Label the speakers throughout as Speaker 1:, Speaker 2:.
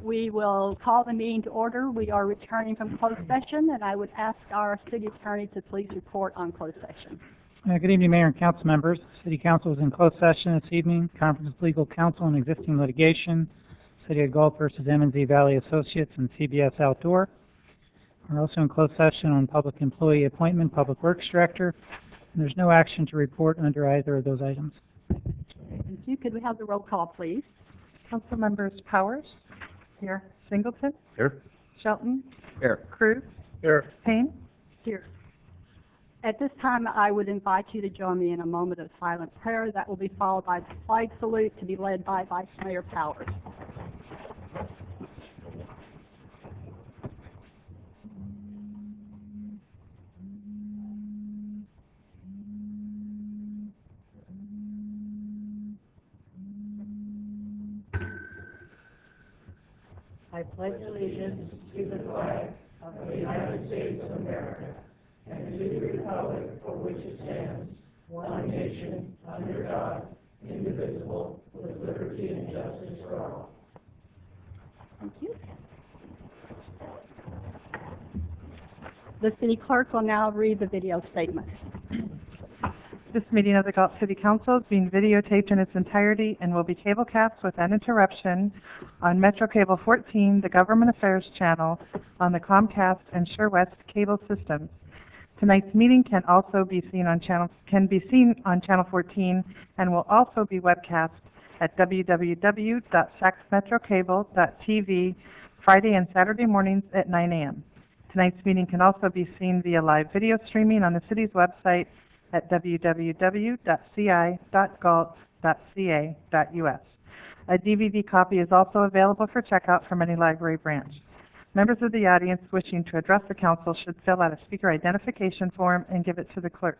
Speaker 1: We will call the meeting to order. We are returning from closed session, and I would ask our city attorney to please report on closed session.
Speaker 2: Good evening, Mayor and Council members. City Council is in closed session this evening. Conference of legal counsel and existing litigation. City of Galt versus M&Z Valley Associates and CBS Outdoor. We're also in closed session on public employee appointment, Public Works Director. And there's no action to report under either of those items.
Speaker 1: Thank you. Could we have the roll call, please?
Speaker 3: Council members Powers. Here. Singleton.
Speaker 4: Here.
Speaker 3: Shelton.
Speaker 4: Here.
Speaker 3: Cruz.
Speaker 4: Here.
Speaker 3: Payne.
Speaker 1: Here. At this time, I would invite you to join me in a moment of silent prayer that will be followed by the flag salute to be led by Vice Mayor Powers. I pledge allegiance to the flag of the United States of America and to the republic for which it stands, one nation, under God, indivisible, with liberty and justice for all. Thank you. The city clerk will now read the video statement.
Speaker 3: This meeting of the Galt City Council is being videotaped in its entirety and will be cablecast without interruption on Metro Cable 14, the Government Affairs channel, on the Comcast and SureWest cable systems. Tonight's meeting can also be seen on channel 14 and will also be webcast at www.saxmetrocable.tv Friday and Saturday mornings at 9 a.m. Tonight's meeting can also be seen via live video streaming on the city's website at www.ci.galt.ca.us. A DVD copy is also available for checkout from any library branch. Members of the audience wishing to address the council should fill out a speaker identification form and give it to the clerk.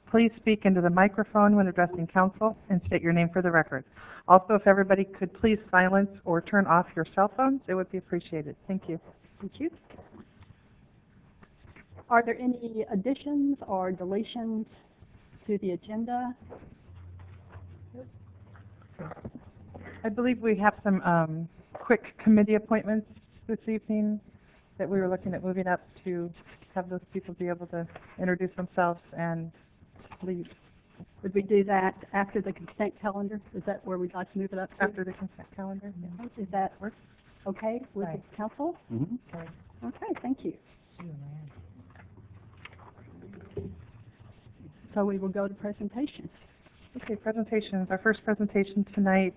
Speaker 3: Please speak into the microphone when addressing council and state your name for the record. Also, if everybody could please silence or turn off your cell phones, it would be appreciated. Thank you.
Speaker 1: Thank you. Are there any additions or deletions to the agenda?
Speaker 3: I believe we have some quick committee appointments this evening that we were looking at moving up to have those people be able to introduce themselves and leave.
Speaker 1: Would we do that after the consent calendar? Is that where we'd like to move it up to?
Speaker 3: After the consent calendar? Yeah.
Speaker 1: Is that okay with the council?
Speaker 4: Mm-hmm.
Speaker 3: Okay.
Speaker 1: Okay, thank you. So we will go to presentations.
Speaker 3: Okay, presentations. Our first presentation tonight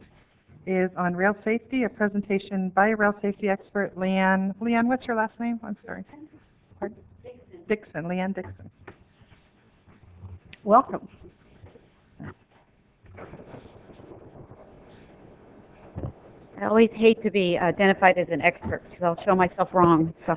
Speaker 3: is on rail safety, a presentation by a rail safety expert, Leanne. Leanne, what's your last name? I'm sorry. Pardon? Dixon. Leanne Dixon.
Speaker 1: Welcome.
Speaker 5: I always hate to be identified as an expert because I'll show myself wrong. So,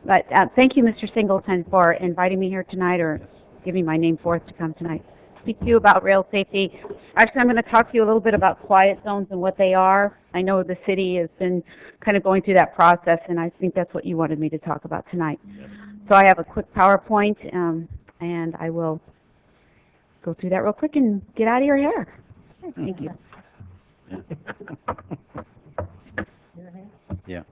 Speaker 5: but thank you, Mr. Singleton, for inviting me here tonight or giving my name forth to come tonight. Speak to you about rail safety. Actually, I'm going to talk to you a little bit about quiet zones and what they are. I know the city has been kind of going through that process, and I think that's what you wanted me to talk about tonight. So I have a quick PowerPoint, and I will go through that real quick and get out of your hair. Thank you.
Speaker 4: Yeah.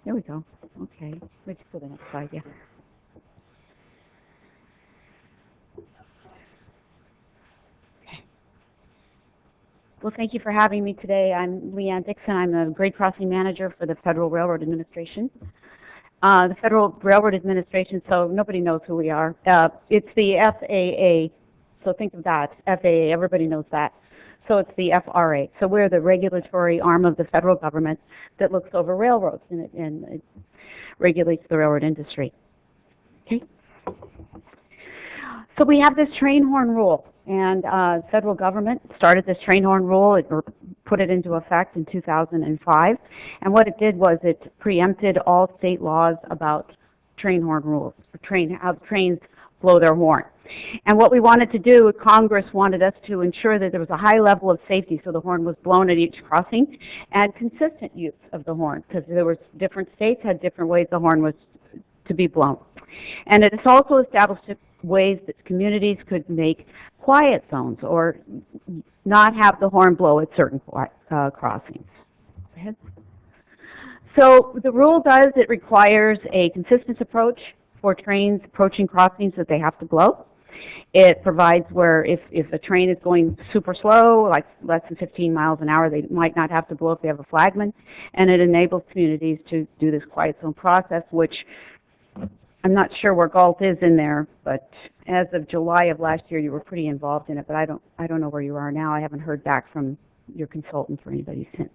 Speaker 5: There we go. Okay. Let's go to the next slide, yeah. Okay. Well, thank you for having me today. I'm Leanne Dixon. I'm the grade crossing manager for the Federal Railroad Administration. The Federal Railroad Administration, so nobody knows who we are. It's the FAA, so think of that. FAA, everybody knows that. So it's the FRA. So we're the regulatory arm of the federal government that looks over railroads and it regulates the railroad industry. Okay? So we have this train horn rule, and federal government started this train horn rule. It put it into effect in 2005, and what it did was it preempted all state laws about train horn rules, how trains blow their horn. And what we wanted to do, Congress wanted us to ensure that there was a high level of safety, so the horn was blown at each crossing, and consistent use of the horn, because there was different states had different ways the horn was to be blown. And it has also established ways that communities could make quiet zones or not have the horn blow at certain crossings. Go ahead. So the rule does, it requires a consistent approach for trains approaching crossings that they have to blow. It provides where if a train is going super slow, like less than 15 miles an hour, they might not have to blow if they have a flagman. And it enables communities to do this quiet zone process, which I'm not sure where Galt is in there, but as of July of last year, you were pretty involved in it, but I don't know where you are now. I haven't heard back from your consultant or anybody since.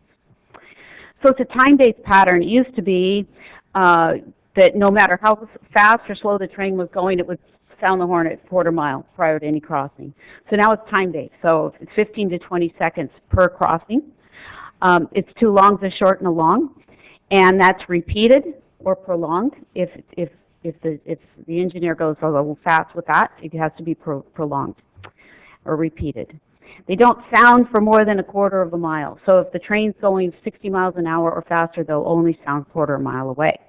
Speaker 5: So it's a time-based pattern. It used to be that no matter how fast or slow the train was going, it would sound the horn at quarter mile prior to any crossing. So now it's time-based. So it's 15 to 20 seconds per crossing. It's two longs, a short, and a long, and that's repeated or prolonged. If the engineer goes a little fast with that, it has to be prolonged or repeated. They don't sound for more than a quarter of a mile. So if the train's going 60 miles an hour or faster, they'll only sound a quarter of a mile away.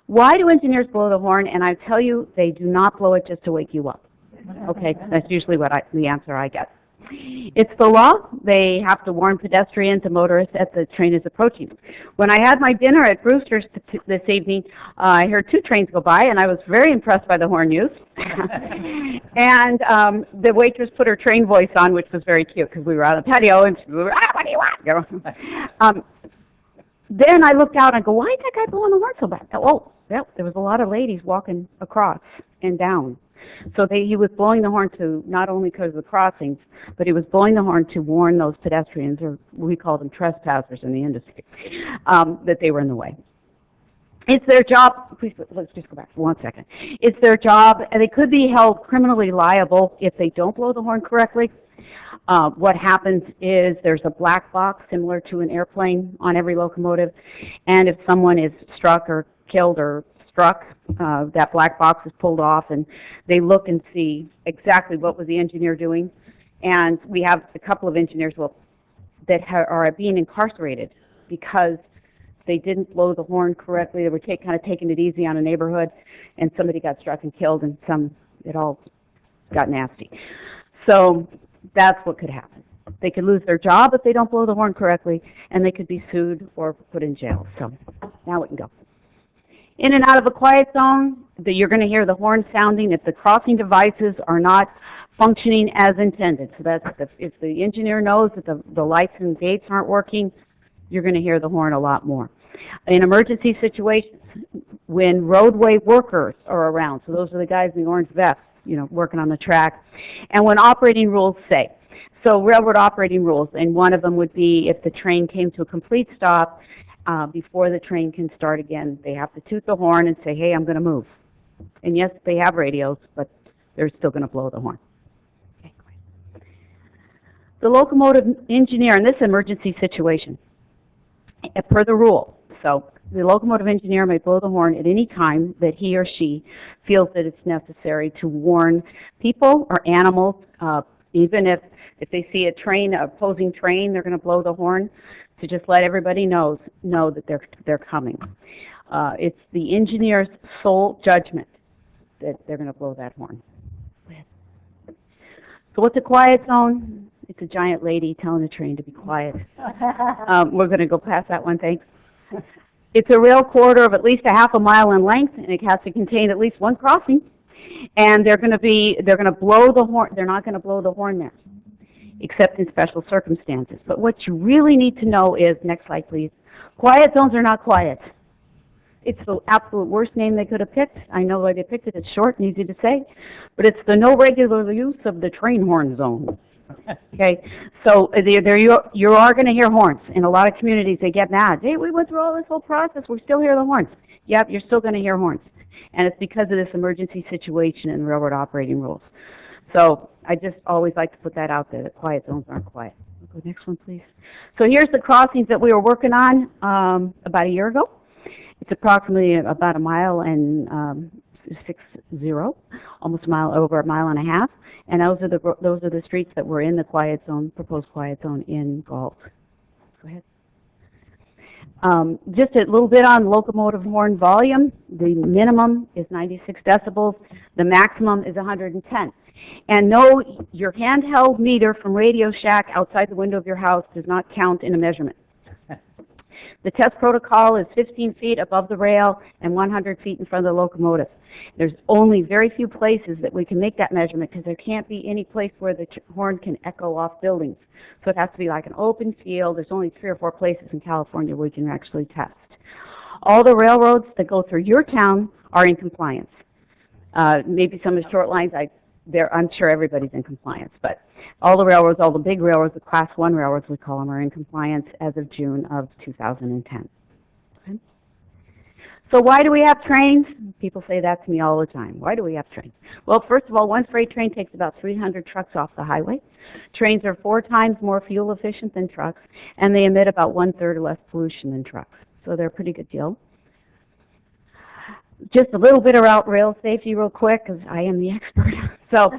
Speaker 5: Why do engineers blow the horn? And I tell you, they do not blow it just to wake you up. Okay, that's usually the answer I get. It's the law. They have to warn pedestrians and motorists as the train is approaching. When I had my dinner at Brewster's this evening, I heard two trains go by, and I was very impressed by the horn use. And the waitress put her train voice on, which was very cute because we were out on the patio, and she was, what do you want? You know? Then I looked out and I go, why is that guy blowing the horn so bad? Oh, yep, there was a lot of ladies walking across and down. So he was blowing the horn to, not only because of the crossings, but he was blowing the horn to warn those pedestrians, or we call them trespassers in the industry, that they were in the way. It's their job, please, let's just go back for 1 second. It's their job, and they could be held criminally liable if they don't blow the horn correctly. What happens is there's a black box similar to an airplane on every locomotive, and if someone is struck or killed or struck, that black box is pulled off, and they look and see exactly what was the engineer doing. And we have a couple of engineers that are being incarcerated because they didn't blow the horn correctly. They were kind of taking it easy on a neighborhood, and somebody got struck and killed, and it all got nasty. So that's what could happen. They could lose their job if they don't blow the horn correctly, and they could be sued or put in jail. So now we can go. In and out of a quiet zone, you're going to hear the horn sounding if the crossing devices are not functioning as intended. So that's if the engineer knows that the lights and gates aren't working, you're going to hear the horn a lot more. In emergency situations, when roadway workers are around, so those are the guys in the orange vests, working on the track, and when operating rules say, so railroad operating rules, and one of them would be if the train came to a complete stop, before the train can start again, they have to toot the horn and say, hey, I'm going to move. And yes, they have radios, but they're still going to blow the horn. Okay, go ahead. The locomotive engineer in this emergency situation, per the rule, so the locomotive engineer may blow the horn at any time that he or she feels that it's necessary to warn people or animals, even if they see a train, an opposing train, they're going to blow the horn, to just let everybody know that they're coming. It's the engineer's sole judgment that they're going to blow that horn. So what's a quiet zone? It's a giant lady telling the train to be quiet. We're going to go past that one, thanks. It's a rail corridor of at least a half a mile in length, and it has to contain at least one crossing. And they're going to blow the horn. They're not going to blow the horn there, except in special circumstances. But what you really need to know is, next slide please, quiet zones are not quiet. It's the absolute worst name they could have picked. I know why they picked it. It's short and easy to say, but it's the no regular use of the train horn zone. Okay, so you are going to hear horns. In a lot of communities, they get mad. Hey, we went through all this whole process. We still hear the horns. Yep, you're still going to hear horns. And it's because of this emergency situation and railroad operating rules. So I just always like to put that out there, that quiet zones aren't quiet. We'll go next one, please. So here's the crossings that we were working on about a year ago. It's approximately about a mile and 60, almost over a mile and a half. And those are the streets that were in the quiet zone, proposed quiet zone in Galt. Go ahead. Just a little bit on locomotive horn volume. The minimum is 96 decibels. The maximum is 110. And no, your handheld meter from Radio Shack outside the window of your house does not count in a measurement. The test protocol is 15 feet above the rail and 100 feet in front of the locomotive. There's only very few places that we can make that measurement because there can't be any place where the horn can echo off buildings. So it has to be like an open field. There's only 3 or 4 places in California where we can actually test. All the railroads that go through your town are in compliance. Maybe some of the short lines, I'm sure everybody's in compliance, but all the railroads, all the big railroads, the Class 1 railroads we call them, are in compliance as of June of 2010. Okay? So why do we have trains? People say that to me all the time. Why do we have trains? Well, first of all, one freight train takes about 300 trucks off the highway. Trains are 4 times more fuel efficient than trucks, and they emit about 1/3 less pollution than trucks. So they're a pretty good deal. Just a little bit about rail safety real quick, because I am the expert. So,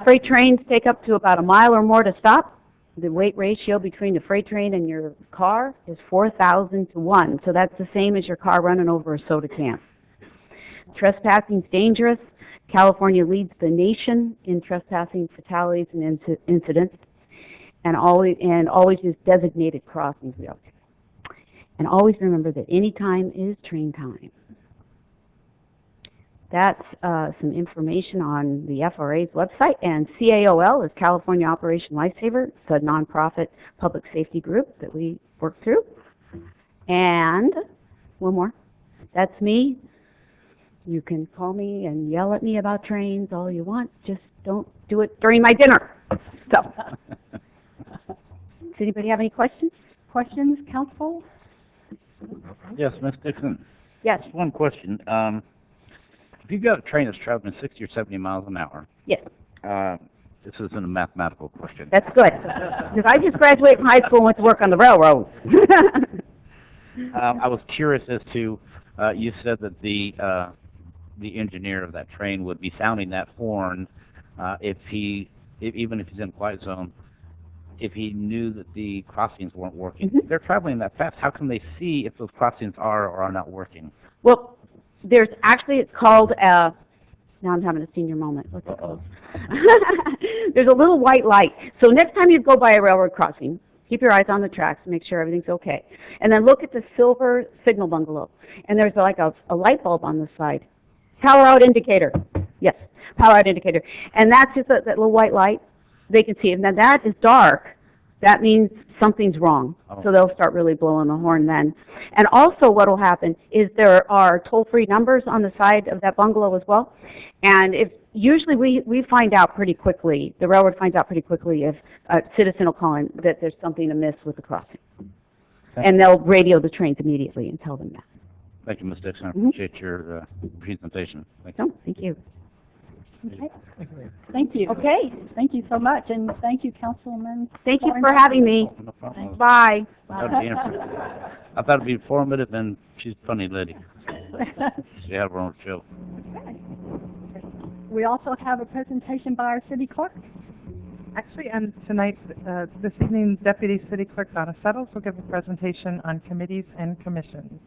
Speaker 5: freight trains take up to about a mile or more to stop. The weight ratio between the freight train and your car is 4,000 to 1. So that's the same as your car running over a soda can. Trespassing is dangerous. California leads the nation in trespassing fatalities and incidents, and always use designated crossings. And always remember that any time is train time. That's some information on the FRA's website, and CAOL is California Operation Lifesaver. It's a nonprofit public safety group that we work through. And one more, that's me. You can call me and yell at me about trains all you want, just don't do it during my dinner. So, does anybody have any questions?
Speaker 4: Questions, council?
Speaker 6: Yes, Ms. Dixon.
Speaker 5: Yes.
Speaker 6: Just one question. If you've got a train that's traveling 60 or 70 miles an hour,
Speaker 5: Yes.
Speaker 6: this isn't a mathematical question.
Speaker 5: That's good. Because I just graduated from high school and went to work on the railroad.
Speaker 6: I was curious as to, you said that the engineer of that train would be sounding that horn even if he's in a quiet zone, if he knew that the crossings weren't working.
Speaker 5: Mm-hmm.
Speaker 6: They're traveling that fast. How can they see if those crossings are or are not working?
Speaker 5: Well, there's actually, it's called, now I'm having a senior moment. What's it called? There's a little white light. So next time you go by a railroad crossing, keep your eyes on the tracks, make sure everything's okay. And then look at the silver signal bungalow. And there's like a light bulb on the side. Power out indicator. Yes, power out indicator. And that's just that little white light. They can see it. Now that is dark. That means something's wrong.
Speaker 6: Oh.
Speaker 5: So they'll start really blowing the horn then. And also what will happen is there are toll-free numbers on the side of that bungalow as well. And usually we find out pretty quickly, the railroad finds out pretty quickly if a citizen will call in that there's something amiss with the crossing. And they'll radio the trains immediately and tell them that.
Speaker 6: Thank you, Ms. Dixon. I
Speaker 5: Mm-hmm.
Speaker 6: appreciate your presentation. Thank you.
Speaker 5: So, thank you.
Speaker 4: Okay. Thank you.
Speaker 5: Okay.
Speaker 4: Thank you so much, and thank you, Councilman.
Speaker 5: Thank you for having me.
Speaker 6: No problem.
Speaker 5: Bye.
Speaker 6: I thought it'd be informative, and she's a funny lady. She had her own show.
Speaker 4: We also have a presentation by our city clerk.
Speaker 3: Actually, and tonight, this evening, Deputy City Clerk Donna Settles will give a presentation on committees and commissions.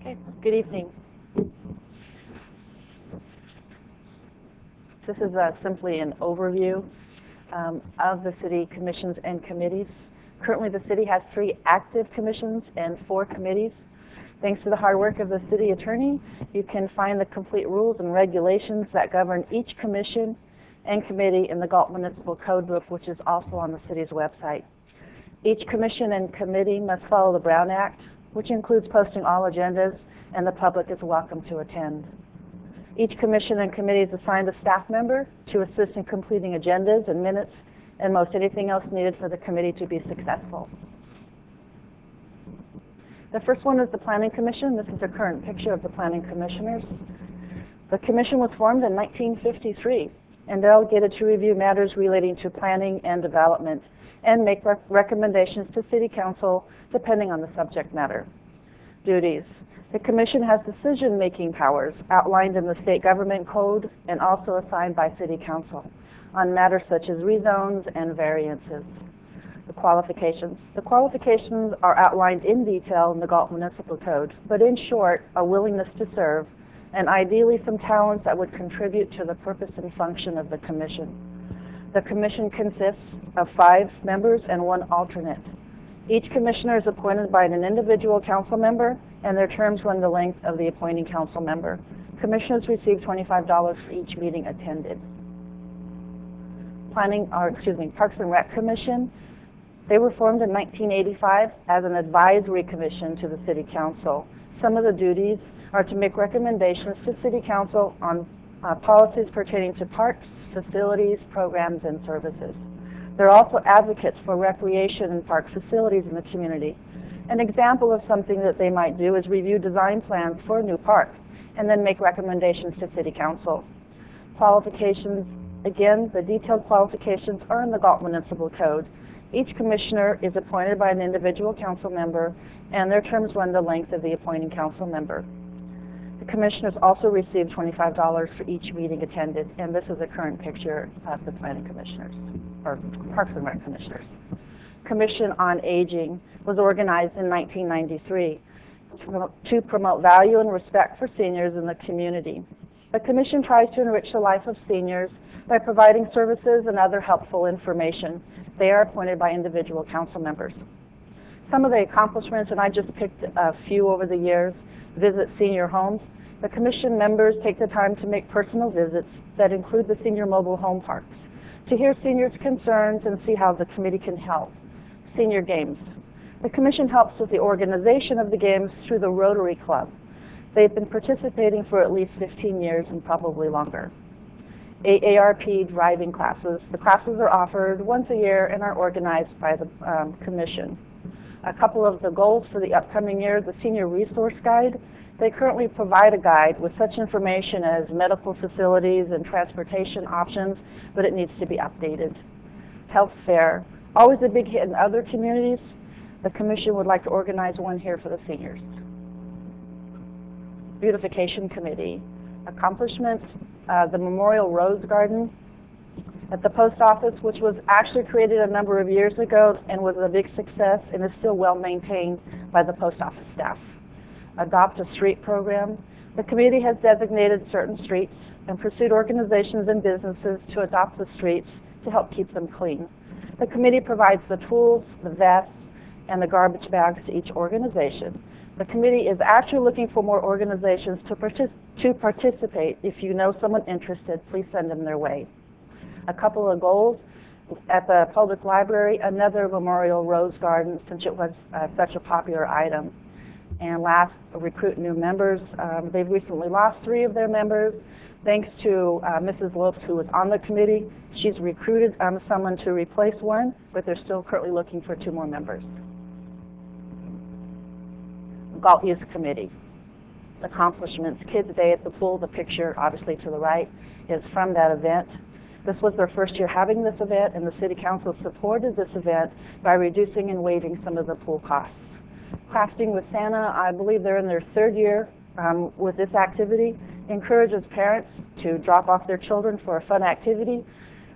Speaker 7: Okay, good evening. This is simply an overview of the city commissions and committees. Currently, the city has 3 active commissions and 4 committees. Thanks to the hard work of the city attorney, you can find the complete rules and regulations that govern each commission and committee in the Galt Municipal Code Book, which is also on the city's website. Each commission and committee must follow the Brown Act, which includes posting all agendas, and the public is welcome to attend. Each commission and committee is assigned a staff member to assist in completing agendas and minutes and most anything else needed for the committee to be successful. The first one is the Planning Commission. This is a current picture of the Planning Commissioners. The commission was formed in 1953 and delegated to review matters relating to planning and development and make recommendations to City Council depending on the subject matter. Duties. The Commission has decision-making powers outlined in the State Government Code and also assigned by City Council on matters such as rezones and variances. The qualifications. The qualifications are outlined in detail in the Galt Municipal Code, but in short, a willingness to serve, and ideally some talents that would contribute to the purpose and function of the commission. The commission consists of 5 members and 1 alternate. Each commissioner is appointed by an individual council member, and their terms run the length of the appointing council member. Commissioners receive $25 for each meeting attended. Parks and Rec Commission. They were formed in 1985 as an advisory commission to the City Council. Some of the duties are to make recommendations to City Council on policies pertaining to parks, facilities, programs, and services. They're also advocates for recreation and park facilities in the community. An example of something that they might do is review design plans for a new park and then make recommendations to City Council. Qualifications, again, the detailed qualifications are in the Galt Municipal Code. Each commissioner is appointed by an individual council member, and their terms run the length of the appointing council member. The commissioners also receive $25 for each meeting attended, and this is a current picture of the planning commissioners, or Parks and Rec commissioners. Commission on Aging was organized in 1993 to promote value and respect for seniors in the community. The commission tries to enrich the life of seniors by providing services and other helpful information. They are appointed by individual council members. Some of the accomplishments, and I just picked a few over the years: visit senior homes. The commission members take the time to make personal visits that include the senior mobile home parks, to hear seniors' concerns and see how the committee can help. Senior games. The commission helps with the organization of the games through the Rotary Club. They've been participating for at least 15 years and probably longer. AARP driving classes. The classes are offered once a year and are organized by the commission. A couple of the goals for the upcoming year: the Senior Resource Guide. They currently provide a guide with such information as medical facilities and transportation options, but it needs to be updated. Health fair. Always a big hit in other communities. The commission would like to organize one here for the seniors. Beautification Committee. Accomplishments: the Memorial Rose Garden at the post office, which was actually created a number of years ago and was a big success and is still well maintained by the post office staff. Adopt a Street program. The committee has designated certain streets and pursued organizations and businesses to adopt the streets to help keep them clean. The committee provides the tools, the vests, and the garbage bags to each organization. The committee is actually looking for more organizations to participate. If you know someone interested, please send them their way. A couple of goals: at the public library, another Memorial Rose Garden, since it was such a popular item. And last, recruit new members. They've recently lost 3 of their members. Thanks to Mrs. Lopes, who was on the committee, she's recruited someone to replace one, but they're still currently looking for 2 more members. Galt Youth Committee. Accomplishments: Kids Day at the pool. The picture, obviously to the right, is from that event. This was their first year having this event, and the City Council supported this event by reducing and waiving some of the pool costs. Crafting with Santa, I believe they're in their 3rd year with this activity. Encourages parents to drop off their children for a fun activity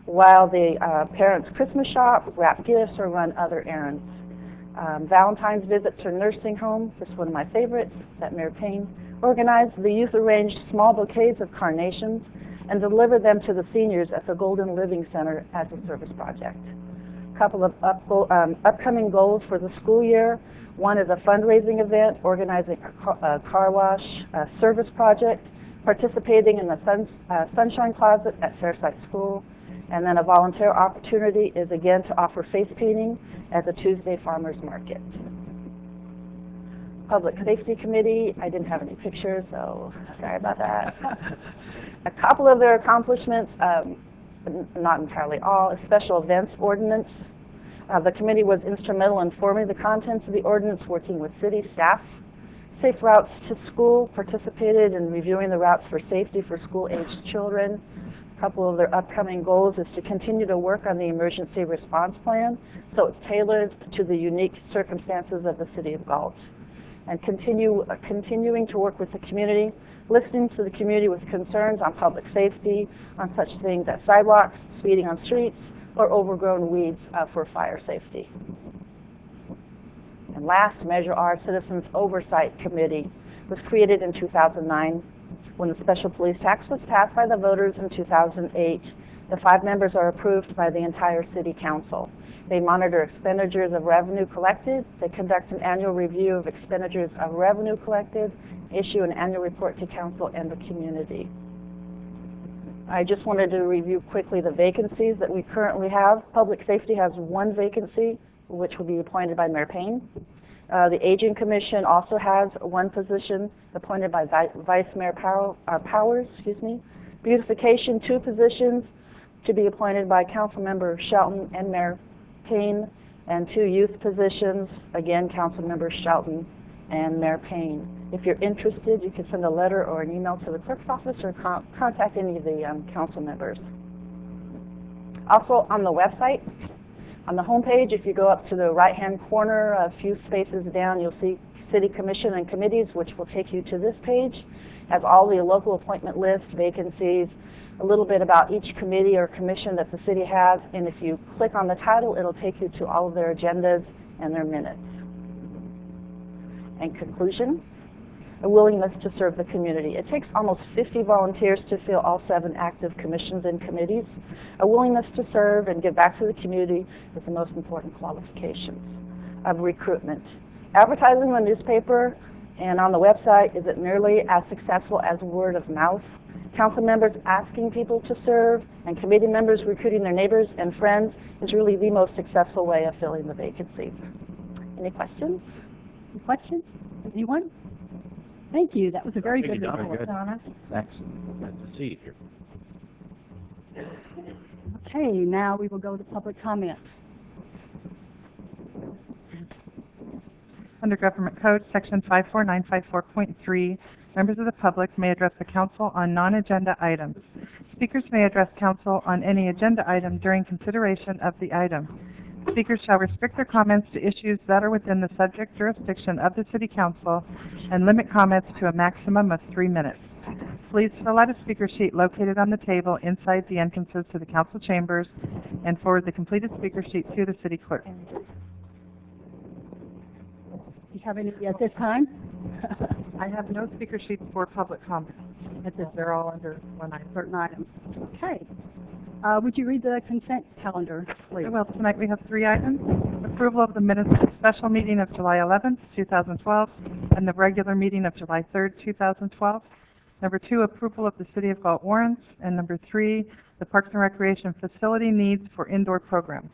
Speaker 7: while the parents Christmas shop, wrap gifts, or run other errands. Valentine's visits to nursing homes. This is one of my favorites, at Mayor Payne. Organized, the youth arranged small bouquets of carnations and delivered them to the seniors at the Golden Living Center as a service project. A couple of upcoming goals for the school year. One is a fundraising event, organizing a car wash service project, participating in the Sunshine Closet at Fairside School, and then a volunteer opportunity is again to offer face painting at the Tuesday Farmers Market. Public Safety Committee, I didn't have any pictures, so sorry about that. A couple of their accomplishments, not entirely all: a special events ordinance. The committee was instrumental in forming the contents of the ordinance, working with city staff. Safe routes to school, participated in reviewing the routes for safety for school-aged children. A couple of their upcoming goals is to continue to work on the emergency response plan, so it's tailored to the unique circumstances of the city of Galt. And continuing to work with the community, listening to the community with concerns on public safety, on such things as sidewalks, speeding on streets, or overgrown weeds for fire safety. And last, Measure R Citizens Oversight Committee was created in 2009. when the special police tax was passed by the voters in 2008. The 5 members are approved by the entire City Council. They monitor expenditures of revenue collected, they conduct an annual review of expenditures of revenue collected, issue an annual report to council and the community. I just wanted to review quickly the vacancies that we currently have. Public Safety has 1 vacancy, which will be appointed by Mayor Payne. The Aging Commission also has 1 position appointed by Vice Mayor Powers. Beautification, 2 positions to be appointed by Councilmember Shelton and Mayor Payne, and 2 youth positions, again, Councilmember Shelton and Mayor Payne. If you're interested, you can send a letter or an email to the clerk's office or contact any of the council members. Also on the website, on the homepage, if you go up to the right-hand corner, a few spaces down, you'll see City Commission and Committees, which will take you to this page. Has all the local appointment lists, vacancies, a little bit about each committee or commission that the city has, and if you click on the title, it'll take you to all of their agendas and their minutes. In conclusion, a willingness to serve the community. It takes almost 50 volunteers to fill all 7 active commissions and committees. A willingness to serve and give back to the community is the most important qualifications of recruitment. Advertising in the newspaper and on the website isn't nearly as successful as word of mouth. Council members asking people to serve and committee members recruiting their neighbors and friends is really the most successful way of filling the vacancies. Any questions?
Speaker 4: Any questions? Anyone? Thank you. That was a very good
Speaker 6: Donna.
Speaker 4: report,
Speaker 6: Good.
Speaker 4: Donna.
Speaker 6: Thanks. Good to see you here.
Speaker 4: Okay, now we will go to public comments.
Speaker 3: Under Government Code, Section 54954.3, members of the public may address the council on non-agenda items. Speakers may address council on any agenda item during consideration of the item. Speakers shall restrict their comments to issues that are within the subject jurisdiction of the City Council and limit comments to a maximum of 3 minutes. Please fill out a speaker sheet located on the table inside the entrances to the council chambers and forward the completed speaker sheet to the city clerk.
Speaker 4: Do you have any at this time?
Speaker 3: I have no speaker sheets for public comment. They're all under one item.
Speaker 4: Certain items. Okay. Would you read the consent calendar, please?
Speaker 3: Well, tonight we have 3 items. Approval of the minutes of the special meeting of July 11th, 2012, and the regular meeting of July 3rd, 2012. Number 2, approval of the City of Galt warrants. And number 3, the Parks and Recreation facility needs for indoor programs.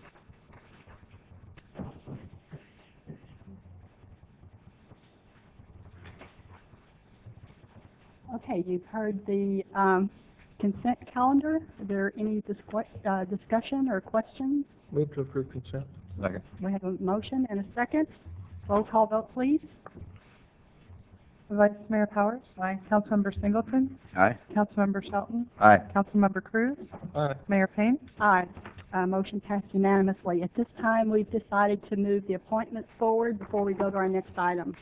Speaker 4: Okay, you've heard the consent calendar. Are there any discussion or questions?
Speaker 1: Move to approve consent.
Speaker 6: Second.
Speaker 4: We have a motion and a second. Roll call vote, please.
Speaker 3: Vice Mayor Powers? Aye. Councilmember Singleton?
Speaker 6: Aye.
Speaker 3: Councilmember Shelton?
Speaker 6: Aye.
Speaker 3: Councilmember Cruz?
Speaker 1: Aye.
Speaker 3: Mayor Payne?
Speaker 4: Aye. Motion passed unanimously. At this time, we've decided to move the appointments forward before we go to our next item.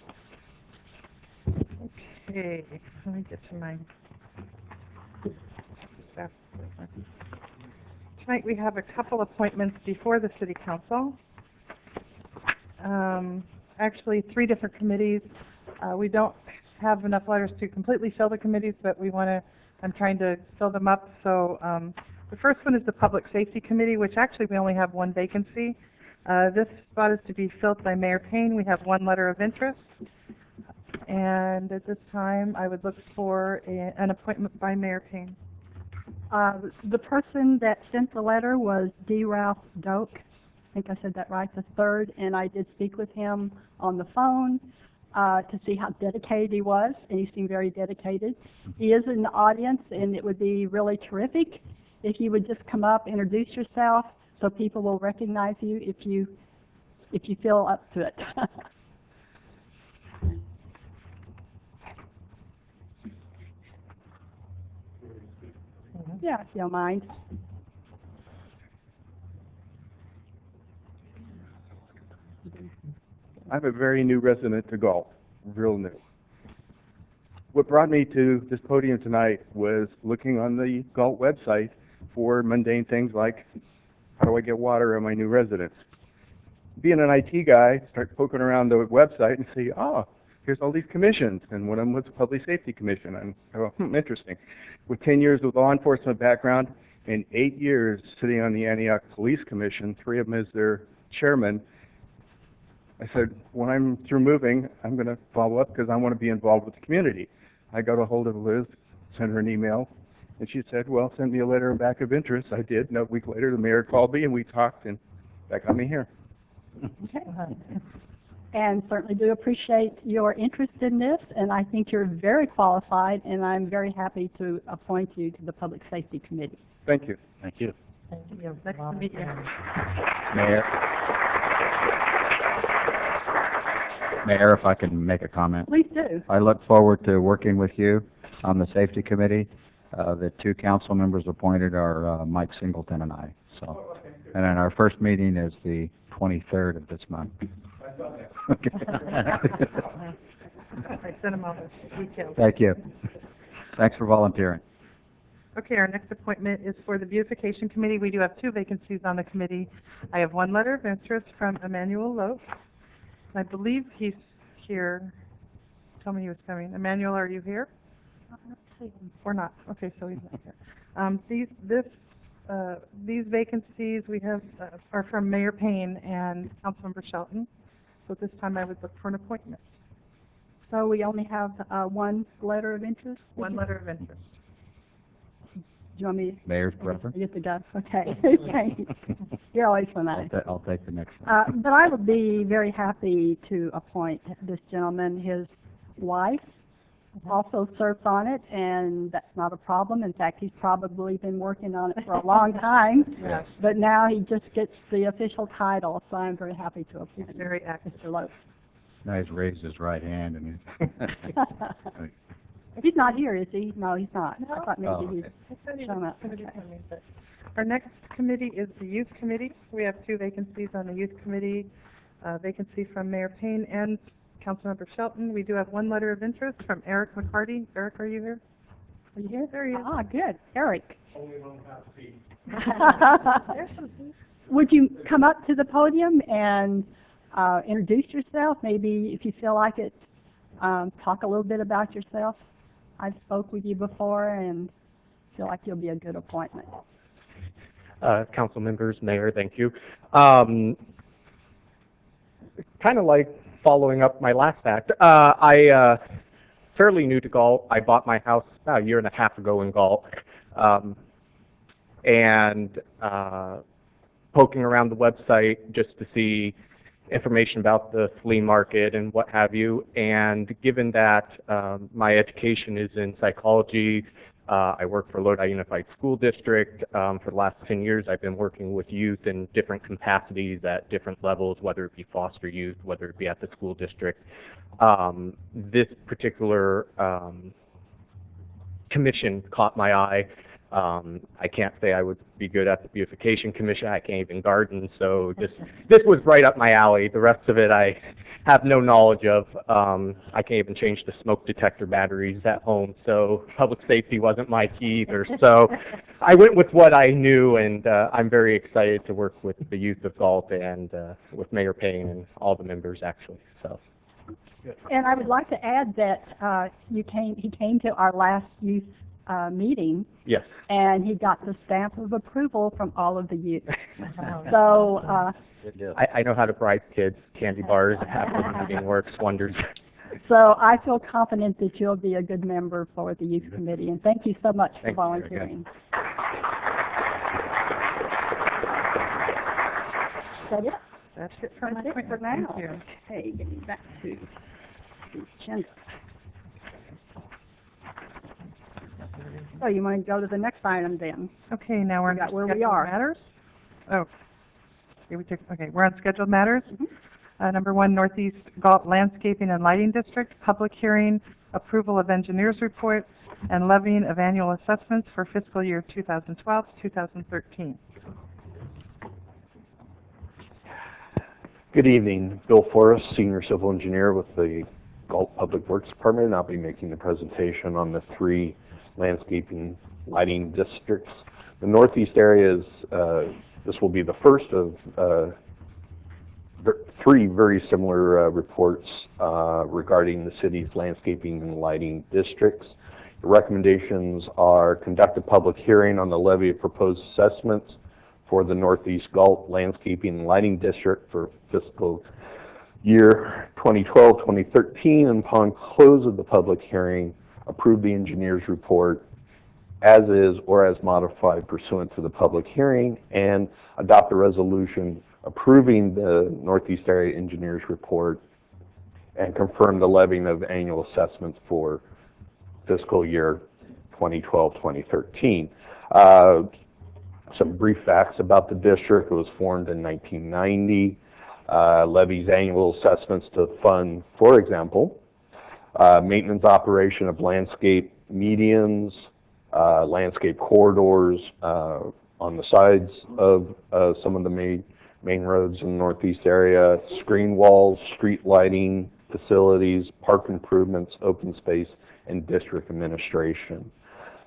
Speaker 3: Okay, let me get to my staff. Tonight we have a couple appointments before the City Council. Actually, 3 different committees. We don't have enough letters to completely fill the committees, but I'm trying to fill them up. So the first one is the Public Safety Committee, which actually we only have 1 vacancy. This spot is to be filled by Mayor Payne. We have 1 letter of interest. And at this time, I would look for an appointment by Mayor Payne.
Speaker 4: The person that sent the letter was D. Ralph Doak. I think I said that right, the 3rd, and I did speak with him on the phone to see how dedicated he was, and he seemed very dedicated. He is in the audience, and it would be really terrific if you would just come up, introduce yourself, so people will recognize you if you feel up to it. Yeah, if you don't mind.
Speaker 8: I'm a very new resident to Galt, real new. What brought me to this podium tonight was looking on the Galt website for mundane things like, how do I get water on my new residence? Being an IT guy, start poking around the website and see, here's all these commissions, and one of them was the Public Safety Commission. And I go, interesting. With 10 years of law enforcement background and 8 years sitting on the Antioch Police Commission, 3 of them as their chairman, I said, when I'm through moving, I'm going to follow up because I want to be involved with the community. I got a hold of Liz, sent her an email, and she said, well, send me a letter back of interest. I did, and a week later the mayor called me and we talked, and that got me here.
Speaker 4: Okay. And certainly do appreciate your interest in this, and I think you're very qualified, and I'm very happy to appoint you to the Public Safety Committee.
Speaker 8: Thank you.
Speaker 6: Thank you.
Speaker 3: Thank you. Nice to meet you.
Speaker 9: Mayor, if I can make a comment.
Speaker 4: Please do.
Speaker 9: I look forward to working with you on the safety committee. The 2 council members appointed are Mike Singleton and I. So, and then our first meeting is the 23rd of this month. Okay.
Speaker 3: I sent him all the details.
Speaker 9: Thank you. Thanks for volunteering.
Speaker 3: Okay, our next appointment is for the Beautification Committee. We do have 2 vacancies on the committee. I have 1 letter of interest from Emmanuel Loaf. I believe he's here. Tell me he was coming. Emmanuel, are you here? Or not? Okay, so he's not here. These vacancies we have are from Mayor Payne and Councilmember Shelton. So at this time I would look for an appointment.
Speaker 4: So we only have 1 letter of interest?
Speaker 3: 1 letter of interest.
Speaker 4: Do you want me
Speaker 9: Mayor's preference?
Speaker 4: to get the gun? Okay. Okay. You're always for that.
Speaker 9: I'll take the next one.
Speaker 4: But I would be very happy to appoint this gentleman. His wife also serves on it, and that's not a problem. In fact, he's probably been working on it for a long time.
Speaker 3: Yes.
Speaker 4: But now he just gets the official title, so I'm very happy to appoint
Speaker 3: He's very active.
Speaker 4: Mr. Loaf.
Speaker 9: Now he's raised his right hand and he's...
Speaker 4: He's not here, is he? No, he's not.
Speaker 3: No.
Speaker 4: I thought maybe
Speaker 9: Oh,
Speaker 4: he's
Speaker 9: okay.
Speaker 3: I thought he
Speaker 4: shown
Speaker 3: was
Speaker 4: up.
Speaker 3: going to do
Speaker 4: Okay.
Speaker 3: something, but our next committee is the Youth Committee. We have 2 vacancies on the Youth Committee, vacancy from Mayor Payne and Councilmember Shelton. We do have 1 letter of interest from Eric McCarty. Eric, are you here? Are you here? There he is.
Speaker 4: Ah, good. Eric.
Speaker 10: Only 1.5 feet.
Speaker 4: Would you come up to the podium and introduce yourself? Maybe if you feel like it, talk a little bit about yourself. I've spoke with you before and feel like you'll be a good appointment.
Speaker 10: Council members, Mayor, thank you. Kind of like following up my last act. Fairly new to Galt. I bought my house about 1.5 years ago in Galt. Poking around the website just to see information about the flea market and what have you. And given that my education is in psychology, I work for Lodi Unified School District. For the last 10 years, I've been working with youth in different capacities at different levels, whether it be foster youth, whether it be at the school district. This particular commission caught my eye. I can't say I would be good at the Beautification Commission. I can't even garden, so this was right up my alley. The rest of it I have no knowledge of. I can't even change the smoke detector batteries at home, so public safety wasn't my key either. So I went with what I knew, and I'm very excited to work with the youth of Galt and with Mayor Payne and all the members, actually. So.
Speaker 4: And I would like to add that he came to our last youth meeting,
Speaker 10: Yes.
Speaker 4: and he got the stamp of approval from all of the youth. So,
Speaker 10: I know how to bribe kids, candy bars, after the meeting works wonders.
Speaker 4: so I feel confident that you'll be a good member for the youth committee, and thank you so much for
Speaker 10: Thank you.
Speaker 4: volunteering. Is that it?
Speaker 3: That's it for
Speaker 4: That's
Speaker 3: my
Speaker 4: it for
Speaker 3: appointment.
Speaker 4: now.
Speaker 3: Thank you.
Speaker 4: Okay, getting back to the agenda. So you want to go to the next item then?
Speaker 3: Okay, now we're
Speaker 4: We got
Speaker 3: on
Speaker 4: where we
Speaker 3: scheduled
Speaker 4: are.
Speaker 3: matters. Oh, okay, we're on scheduled matters. Number 1, Northeast Galt Landscaping and Lighting District, public hearing, approval of engineers report, and levying of annual assessments for fiscal year 2012 to 2013.
Speaker 11: Good evening, Bill Forrest, Senior Civil Engineer with the Galt Public Works Department, and I'll be making the presentation on the 3 landscaping lighting districts. The northeast area is, this will be the first of three very similar reports regarding the city's landscaping and lighting districts. The recommendations are conduct a public hearing on the levy of proposed assessments for the Northeast Galt Landscaping and Lighting District for fiscal year 2012-2013, and upon close of the public hearing, approve the engineer's report as is or as modified pursuant to the public hearing, and adopt a resolution approving the Northeast Area Engineer's report and confirm the levying of annual assessments for fiscal year 2012-2013. Some brief facts about the district. It was formed in 1990. Levies annual assessments to fund, for example, maintenance operation of landscape medians, landscape corridors on the sides of some of the main roads in the Northeast area, screen walls, street lighting facilities, park improvements, open space, and district administration.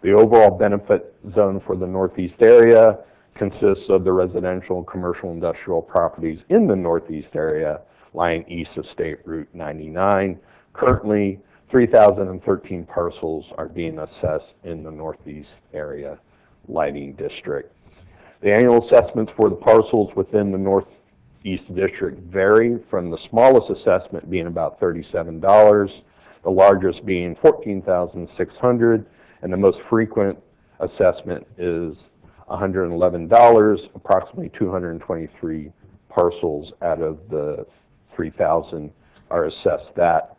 Speaker 11: The overall benefit zone for the Northeast area consists of the residential and commercial industrial properties in the Northeast area lying east of State Route 99. Currently, 3,013 parcels are being assessed in the Northeast area lighting district. The annual assessments for the parcels within the Northeast district vary, from the smallest assessment being about $37, the largest being $14,600, and the most frequent assessment is $111. Approximately 223 parcels out of the 3,000 are assessed that.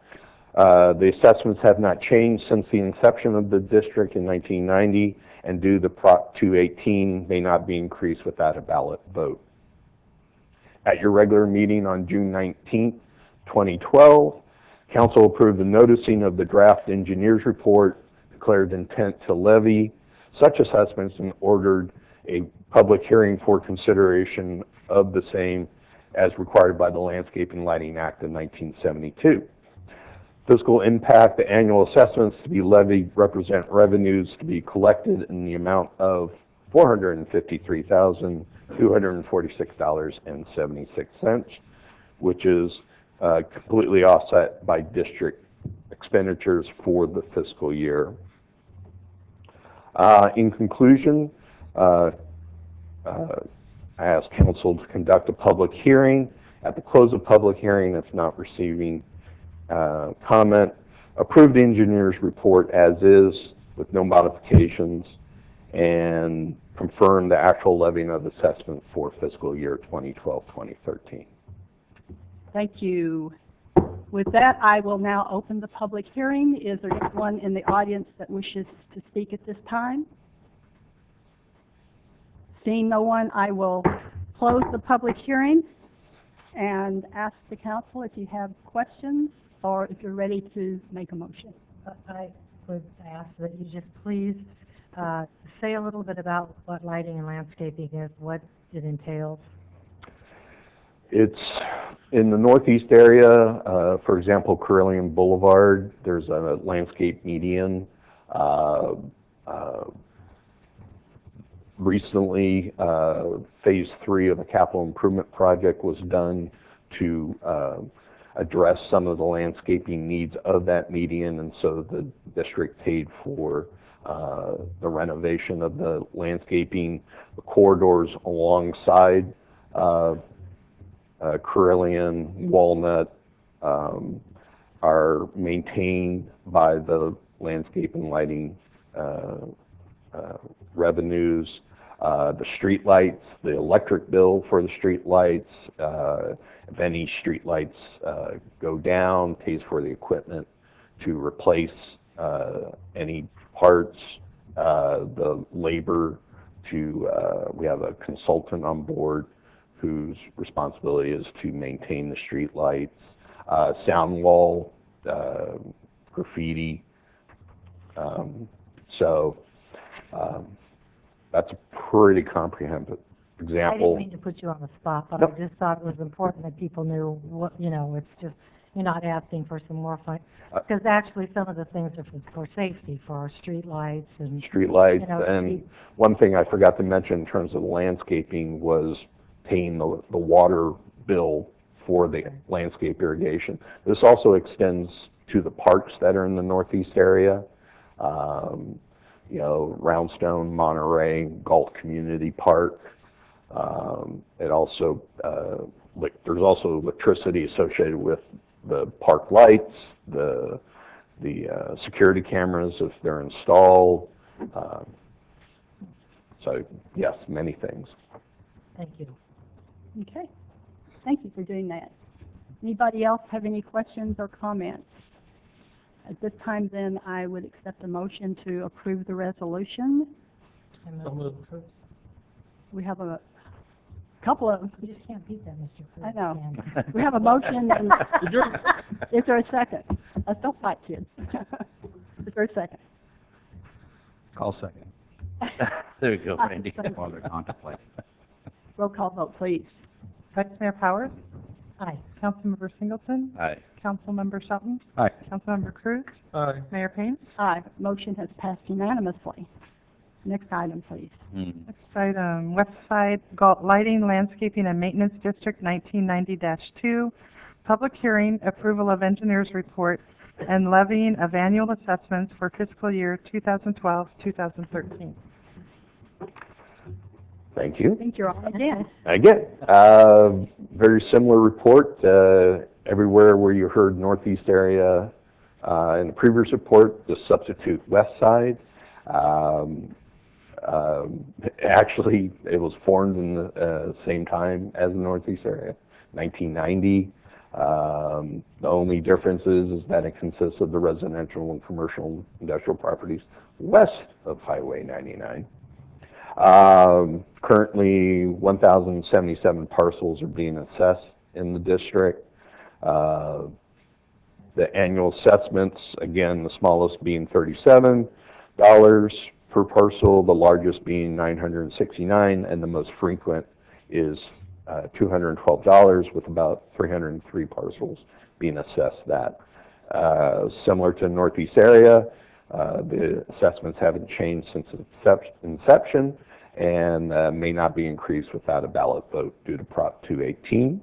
Speaker 11: The assessments have not changed since the inception of the district in 1990, and due to Prop 218 may not be increased without a ballot vote. At your regular meeting on June 19, 2012, Council approved the noticing of the draft engineer's report, declared intent to levy such assessments, and ordered a public hearing for consideration of the same as required by the Landscape and Lighting Act of 1972. Fiscal impact: the annual assessments to be levied represent revenues to be collected in the amount of $453,246.76, which is completely offset by district expenditures for the fiscal year. In conclusion, I ask Council to conduct a public hearing. At the close of public hearing, if not receiving comment, approve the engineer's report as is with no modifications, and confirm the actual levying of assessment for fiscal year 2012-2013.
Speaker 4: Thank you. With that, I will now open the public hearing. Is there anyone in the audience that wishes to speak at this time? Seeing no one, I will close the public hearing and ask the council if you have questions or if you're ready to make a motion.
Speaker 1: I would ask that you just please say a little bit about what lighting and landscaping is, what it entails.
Speaker 11: It's in the Northeast area, for example, Carillion Boulevard. There's a landscape median. Recently, phase 3 of a capital improvement project was done to address some of the landscaping needs of that median, and so the district paid for the renovation of the landscaping. The corridors alongside Carillion, Walnut are maintained by the landscape and lighting revenues. The street lights, the electric bill for the street lights, if any street lights go down, pays for the equipment to replace any parts, the labor to, we have a consultant on board whose responsibility is to maintain the street lights, sound wall, graffiti. That's a pretty comprehensive example.
Speaker 1: I didn't mean to put you on the spot, but
Speaker 11: Nope.
Speaker 1: I just thought it was important that people knew what, it's just, you're not asking for some more fun. Because actually some of the things are for safety, for our street lights and...
Speaker 11: Street lights, and
Speaker 1: street-
Speaker 11: one thing I forgot to mention in terms of landscaping was paying the water bill for the landscape irrigation. This also extends to the parks that are in the northeast area. You know, Roundstone, Monterey, Galt Community Park. It also, there's also electricity associated with the park lights, the security cameras if they're installed. So yes, many things.
Speaker 4: Thank you. Okay. Thank you for doing that. Anybody else have any questions or comments? At this time, then, I would accept a motion to approve the resolution. We have a couple of...
Speaker 1: You just can't beat that, Mr. Cruz.
Speaker 4: I know. We have a motion and... Is there a second? Let's don't fight, kids. Is there a second?
Speaker 9: I'll second.
Speaker 6: There we go, Randy.
Speaker 9: While they're contemplating.
Speaker 4: Roll call vote, please.
Speaker 3: Vice Mayor Powers?
Speaker 1: Aye.
Speaker 3: Councilmember Singleton?
Speaker 6: Aye.
Speaker 3: Councilmember Shelton?
Speaker 9: Aye.
Speaker 3: Councilmember Cruz?
Speaker 10: Aye.
Speaker 3: Mayor Payne?
Speaker 4: Aye. Motion has passed unanimously. Next item, please.
Speaker 3: Next item, West Side Galt Lighting, Landscaping and Maintenance District 1990-2. Public hearing, approval of engineer's report, and levying of annual assessments for fiscal year 2012-2013.
Speaker 11: Thank you.
Speaker 4: I think you're on again.
Speaker 11: Again, very similar report. Everywhere where you heard northeast area in the previous report, just substitute west side. Actually, it was formed in the same time as the northeast area, 1990. The only difference is that it consists of the residential and commercial industrial properties west of Highway 99. Currently, 1,077 parcels are being assessed in the district. The annual assessments, again, the smallest being $37 per parcel, the largest being $969, and the most frequent is $212, with about 303 parcels being assessed that. Similar to the northeast area, the assessments haven't changed since inception and may not be increased without a ballot vote due to Prop 218.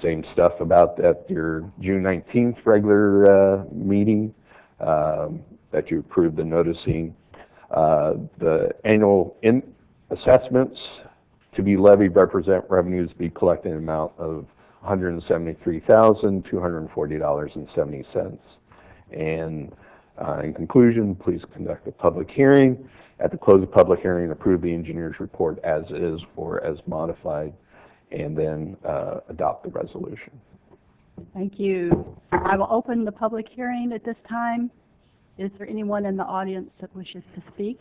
Speaker 11: Same stuff about at your June 19th regular meeting that you approved the noticing. The annual assessments to be levied represent revenues to be collected in an amount of $173,240.70. And in conclusion, please conduct a public hearing. At the close of public hearing, approve the engineer's report as is or as modified, and then adopt the resolution.
Speaker 4: Thank you. I will open the public hearing at this time. Is there anyone in the audience that wishes to speak?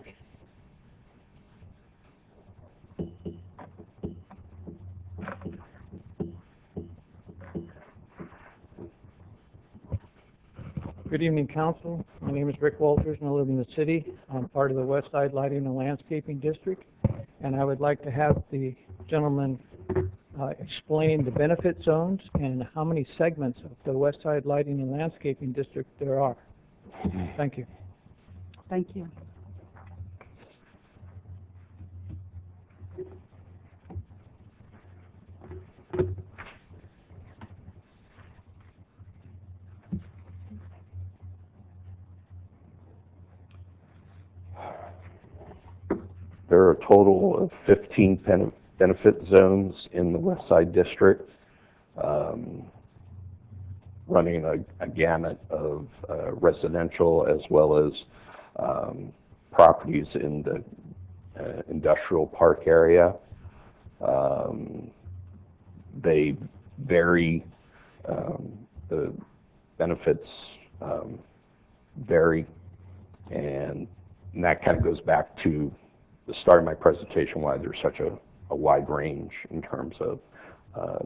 Speaker 12: Good evening, Council. My name is Rick Walters, and I live in the city. I'm part of the West Side Lighting and Landscaping District, and I would like to have the gentleman explain the benefit zones and how many segments of the West Side Lighting and Landscaping District there are. Thank you.
Speaker 4: Thank you.
Speaker 11: There are a total of 15 benefit zones in the West Side District, running a gamut of residential as well as properties in the industrial park area. They vary, the benefits vary, and that kind of goes back to the start of my presentation, why there's such a wide range in terms of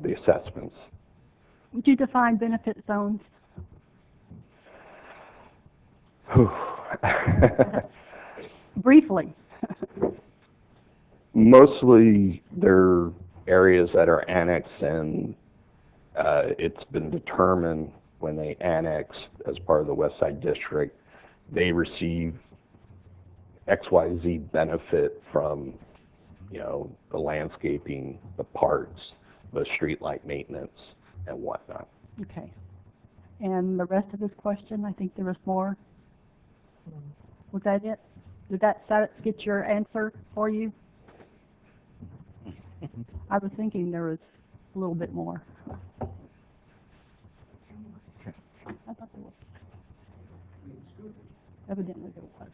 Speaker 11: the assessments.
Speaker 4: Would you define benefit zones? Briefly.
Speaker 11: Mostly they're areas that are annexed, and it's been determined when they annex as part of the West Side District, they receive XYZ benefit from, you know, the landscaping, the parks, the street light maintenance and whatnot.
Speaker 4: Okay. And the rest of his question, I think there was more. Was that it? Did that get your answer for you? I was thinking there was a little bit more. I thought there was. Evidently there was.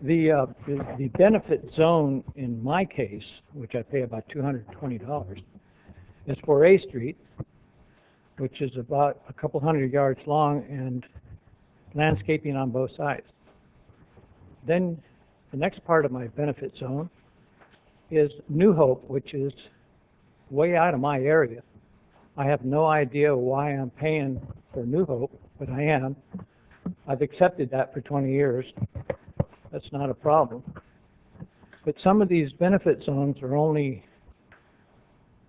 Speaker 12: The benefit zone in my case, which I pay about $220, is for A Street, which is about a couple hundred yards long and landscaping on both sides. Then the next part of my benefit zone is New Hope, which is way out of my area. I have no idea why I'm paying for New Hope, but I am. I've accepted that for 20 years. That's not a problem. But some of these benefit zones are only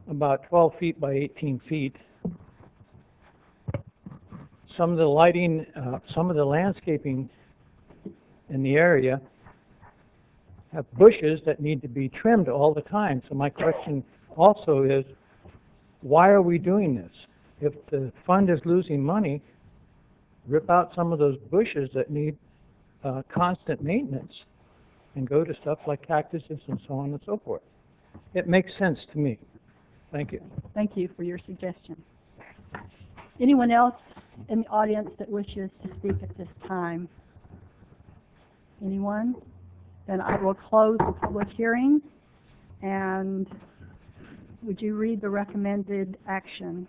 Speaker 12: about 12 feet by 18 feet. Some of the lighting, some of the landscaping in the area have bushes that need to be trimmed all the time. So my question also is, why are we doing this? If the fund is losing money, rip out some of those bushes that need constant maintenance and go to stuff like cactuses and so on and so forth. It makes sense to me. Thank you.
Speaker 4: Thank you for your suggestion. Anyone else in the audience that wishes to speak at this time? Anyone? Then I will close the public hearing. And would you read the recommended action?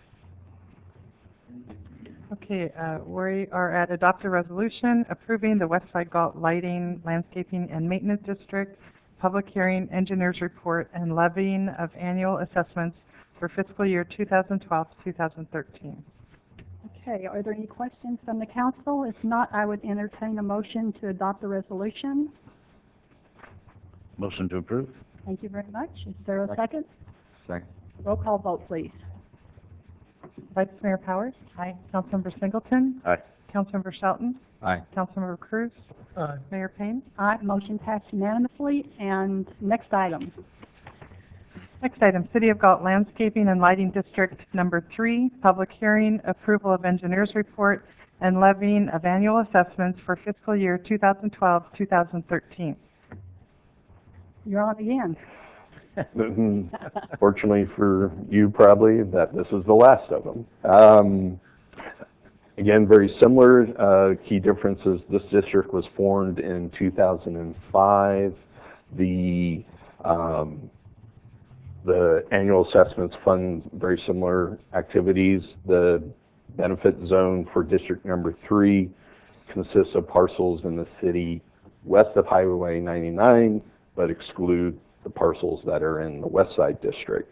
Speaker 3: Okay, we are at adopt a resolution approving the Westside Galt Lighting, Landscaping, and Maintenance District public hearing, engineer's report, and levying of annual assessments for fiscal year 2012-2013.
Speaker 4: Okay, are there any questions from the council? If not, I would entertain a motion to adopt the resolution.
Speaker 6: Motion to approve?
Speaker 4: Thank you very much. Is there a second?
Speaker 9: Second.
Speaker 4: Roll call vote, please.
Speaker 3: Vice Mayor Powers? Aye. Councilmember Singleton?
Speaker 6: Aye.
Speaker 3: Councilmember Shelton?
Speaker 9: Aye.
Speaker 3: Councilmember Cruz?
Speaker 12: Aye.
Speaker 3: Mayor Payne?
Speaker 4: Aye, motion passed unanimously. And next item.
Speaker 3: Next item, City of Galt Landscaping and Lighting District Number 3, public hearing, approval of engineer's report, and levying of annual assessments for fiscal year 2012-2013.
Speaker 4: You're on again.
Speaker 11: Fortunately for you, probably, that this is the last of them. Again, very similar. Key differences, this district was formed in 2005. The annual assessments fund very similar activities. The benefit zone for District Number 3 consists of parcels in the city west of Highway 99, but exclude the parcels that are in the West Side District.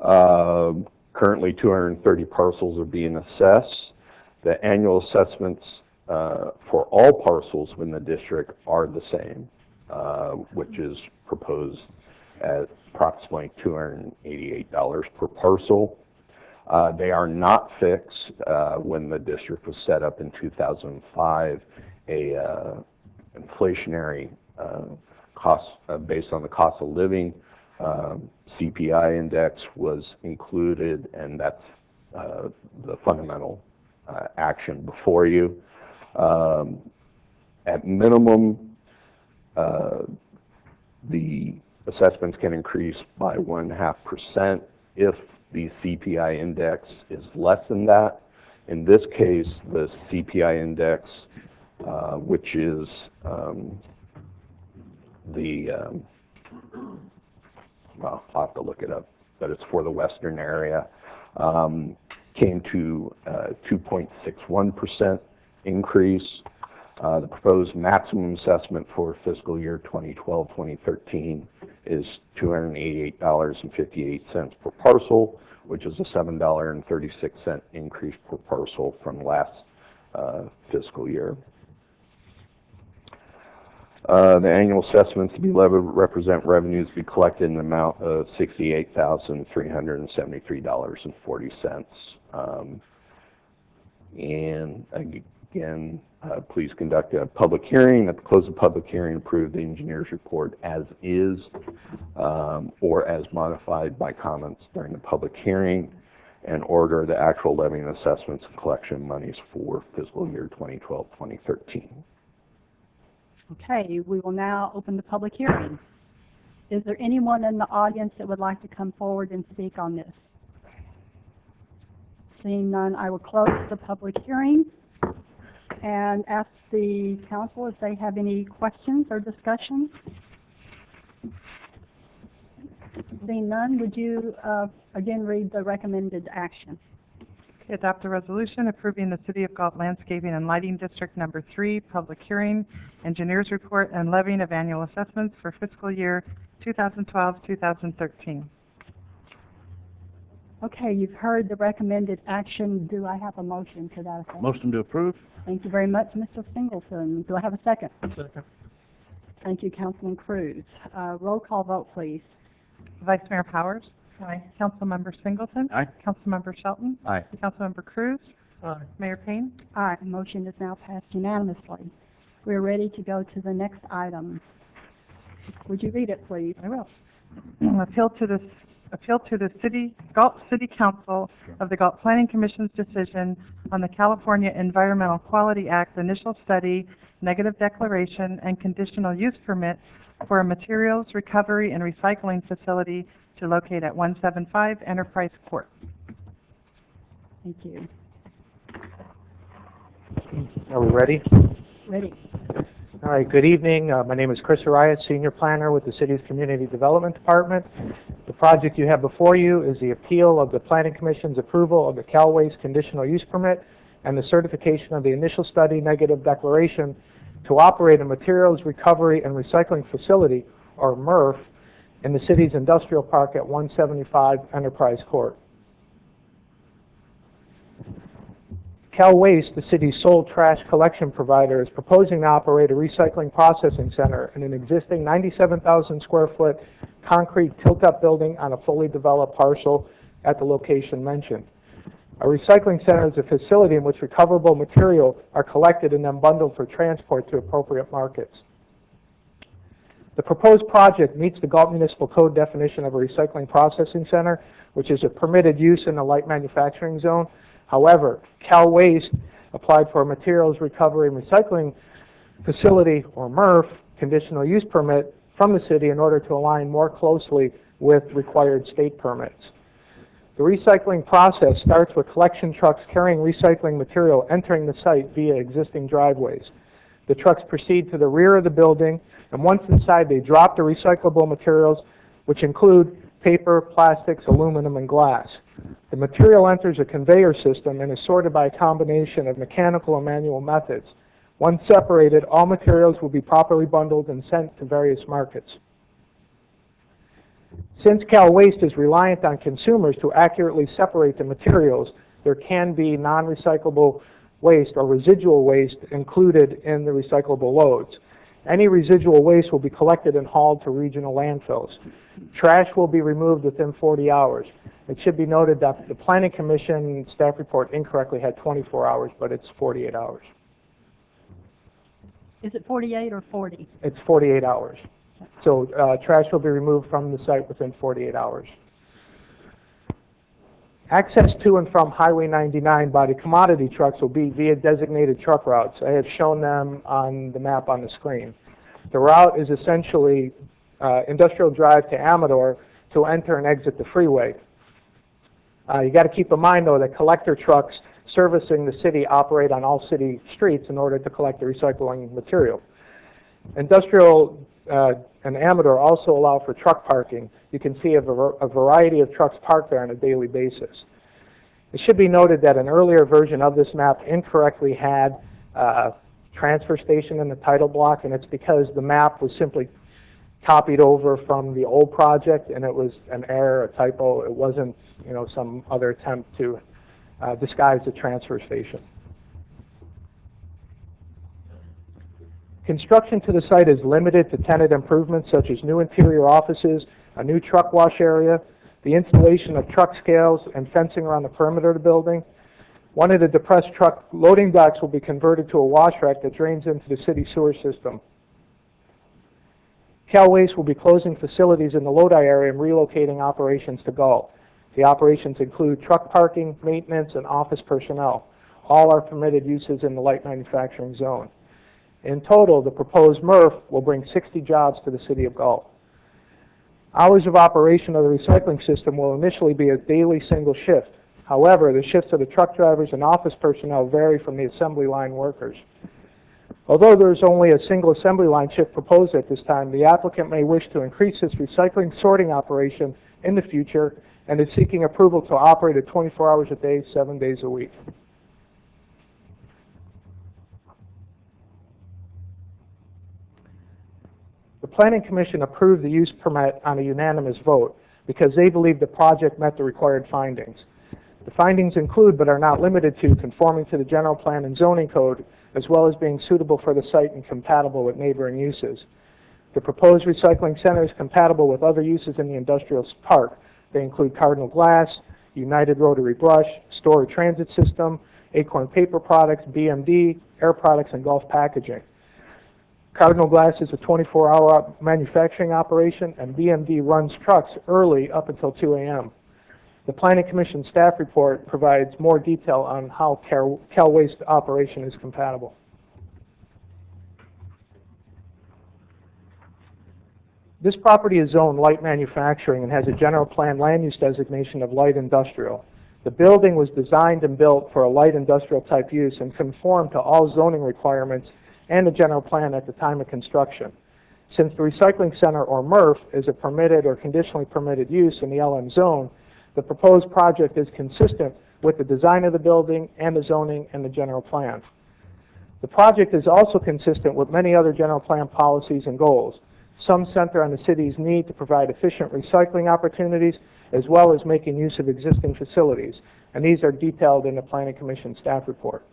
Speaker 11: Currently, 230 parcels are being assessed. The annual assessments for all parcels within the district are the same, which is proposed at approximately $288 per parcel. They are not fixed. When the district was set up in 2005, a inflationary cost based on the cost of living CPI index was included, and that's the fundamental action before you. At minimum, the assessments can increase by 1.5% if the CPI index is less than that. In this case, the CPI index, which is well, I'll have to look it up, but it's for the western area, came to 2.61% increase. The proposed maximum assessment for fiscal year 2012-2013 is $288.58 per parcel, which is a $7.36 increase per parcel from last fiscal year. The annual assessments to be levied represent revenues to be collected in the amount of $68,373.40. And again, Please conduct a public hearing. At the close of public hearing, approve the engineer's report as is or as modified by comments during the public hearing, and order the actual levy and assessments and collection monies for fiscal year 2012-2013.
Speaker 4: Okay, we will now open the public hearing. Is there anyone in the audience that would like to come forward and speak on this? Seeing none, I will close the public hearing and ask the council if they have any questions or discussion. Seeing none, would you again read the recommended action?
Speaker 3: Okay, adopt a resolution approving the City of Galt Landscaping and Lighting District Number 3 public hearing, engineer's report, and levying of annual assessments for fiscal year 2012-2013.
Speaker 4: Okay, you've heard the recommended action. Do I have a motion to that effect?
Speaker 6: Motion to approve?
Speaker 4: Thank you very much, Mr. Singleton. Do I have a second?
Speaker 12: Second.
Speaker 4: Thank you, Councilman Cruz. Roll call vote, please.
Speaker 3: Vice Mayor Powers? Aye. Councilmember Singleton?
Speaker 6: Aye.
Speaker 3: Councilmember Shelton?
Speaker 9: Aye.
Speaker 3: Councilmember Cruz?
Speaker 12: Aye.
Speaker 3: Mayor Payne?
Speaker 4: Aye. Motion is now passed unanimously. We're ready to go to the next item. Would you read it, please?
Speaker 3: I will. Appeal to the Galt City Council of the Galt Planning Commission's decision on the California Environmental Quality Act initial study, negative declaration, and conditional use permit for a materials recovery and recycling facility to locate at 175 Enterprise Court.
Speaker 4: Thank you.
Speaker 12: Are we ready?
Speaker 4: Ready.
Speaker 12: All right, good evening. My name is Chris Arias, Senior Planner with the City's Community Development Department. The project you have before you is the appeal of the Planning Commission's approval of the Cal Waste conditional use permit and the certification of the initial study negative declaration to operate a materials recovery and recycling facility, or MRF, in the city's industrial park at 175 Enterprise Court. Cal Waste, the city's sole trash collection provider, is proposing to operate a recycling processing center in an existing 97,000 square foot concrete tilt-up building on a fully developed parcel at the location mentioned. A recycling center is a facility in which recoverable material are collected and then bundled for transport to appropriate markets. The proposed project meets the Galt Municipal Code definition of a recycling processing center, which is a permitted use in the light manufacturing zone. However, Cal Waste applied for a materials recovery and recycling facility, or MRF, conditional use permit from the city in order to align more closely with required state permits. The recycling process starts with collection trucks carrying recycling material entering the site via existing driveways. The trucks proceed to the rear of the building, and once inside they drop the recyclable materials, which include paper, plastics, aluminum, and glass. The material enters a conveyor system and is sorted by a combination of mechanical and manual methods. Once separated, all materials will be properly bundled and sent to various markets. Since Cal Waste is reliant on consumers to accurately separate the materials, there can be non-recyclable waste or residual waste included in the recyclable loads. Any residual waste will be collected and hauled to regional landfills. Trash will be removed within 40 hours. It should be noted that the Planning Commission staff report incorrectly had 24 hours, but it's 48 hours.
Speaker 4: Is it 48 or 40?
Speaker 12: It's 48 hours. So trash will be removed from the site within 48 hours. Access to and from Highway 99 by the commodity trucks will be via designated truck routes. I have shown them on the map on the screen. The route is essentially Industrial Drive to Amador to enter and exit the freeway. You got to keep in mind, though, that collector trucks servicing the city operate on all city streets in order to collect the recycling material. Industrial and Amador also allow for truck parking. You can see a variety of trucks parked there on a daily basis. It should be noted that an earlier version of this map incorrectly had transfer station in the title block, and it's because the map was simply copied over from the old project, and it was an error, a typo. It wasn't, some other attempt to disguise the transfer station. Construction to the site is limited to tenant improvements such as new interior offices, a new truck wash area, the installation of truck scales and fencing around the perimeter of the building. One of the depressed truck loading docks will be converted to a wash rack that drains into the city sewer system. Cal Waste will be closing facilities in the Lodi area and relocating operations to Galt. The operations include truck parking, maintenance, and office personnel. All are permitted uses in the light manufacturing zone. In total, the proposed MRF will bring 60 jobs to the city of Galt. Hours of operation of the recycling system will initially be a daily single shift. However, the shifts of the truck drivers and office personnel vary from the assembly line workers. Although there is only a single assembly line shift proposed at this time, the applicant may wish to increase this recycling sorting operation in the future and is seeking approval to operate at 24 hours a day, 7 days a week. The Planning Commission approved the use permit on a unanimous vote because they believe the project met the required findings. The findings include, but are not limited to, conforming to the general plan and zoning code, as well as being suitable for the site and compatible with neighboring uses. The proposed recycling center is compatible with other uses in the industrial park. They include Cardinal Glass, United Rotary Brush, Store Transit System, Acorn Paper Products, BMD, Air Products, and Gulf Packaging. Cardinal Glass is a 24-hour manufacturing operation, and BMD runs trucks early up until 2 a.m. The Planning Commission staff report provides more detail on how Cal Waste operation is compatible. This property is zoned light manufacturing and has a general plan land use designation of light industrial. The building was designed and built for a light industrial type use and conformed to all zoning requirements and the general plan at the time of construction. Since the recycling center, or MRF, is a permitted or conditionally permitted use in the LM zone, the proposed project is consistent with the design of the building and the zoning and the general plan. The project is also consistent with many other general plan policies and goals. Some center on the city's need to provide efficient recycling opportunities, as well as making use of existing facilities, and these are detailed in the Planning Commission staff report.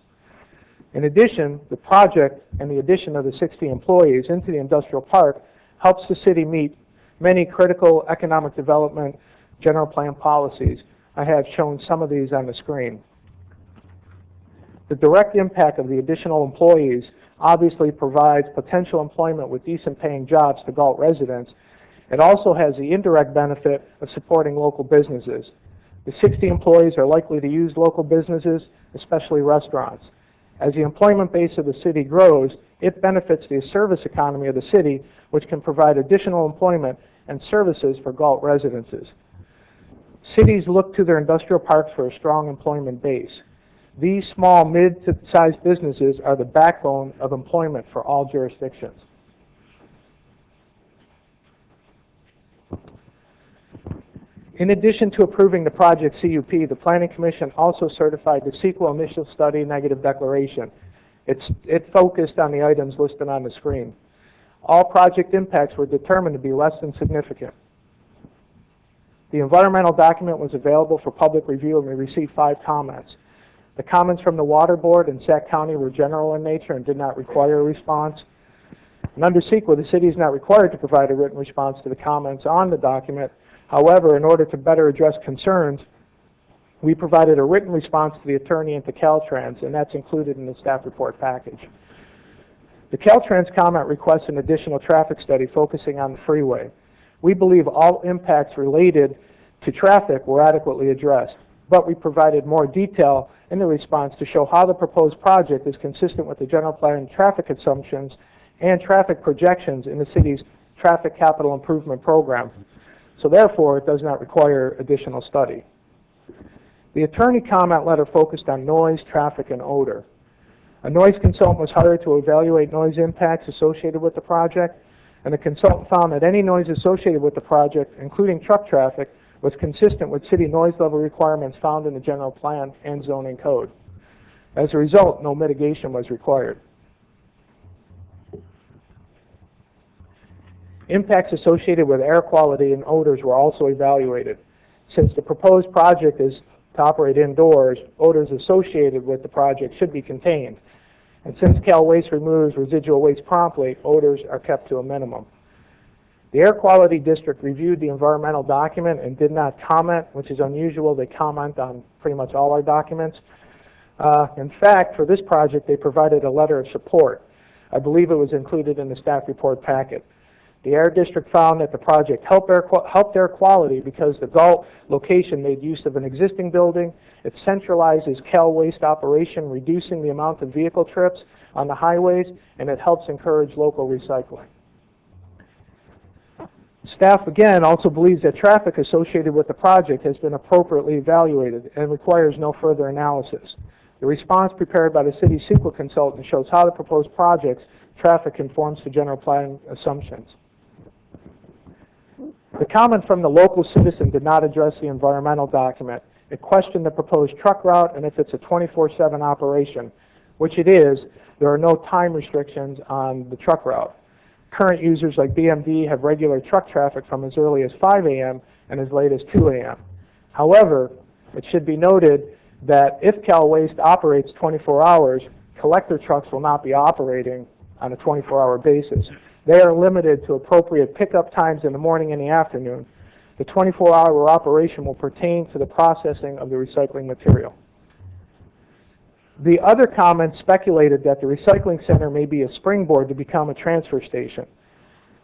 Speaker 12: In addition, the project and the addition of the 60 employees into the industrial park helps the city meet many critical economic development general plan policies. I have shown some of these on the screen. The direct impact of the additional employees obviously provides potential employment with decent paying jobs to Galt residents. It also has the indirect benefit of supporting local businesses. The 60 employees are likely to use local businesses, especially restaurants. As the employment base of the city grows, it benefits the service economy of the city, which can provide additional employment and services for Galt residences. Cities look to their industrial parks for a strong employment base. These small, mid-sized businesses are the backbone of employment for all jurisdictions. In addition to approving the project CUP, the Planning Commission also certified the CEQA initial study negative declaration. It focused on the items listed on the screen. All project impacts were determined to be less than significant. The environmental document was available for public review, and we received 5 comments. The comments from the Water Board and Sac County were general in nature and did not require a response. And under CEQA, the city is not required to provide a written response to the comments on the document. However, in order to better address concerns, we provided a written response to the attorney and to Caltrans, and that's included in the staff report package. The Caltrans comment requests an additional traffic study focusing on the freeway. We believe all impacts related to traffic were adequately addressed, but we provided more detail in the response to show how the proposed project is consistent with the general plan traffic assumptions and traffic projections in the city's traffic capital improvement program. So therefore, it does not require additional study. The attorney comment letter focused on noise, traffic, and odor. A noise consultant was hired to evaluate noise impacts associated with the project, and the consultant found that any noise associated with the project, including truck traffic, was consistent with city noise level requirements found in the general plan and zoning code. As a result, no mitigation was required. Impacts associated with air quality and odors were also evaluated. Since the proposed project is to operate indoors, odors associated with the project should be contained. And since Cal Waste removes residual waste promptly, odors are kept to a minimum. The Air Quality District reviewed the environmental document and did not comment, which is unusual. They comment on pretty much all our documents. In fact, for this project, they provided a letter of support. I believe it was included in the staff report packet. The Air District found that the project helped air quality because the Galt location made use of an existing building. It centralizes Cal Waste operation, reducing the amount of vehicle trips on the highways, and it helps encourage local recycling. Staff, again, also believes that traffic associated with the project has been appropriately evaluated and requires no further analysis. The response prepared by the city's CEQA consultant shows how the proposed project's traffic conforms to general plan assumptions. The comment from the local citizen did not address the environmental document. It questioned the proposed truck route and if it's a 24/7 operation, which it is. There are no time restrictions on the truck route. Current users like BMD have regular truck traffic from as early as 5 a.m. and as late as 2 a.m. However, it should be noted that if Cal Waste operates 24 hours, collector trucks will not be operating on a 24-hour basis. They are limited to appropriate pickup times in the morning and the afternoon. The 24-hour operation will pertain to the processing of the recycling material. The other comments speculated that the recycling center may be a springboard to become a transfer station.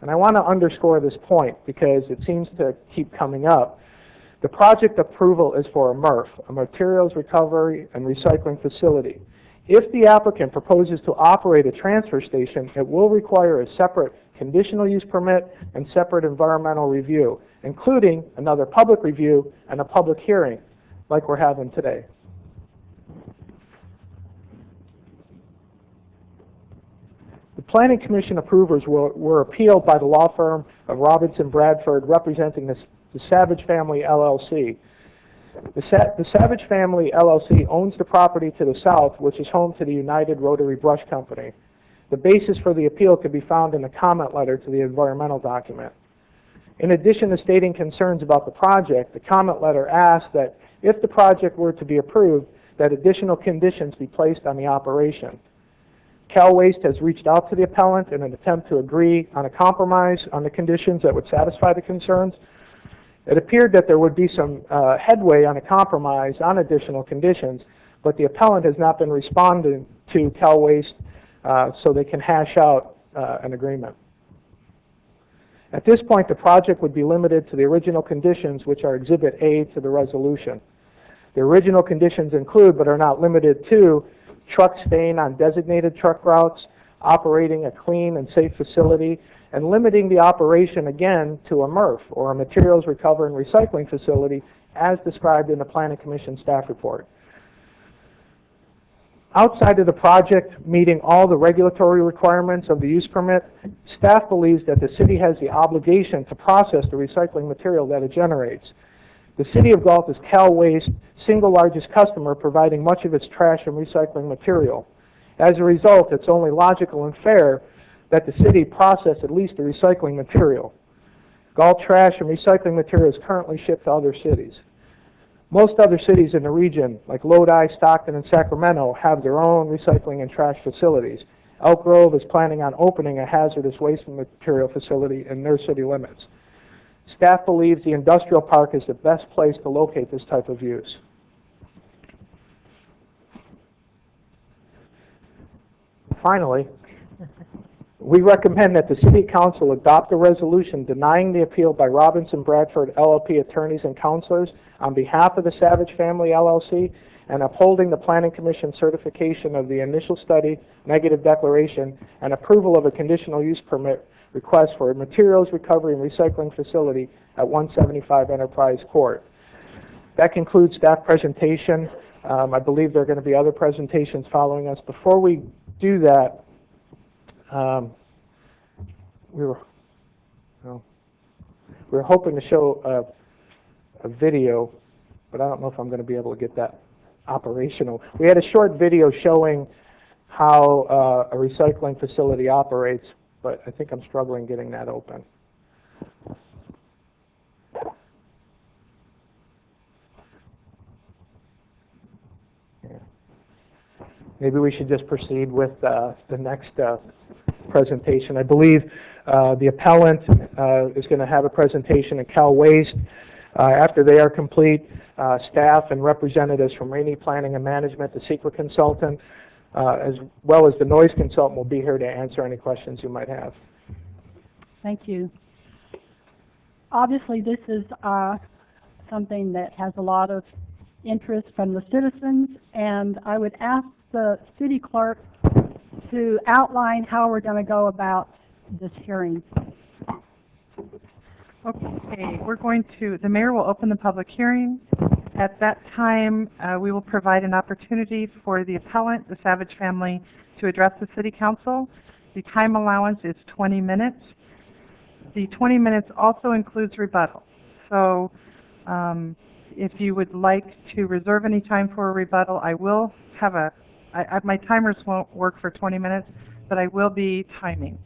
Speaker 12: And I want to underscore this point because it seems to keep coming up. The project approval is for a MRF, a Materials Recovery and Recycling Facility. If the applicant proposes to operate a transfer station, it will require a separate conditional use permit and separate environmental review, including another public review and a public hearing, like we're having today. The Planning Commission approvers were appealed by the law firm of Robinson Bradford representing the Savage Family LLC. The Savage Family LLC owns the property to the south, which is home to the United Rotary Brush Company. The basis for the appeal could be found in the comment letter to the environmental document. In addition to stating concerns about the project, the comment letter asked that if the project were to be approved, that additional conditions be placed on the operation. Cal Waste has reached out to the appellant in an attempt to agree on a compromise on the conditions that would satisfy the concerns. It appeared that there would be some headway on a compromise on additional conditions, but the appellant has not been responding to Cal Waste so they can hash out an agreement. At this point, the project would be limited to the original conditions, which are Exhibit A to the resolution. The original conditions include, but are not limited to, trucks staying on designated truck routes, operating a clean and safe facility, and limiting the operation again to a MRF, or a Materials Recovery and Recycling Facility, as described in the Planning Commission staff report. Outside of the project meeting all the regulatory requirements of the use permit, staff believes that the city has the obligation to process the recycling material that it generates. The City of Galt is Cal Waste's single largest customer, providing much of its trash and recycling material. As a result, it's only logical and fair that the city process at least the recycling material. Galt trash and recycling material is currently shipped to other cities. Most other cities in the region, like Lodi, Stockton, and Sacramento, have their own recycling and trash facilities. Elk Grove is planning on opening a hazardous waste material facility in their city limits. Staff believes the industrial park is the best place to locate this type of use. Finally, we recommend that the City Council adopt a resolution denying the appeal by Robinson Bradford LLP attorneys and counselors on behalf of the Savage Family LLC and upholding the Planning Commission certification of the initial study, negative declaration, and approval of a conditional use permit request for a materials recovery and recycling facility at 175 Enterprise Court. That concludes staff presentation. I believe there are going to be other presentations following us. Before we do that, we were hoping to show a video, but I don't know if I'm going to be able to get that operational. We had a short video showing how a recycling facility operates, but I think I'm struggling getting that open. Yeah. Maybe we should just proceed with the next presentation. I believe the appellant is going to have a presentation at Cal Waste. After they are complete, staff and representatives from Rainey Planning and Management, the secret consultant, as well as the noise consultant will be here to answer any questions you might have.
Speaker 4: Thank you. Obviously, this is something that has a lot of interest from the citizens, and I would ask the city clerk to outline how we're going to go about this hearing.
Speaker 3: Okay, the mayor will open the public hearing. At that time, we will provide an opportunity for the appellant, the Savage family, to address the city council. The time allowance is 20 minutes. The 20 minutes also includes rebuttal. So if you would like to reserve any time for a rebuttal, I will have my timers won't work for 20 minutes, but I will be timing.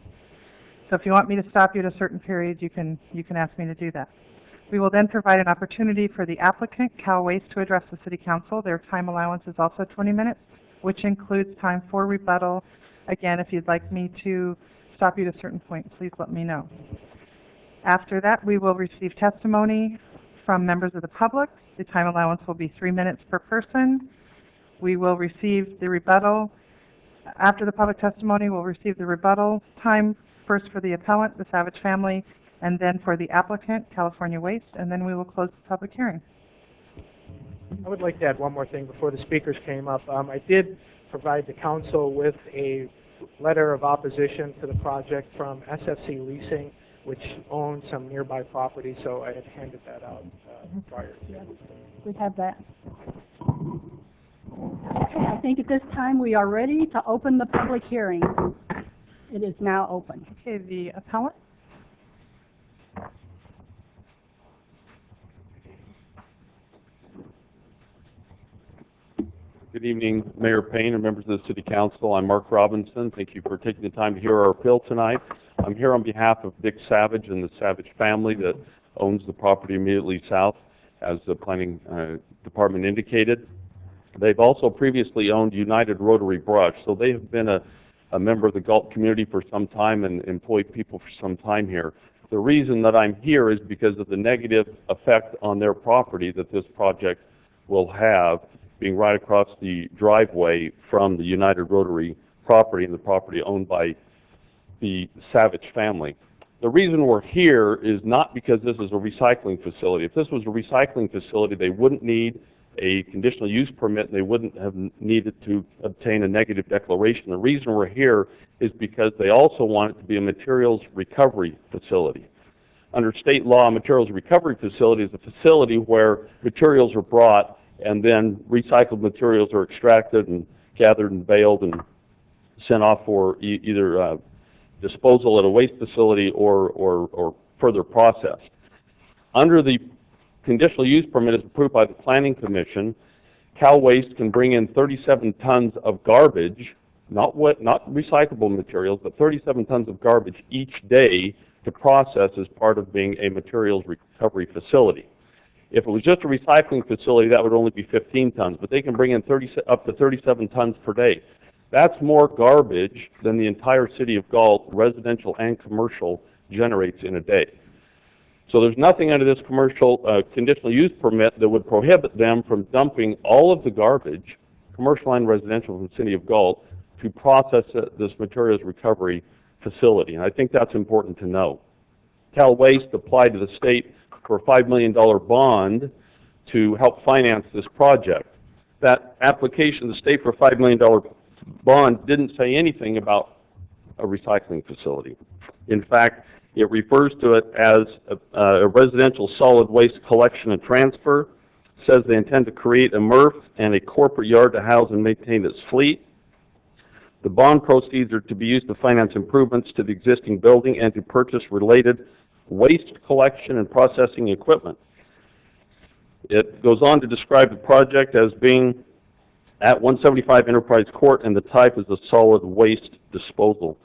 Speaker 3: So if you want me to stop you at a certain period, you can ask me to do that. We will then provide an opportunity for the applicant, Cal Waste, to address the city council. Their time allowance is also 20 minutes, which includes time for rebuttal. Again, if you'd like me to stop you at a certain point, please let me know. After that, we will receive testimony from members of the public. The time allowance will be 3 minutes per person. We will receive the rebuttal. After the public testimony, we'll receive the rebuttal time, first for the appellant, the Savage family, and then for the applicant, California Waste, and then we will close the public hearing.
Speaker 12: I would like to add one more thing before the speakers came up. I did provide the council with a letter of opposition to the project from SFC Leasing, which owns some nearby property, so I had handed that out prior to that.
Speaker 4: We have that. Okay, I think at this time we are ready to open the public hearing. It is now open.
Speaker 3: Okay, the appellant.
Speaker 13: Good evening, Mayor Payne and members of the City Council. I'm Mark Robinson. Thank you for taking the time to hear our appeal tonight. I'm here on behalf of Dick Savage and the Savage family that owns the property immediately south, as the Planning Department indicated. They've also previously owned United Rotary Brush, so they have been a member of the Galt community for some time and employed people for some time here. The reason that I'm here is because of the negative effect on their property that this project will have, being right across the driveway from the United Rotary property and the property owned by the Savage family. The reason we're here is not because this is a recycling facility. If this was a recycling facility, they wouldn't need a conditional use permit and they wouldn't have needed to obtain a negative declaration. The reason we're here is because they also want it to be a materials recovery facility. Under state law, a materials recovery facility is a facility where materials are brought and then recycled materials are extracted and gathered and baled and sent off for either disposal at a waste facility or further processed. Under the conditional use permit is approved by the Planning Commission, Cal Waste can bring in 37 tons of garbage, not recyclable materials, but 37 tons of garbage each day to process as part of being a materials recovery facility. If it was just a recycling facility, that would only be 15 tons, but they can bring in up to 37 tons per day. That's more garbage than the entire city of Galt, residential and commercial, generates in a day. So there's nothing under this commercial conditional use permit that would prohibit them from dumping all of the garbage, commercial and residential, from the city of Galt to process this materials recovery facility. And I think that's important to know. Cal Waste applied to the state for a $5 million bond to help finance this project. That application, the state for a $5 million bond, didn't say anything about a recycling facility. In fact, it refers to it as a residential solid waste collection and transfer, says they intend to create a MRF and a corporate yard to house and maintain its fleet. The bond proceeds are to be used to finance improvements to the existing building and to purchase related waste collection and processing equipment. It goes on to describe the project as being at 175 Enterprise Court, and the type is a solid waste disposal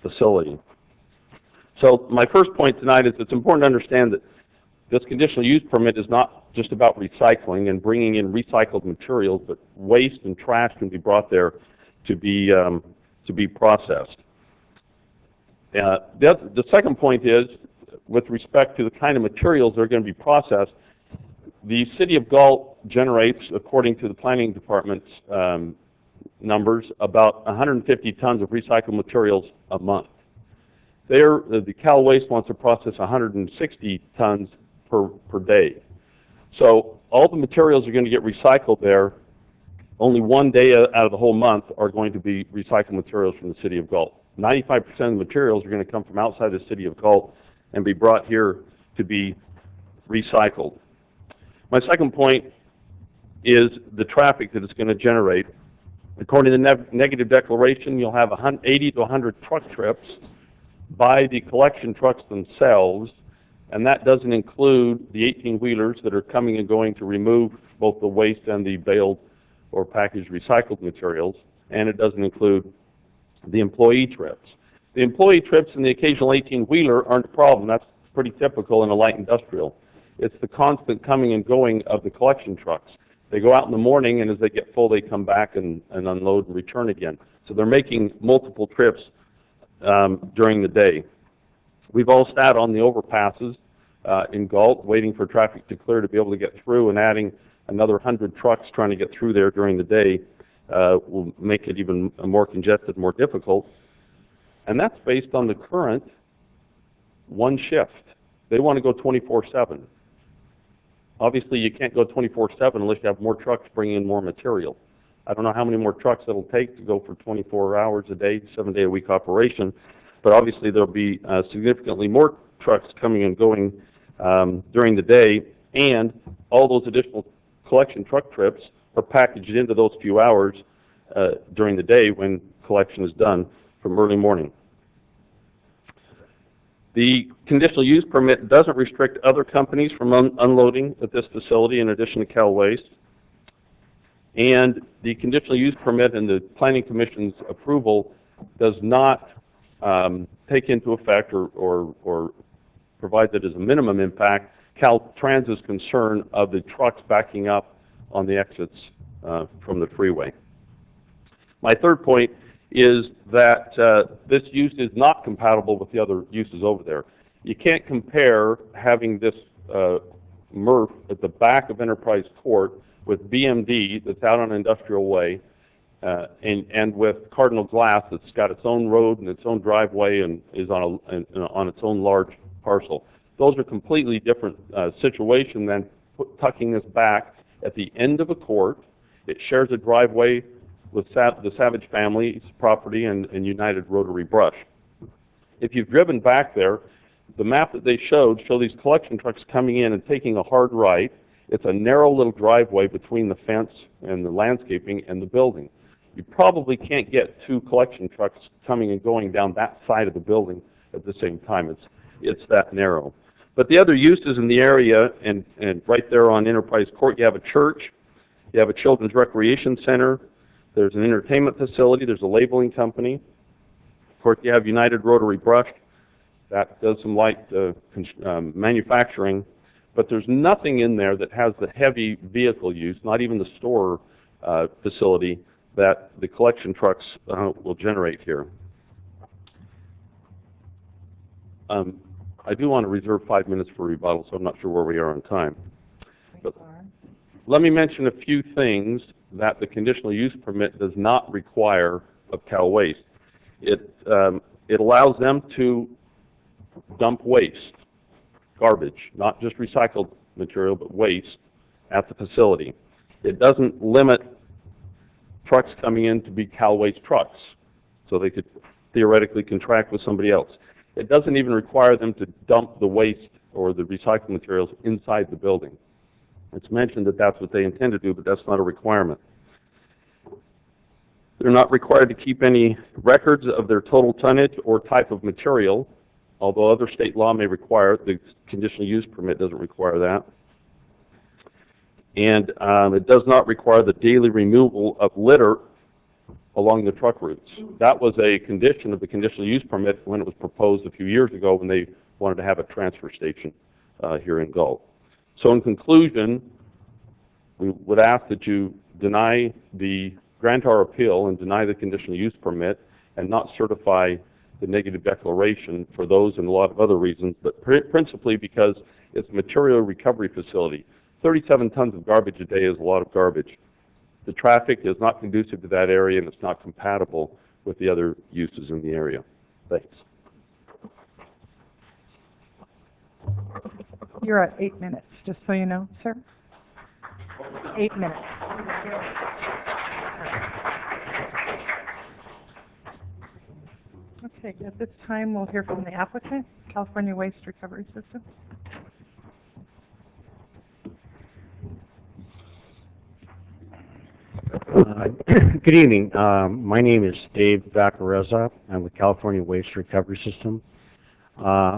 Speaker 13: facility. So my first point tonight is it's important to understand that this conditional use permit is not just about recycling and bringing in recycled materials, but waste and trash can be brought there to be processed. The second point is, with respect to the kind of materials that are going to be processed, The city of Galt generates, according to the planning department's numbers, about 150 tons of recycled materials a month. The Cal Waste wants to process 160 tons per day. So all the materials are going to get recycled there. Only one day out of the whole month are going to be recycled materials from the city of Galt. 95% of the materials are going to come from outside the city of Galt and be brought here to be recycled. My second point is the traffic that it's going to generate. According to the negative declaration, you'll have 80 to 100 truck trips by the collection trucks themselves, and that doesn't include the 18-wheelers that are coming and going to remove both the waste and the baled or packaged recycled materials, and it doesn't include the employee trips. The employee trips and the occasional 18-wheeler aren't a problem. That's pretty typical in a light industrial. It's the constant coming and going of the collection trucks. They go out in the morning, and as they get full, they come back and unload and return again. So they're making multiple trips during the day. We've all sat on the overpasses in Galt, waiting for traffic to clear to be able to get through, and adding another 100 trucks trying to get through there during the day will make it even more congested, more difficult. And that's based on the current one shift. They want to go 24/7. Obviously, you can't go 24/7 unless you have more trucks bringing in more material. I don't know how many more trucks it'll take to go for 24 hours a day, 7-day-a-week operation, but obviously there'll be significantly more trucks coming and going during the day, and all those additional collection truck trips are packaged into those few hours during the day when collection is done from early morning. The conditional use permit doesn't restrict other companies from unloading at this facility in addition to Cal Waste. And the conditional use permit and the Planning Commission's approval does not take into effect or provide that as a minimum impact Caltrans's concern of the trucks backing up on the exits from the freeway. My third point is that this use is not compatible with the other uses over there. You can't compare having this MRF at the back of Enterprise Court with BMD that's out on Industrial Way and with Cardinal Glass that's got its own road and its own driveway and is on its own large parcel. Those are completely different situation than tucking this back at the end of a court. It shares a driveway with the Savage family's property and United Rotary Brush. If you've driven back there, the map that they showed these collection trucks coming in and taking a hard right. It's a narrow little driveway between the fence and the landscaping and the building. You probably can't get two collection trucks coming and going down that side of the building at the same time. It's that narrow. But the other uses in the area, and right there on Enterprise Court, you have a church, you have a children's recreation center, there's an entertainment facility, there's a labeling company. Of course, you have United Rotary Brush, that does some light manufacturing, but there's nothing in there that has the heavy vehicle use, not even the store facility that the collection trucks will generate here. I do want to reserve 5 minutes for rebuttal, so I'm not sure where we are on time. But let me mention a few things that the conditional use permit does not require of Cal Waste. It allows them to dump waste, garbage, not just recycled material, but waste at the facility. It doesn't limit trucks coming in to be Cal Waste trucks, so they could theoretically contract with somebody else. It doesn't even require them to dump the waste or the recycled materials inside the building. It's mentioned that that's what they intend to do, but that's not a requirement. They're not required to keep any records of their total tonnage or type of material, although other state law may require it. The conditional use permit doesn't require that. And it does not require the daily removal of litter along the truck routes. That was a condition of the conditional use permit when it was proposed a few years ago when they wanted to have a transfer station here in Galt. So in conclusion, we would ask that you deny the grant our appeal and deny the conditional use permit and not certify the negative declaration for those and a lot of other reasons, but principally because it's a material recovery facility. 37 tons of garbage a day is a lot of garbage. The traffic is not conducive to that area, and it's not compatible with the other uses in the area. Thanks.
Speaker 3: You're at 8 minutes, just so you know, sir. 8 minutes. Okay, at this time, we'll hear from the applicant, California Waste Recovery System.
Speaker 14: Good evening. My name is Dave Vaccarezza. I'm with California Waste Recovery System.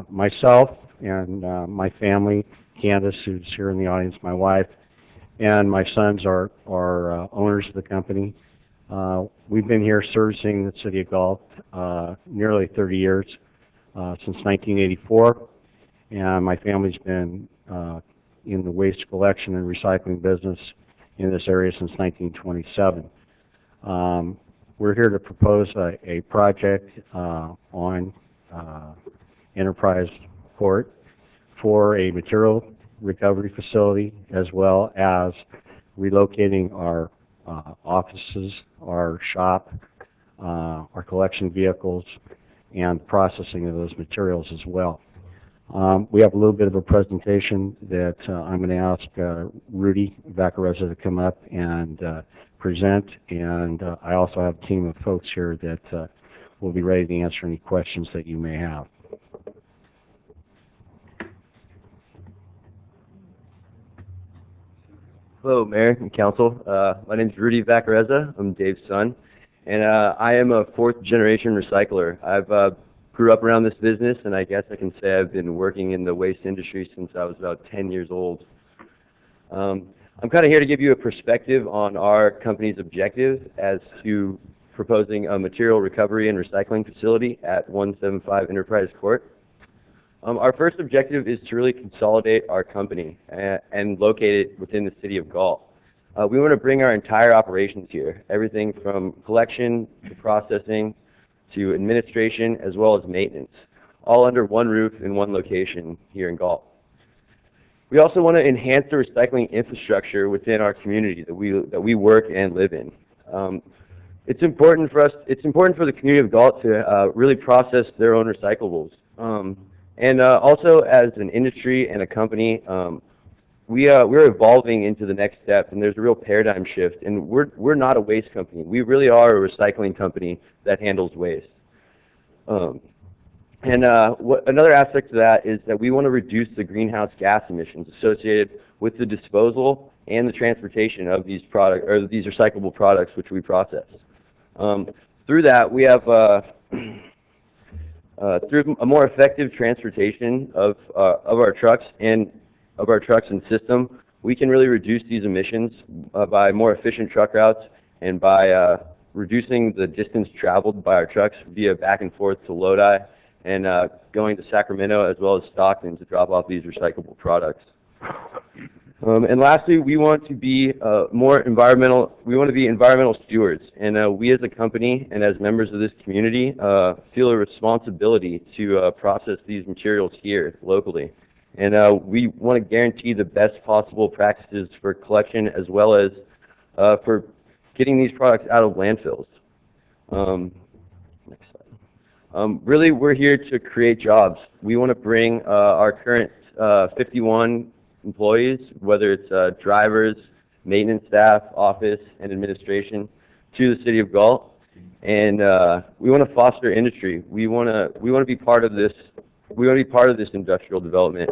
Speaker 14: Myself and my family, Candace, who's here in the audience, my wife, and my sons are owners of the company. We've been here servicing the city of Galt nearly 30 years, since 1984, and my family's been in the waste collection and recycling business in this area since 1927. We're here to propose a project on Enterprise Court for a material recovery facility, as well as relocating our offices, our shop, our collection vehicles, and processing of those materials as well. We have a little bit of a presentation that I'm going to ask Rudy Vaccarezza to come up and present, and I also have a team of folks here that will be ready to answer any questions that you may have.
Speaker 15: Hello, Mayor and Council. My name is Rudy Vaccarezza. I'm Dave's son, and I am a fourth-generation recycler. I've grew up around this business, and I guess I can say I've been working in the waste industry since I was about 10 years old. I'm kind of here to give you a perspective on our company's objective as to proposing a material recovery and recycling facility at 175 Enterprise Court. Our first objective is to really consolidate our company and locate it within the city of Galt. We want to bring our entire operations here, everything from collection to processing to administration as well as maintenance, all under one roof in one location here in Galt. We also want to enhance the recycling infrastructure within our community that we work and live in. It's important for the community of Galt to really process their own recyclables. And also, as an industry and a company, we're evolving into the next step, and there's a real paradigm shift. And we're not a waste company. We really are a recycling company that handles waste. Another aspect of that is that we want to reduce the greenhouse gas emissions associated with the disposal and the transportation of these these recyclable products which we process. Through that, we have through a more effective transportation of our trucks and system, we can really reduce these emissions by more efficient truck routes and by reducing the distance traveled by our trucks via back and forth to Lodi and going to Sacramento as well as Stockton to drop off these recyclable products. And lastly, we want to be environmental stewards, and we as a company and as members of this community feel a responsibility to process these materials here locally. And we want to guarantee the best possible practices for collection as well as for getting these products out of landfills. Next slide. Really, we're here to create jobs. We want to bring our current 51 employees, whether it's drivers, maintenance staff, office, and administration, to the city of Galt. And we want to foster industry. We want to be part of this. We want to be part of this industrial development,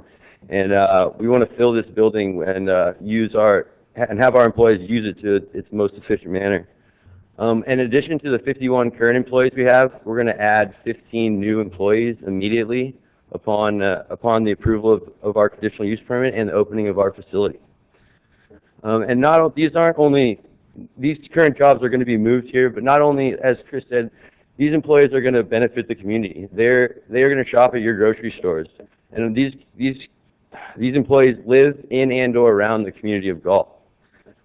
Speaker 15: and we want to fill this building and have our employees use it to its most efficient manner. In addition to the 51 current employees we have, we're going to add 15 new employees immediately upon the approval of our conditional use permit and the opening of our facility. These current jobs are going to be moved here, but not only, as Chris said, these employees are going to benefit the community. They are going to shop at your grocery stores, and these employees live in and/or around the community of Galt.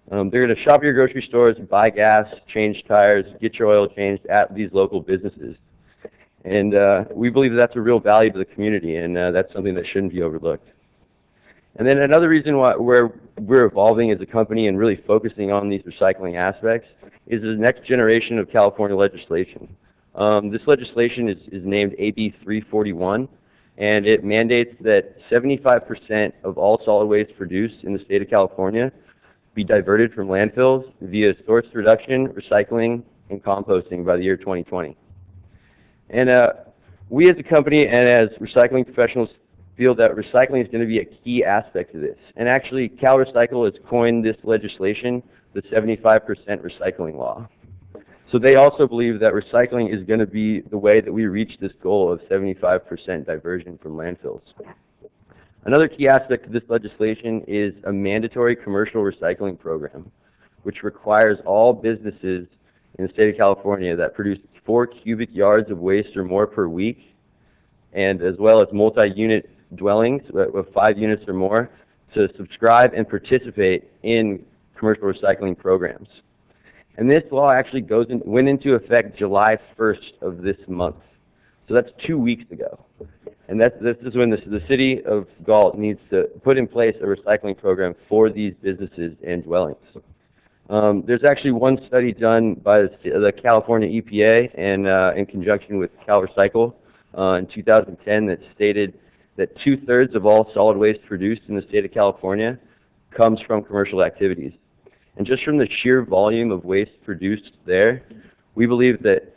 Speaker 15: They're going to shop at your grocery stores, buy gas, change tires, get your oil changed at these local businesses. And we believe that's a real value to the community, and that's something that shouldn't be overlooked. And then another reason why we're evolving as a company and really focusing on these recycling aspects is the next generation of California legislation. This legislation is named AB 341, and it mandates that 75% of all solid waste produced in the state of California be diverted from landfills via source reduction, recycling, and composting by the year 2020. And we as a company and as recycling professionals feel that recycling is going to be a key aspect of this. And actually, CalRecycle has coined this legislation the 75% recycling law. So they also believe that recycling is going to be the way that we reach this goal of 75% diversion from landfills. Another key aspect of this legislation is a mandatory commercial recycling program, which requires all businesses in the state of California that produce 4 cubic yards of waste or more per week, and as well as multi-unit dwellings with 5 units or more, to subscribe and participate in commercial recycling programs. And this law actually went into effect July 1st of this month. So that's 2 weeks ago. And this is when the city of Galt needs to put in place a recycling program for these businesses and dwellings. There's actually one study done by the California EPA and in conjunction with CalRecycle in 2010 that stated that 2/3 of all solid waste produced in the state of California comes from commercial activities. And just from the sheer volume of waste produced there, we believe that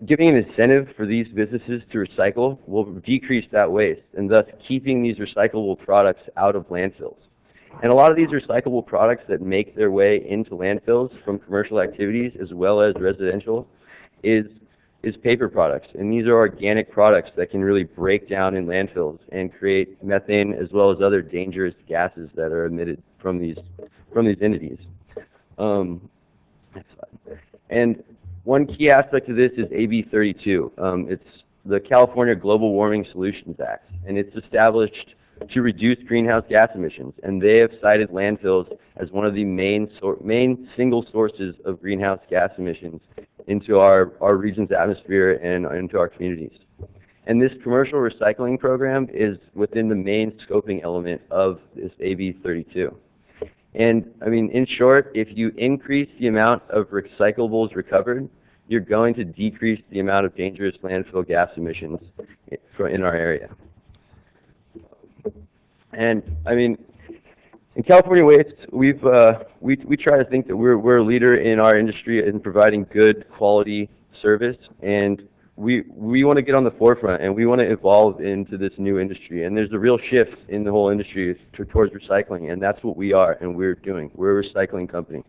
Speaker 15: giving an incentive for these businesses to recycle will decrease that waste, and thus keeping these recyclable products out of landfills. And a lot of these recyclable products that make their way into landfills from commercial activities as well as residential is paper products. And these are organic products that can really break down in landfills and create methane as well as other dangerous gases that are emitted from these entities. And one key aspect of this is AB 32. It's the California Global Warming Solutions Act, and it's established to reduce greenhouse gas emissions, and they have cited landfills as one of the main single sources of greenhouse gas emissions into our region's atmosphere and into our communities. And this commercial recycling program is within the main scoping element of this AB 32. And I mean, in short, if you increase the amount of recyclables recovered, you're going to decrease the amount of dangerous landfill gas emissions in our area. And I mean, in California Waste, we try to think that we're a leader in our industry in providing good quality service, and we want to get on the forefront, and we want to evolve into this new industry. And there's a real shift in the whole industry towards recycling, and that's what we are and we're doing. We're a recycling company.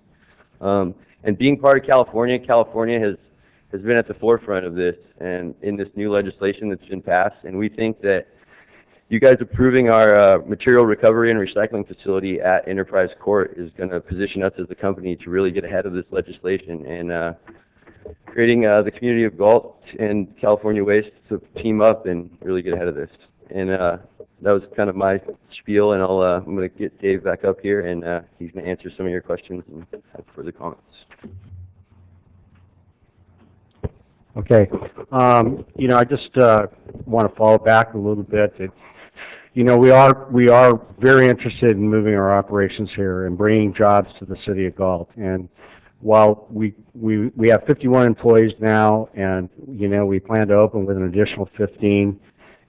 Speaker 15: And being part of California, California has been at the forefront of this and in this new legislation that's been passed, and we think that you guys approving our material recovery and recycling facility at Enterprise Court is going to position us as a company to really get ahead of this legislation and creating the community of Galt and California Waste to team up and really get ahead of this. And that was kind of my spiel, and I'm going to get Dave back up here, and he's going to answer some of your questions and have further comments.
Speaker 14: Okay. You know, I just want to follow back a little bit. You know, we are very interested in moving our operations here and bringing jobs to the city of Galt. And while we have 51 employees now, and you know, we plan to open with an additional 15,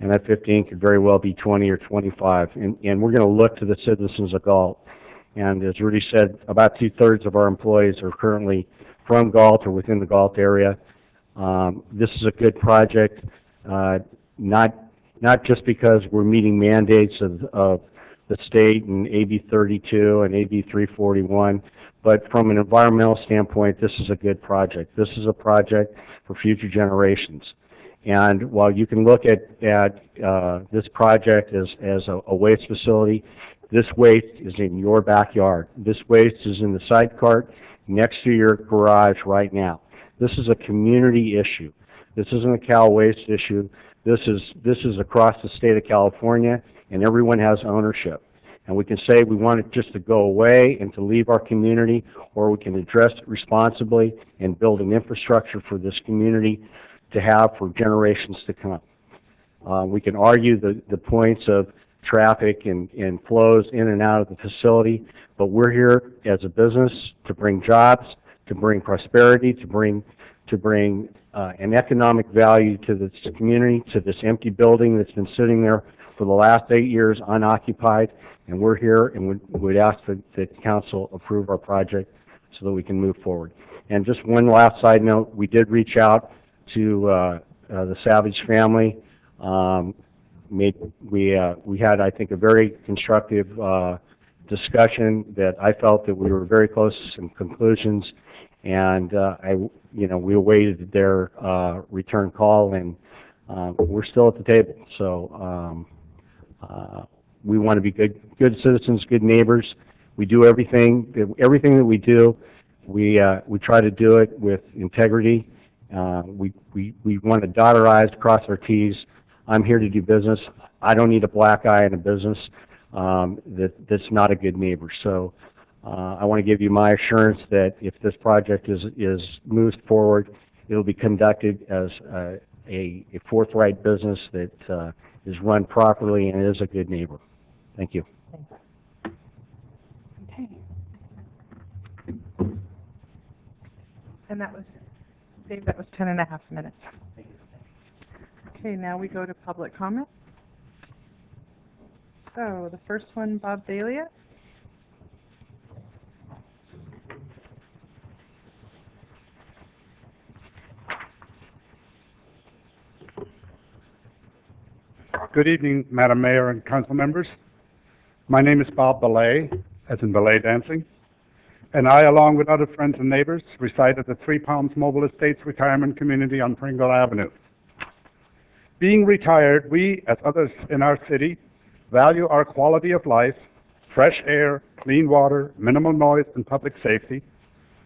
Speaker 14: and that 15 could very well be 20 or 25. And we're going to look to the citizens of Galt. And as Rudy said, about 2/3 of our employees are currently from Galt or within the Galt area. This is a good project, not just because we're meeting mandates of the state and AB 32 and AB 341, but from an environmental standpoint, this is a good project. This is a project for future generations. And while you can look at this project as a waste facility, this waste is in your backyard. This waste is in the side cart next to your garage right now. This is a community issue. This isn't a Cal Waste issue. This is across the state of California, and everyone has ownership. And we can say we want it just to go away and to leave our community, or we can address it responsibly and build an infrastructure for this community to have for generations to come. We can argue the points of traffic and flows in and out of the facility. But we're here as a business to bring jobs, to bring prosperity, to bring an economic value to this community, to this empty building that's been sitting there for the last 8 years unoccupied. And we're here and would ask that the council approve our project so that we can move forward. And just one last side note, we did reach out to the Savage family. We had, I think, a very constructive discussion that I felt that we were very close to some conclusions, and we awaited their return call, and we're still at the table. So we want to be good citizens, good neighbors. We do everything that we do. We try to do it with integrity. We want to dot our I's, cross our T's. I'm here to do business. I don't need a black eye in a business that's not a good neighbor. So I want to give you my assurance that if this project is moved forward, it'll be conducted as a forthright business that is run properly and is a good neighbor. Thank you.
Speaker 3: Okay. And that was, Dave, that was 10.5 minutes. Okay, now we go to public comment. So the first one, Bob Dahlia.
Speaker 16: Good evening, Madam Mayor and council members. My name is Bob Belay, as in ballet dancing, and I, along with other friends and neighbors, reside at the Three Palms Mobile Estates Retirement Community on Pringle Avenue. Being retired, we, as others in our city, value our quality of life, fresh air, clean water, minimal noise, and public safety,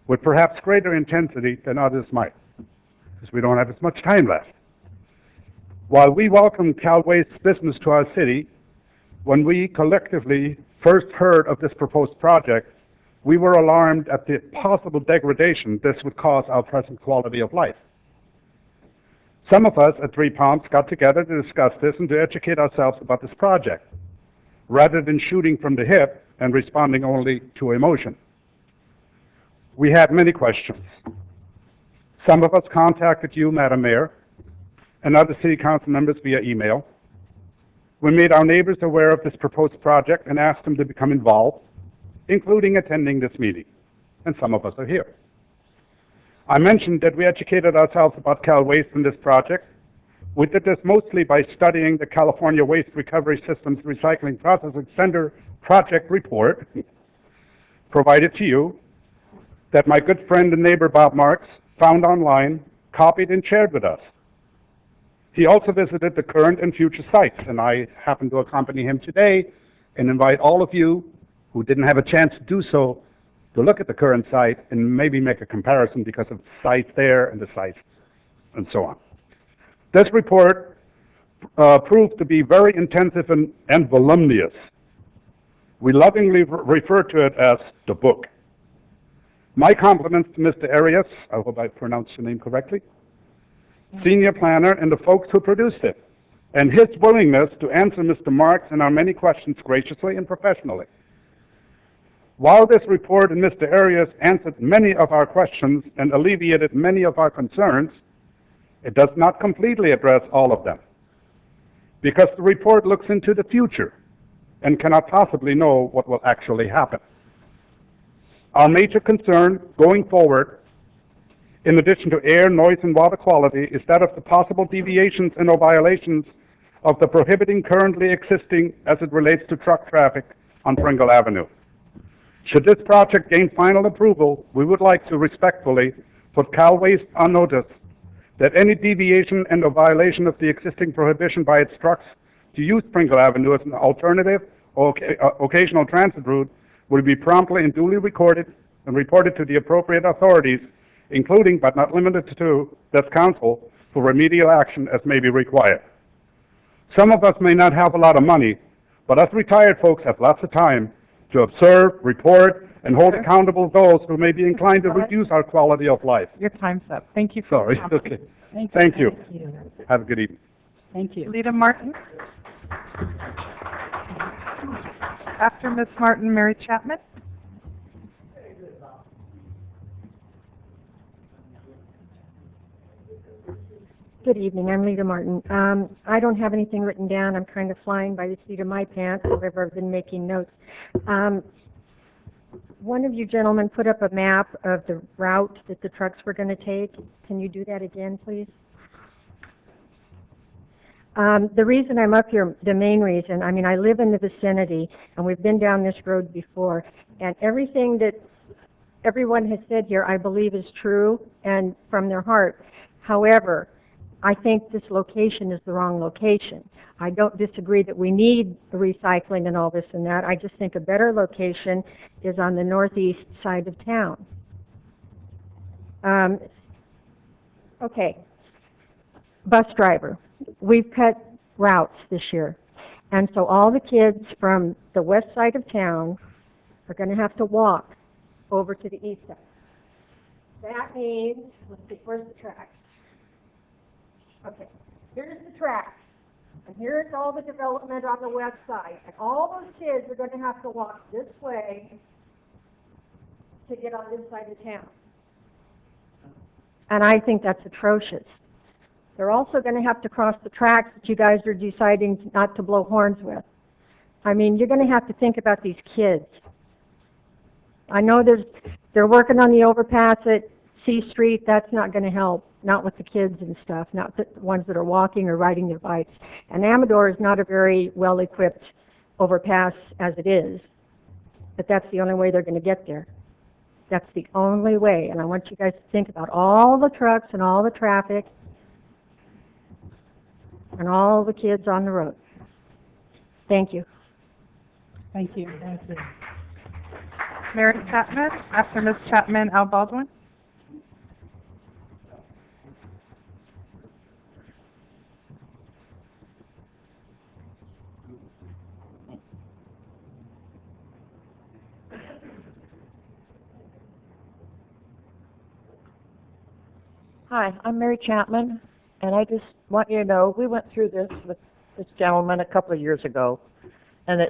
Speaker 16: with perhaps greater intensity than others might, because we don't have as much time left. While we welcome Cal Waste's business to our city, when we collectively first heard of this proposed project, we were alarmed at the possible degradation this would cause our present quality of life. Some of us at Three Palms got together to discuss this and to educate ourselves about this project, rather than shooting from the hip and responding only to emotion. We had many questions. Some of us contacted you, Madam Mayor, and other city council members via email. We made our neighbors aware of this proposed project and asked them to become involved, including attending this meeting, and some of us are here. I mentioned that we educated ourselves about Cal Waste and this project. We did this mostly by studying the California Waste Recovery Systems Recycling Processing Center project report provided to you that my good friend and neighbor Bob Marks found online, copied and shared with us. He also visited the current and future sites, and I happen to accompany him today and invite all of you who didn't have a chance to do so to look at the current site and maybe make a comparison because of the sites there and the sites and so on. This report proved to be very intensive and voluminous. We lovingly refer to it as the book. My compliments to Mr. Arias, I hope I pronounced your name correctly, senior planner, and the folks who produced it, and his willingness to answer Mr. Marks and our many questions graciously and professionally. While this report and Mr. Arias answered many of our questions and alleviated many of our concerns, it does not completely address all of them, because the report looks into the future and cannot possibly know what will actually happen. Our major concern going forward, in addition to air, noise, and water quality, is that of the possible deviations and or violations of the prohibiting currently existing as it relates to truck traffic on Pringle Avenue. Should this project gain final approval, we would like to respectfully put Cal Waste on notice that any deviation and or violation of the existing prohibition by its trucks to use Pringle Avenue as an alternative or occasional transit route will be promptly and duly recorded and reported to the appropriate authorities, including but not limited to this council, for remedial action as may be required. Some of us may not have a lot of money, but us retired folks have lots of time to observe, report, and hold accountable those who may be inclined to reduce our quality of life.
Speaker 3: Your time's up. Thank you.
Speaker 16: Sorry. Okay.
Speaker 4: Thank
Speaker 16: you.
Speaker 4: Thank you.
Speaker 16: Have a good evening.
Speaker 4: Thank you.
Speaker 3: Lita Martin. After Ms. Martin, Mary Chapman.
Speaker 17: Good evening, I'm Lita Martin. I don't have anything written down. I'm kind of flying by the seat of my pants. However, I've been making notes. One of you gentlemen put up a map of the route that the trucks were going to take. Can you do that again, please? The reason I'm up here, the main reason, I mean, I live in the vicinity, and we've been down this road before, and everything that everyone has said here, I believe is true and from their heart. However, I think this location is the wrong location. I don't disagree that we need recycling and all this and that. I just think a better location is on the northeast side of town. Okay, bus driver. We've cut routes this year. And so all the kids from the west side of town are going to have to walk over to the east side. That means, let's see, where's the tracks? Okay, here's the tracks. And here's all the development on the west side. And all those kids are going to have to walk this way to get on this side of town. And I think that's atrocious. They're also going to have to cross the tracks that you guys are deciding not to blow horns with. I mean, you're going to have to think about these kids. I know they're working on the overpass at C Street. That's not going to help. Not with the kids and stuff, not the ones that are walking or riding their bikes. And Amador is not a very well-equipped overpass as it is, but that's the only way they're going to get there. That's the only way, and I want you guys to think about all the trucks and all the traffic and all the kids on the road. Thank you.
Speaker 3: Thank you. Mary Chapman. After Ms. Chapman, Al Baldwin.
Speaker 18: Hi, I'm Mary Chapman, and I just want you to know we went through this with this gentleman a couple of years ago, and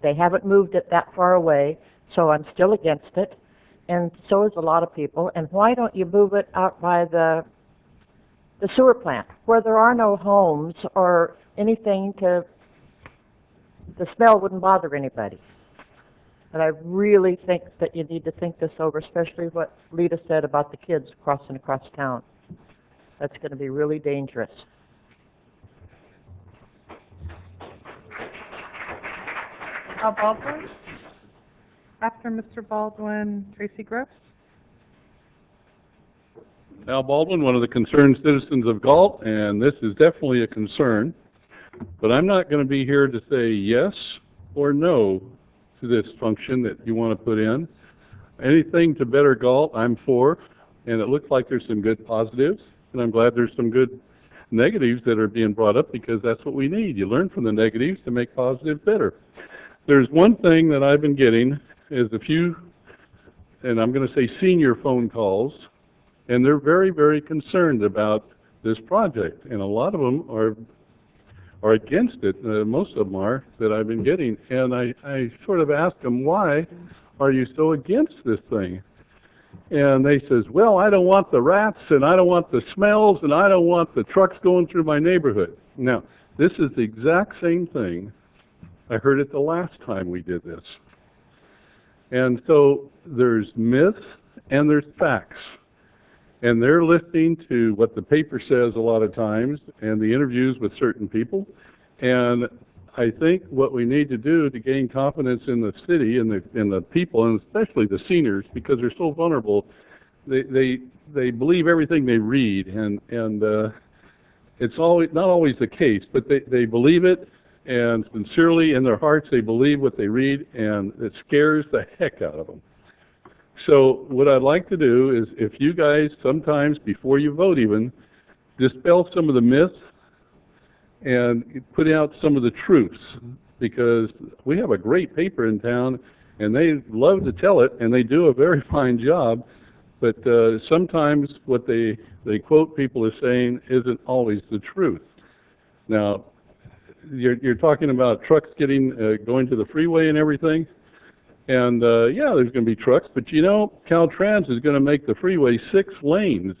Speaker 18: they haven't moved it that far away, so I'm still against it, and so is a lot of people. And why don't you move it out by the sewer plant, where there are no homes or anything the smell wouldn't bother anybody. And I really think that you need to think this over, especially what Lita said about the kids crossing across town. That's going to be really dangerous.
Speaker 3: Al Baldwin. After Mr. Baldwin, Tracy Gross.
Speaker 13: Al Baldwin, one of the concerned citizens of Galt, and this is definitely a concern, but I'm not going to be here to say yes or no to this function that you want to put in. Anything to better Galt, I'm for, and it looks like there's some good positives, and I'm glad there's some good negatives that are being brought up, because that's what we need. You learn from the negatives to make positives better. There's one thing that I've been getting is a few, and I'm going to say senior phone calls, and they're very, very concerned about this project, and a lot of them are against it. Most of them are, that I've been getting, and I sort of ask them, why are you so against this thing? And they says, well, I don't want the rats, and I don't want the smells, and I don't want the trucks going through my neighborhood. Now, this is the exact same thing I heard it the last time we did this. And so there's myths and there's facts. And they're listening to what the paper says a lot of times and the interviews with certain people. And I think what we need to do to gain confidence in the city and the people, and especially the seniors, because they're so vulnerable, they believe everything they read, and it's always not always the case, but they believe it, and sincerely in their hearts they believe what they read, and it scares the heck out of them. So what I'd like to do is, if you guys sometimes before you vote even dispel some of the myths and put out some of the truths, because we have a great paper in town and they love to tell it and they do a very fine job, but sometimes what they quote people as saying isn't always the truth. Now, you're talking about trucks getting, going to the freeway and everything. And, yeah, there's gonna be trucks, but you know, Caltrans is gonna make the freeway 6 lanes,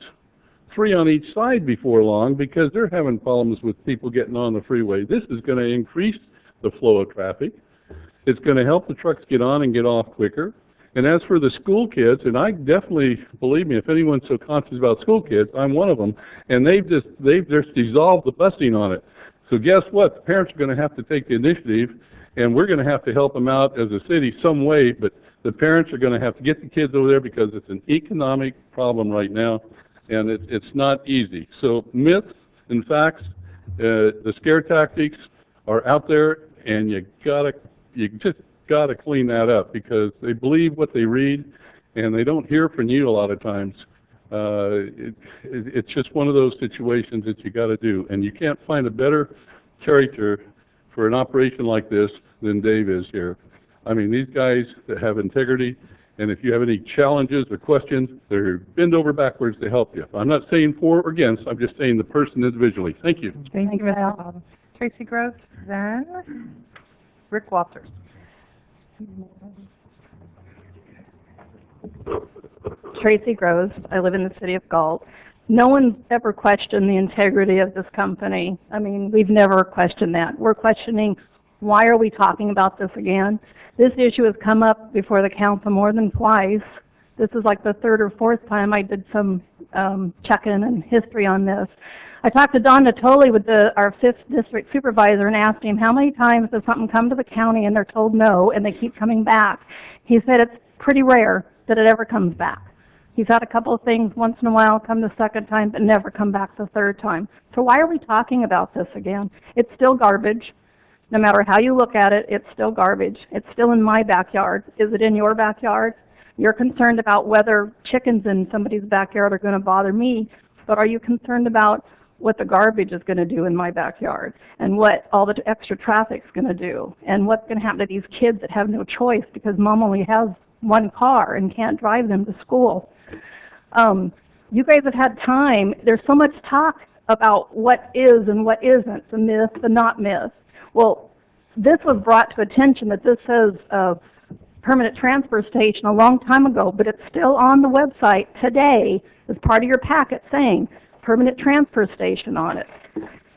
Speaker 13: 3 on each side before long, because they're having problems with people getting on the freeway. This is gonna increase the flow of traffic. It's gonna help the trucks get on and get off quicker. And as for the school kids, and I definitely, believe me, if anyone's so conscious about school kids, I'm one of them, and they've just dissolved the busing on it. So guess what? The parents are gonna have to take the initiative, and we're gonna have to help them out as a city some way, but the parents are gonna have to get the kids over there because it's an economic problem right now, and it's not easy. So myths and facts, the scare tactics are out there, and you just gotta clean that up, because they believe what they read, and they don't hear from you a lot of times. It's just one of those situations that you gotta do, and you can't find a better character for an operation like this than Dave is here. I mean, these guys that have integrity, and if you have any challenges or questions, they're bend over backwards to help you. I'm not saying for or against, I'm just saying the person individually. Thank you.
Speaker 3: Thank you, Mr. Baldwin. Tracy Gross, then Rick Walters.
Speaker 4: Tracy Gross. I live in the city of Galt. No one's ever questioned the integrity of this company. I mean, we've never questioned that. We're questioning, why are we talking about this again? This issue has come up before the council more than twice. This is like the 3rd or 4th time I did some check-in and history on this. I talked to Don Natoli, with our 5th district supervisor, and asked him, how many times does something come to the county and they're told no and they keep coming back? He said it's pretty rare that it ever comes back. He's had a couple of things once in a while come the 2nd time, but never come back the 3rd time. So why are we talking about this again? It's still garbage. No matter how you look at it, it's still garbage. It's still in my backyard. Is it in your backyard? You're concerned about whether chickens in somebody's backyard are going to bother me, but are you concerned about what the garbage is going to do in my backyard, and what all the extra traffic's going to do, and what's going to happen to these kids that have no choice because mom only has 1 car and can't drive them to school? You guys have had time. There's so much talk about what is and what isn't, the myth, the not myth. Well, this was brought to attention that this says permanent transfer station a long time ago, but it's still on the website today as part of your packet saying permanent transfer station on it.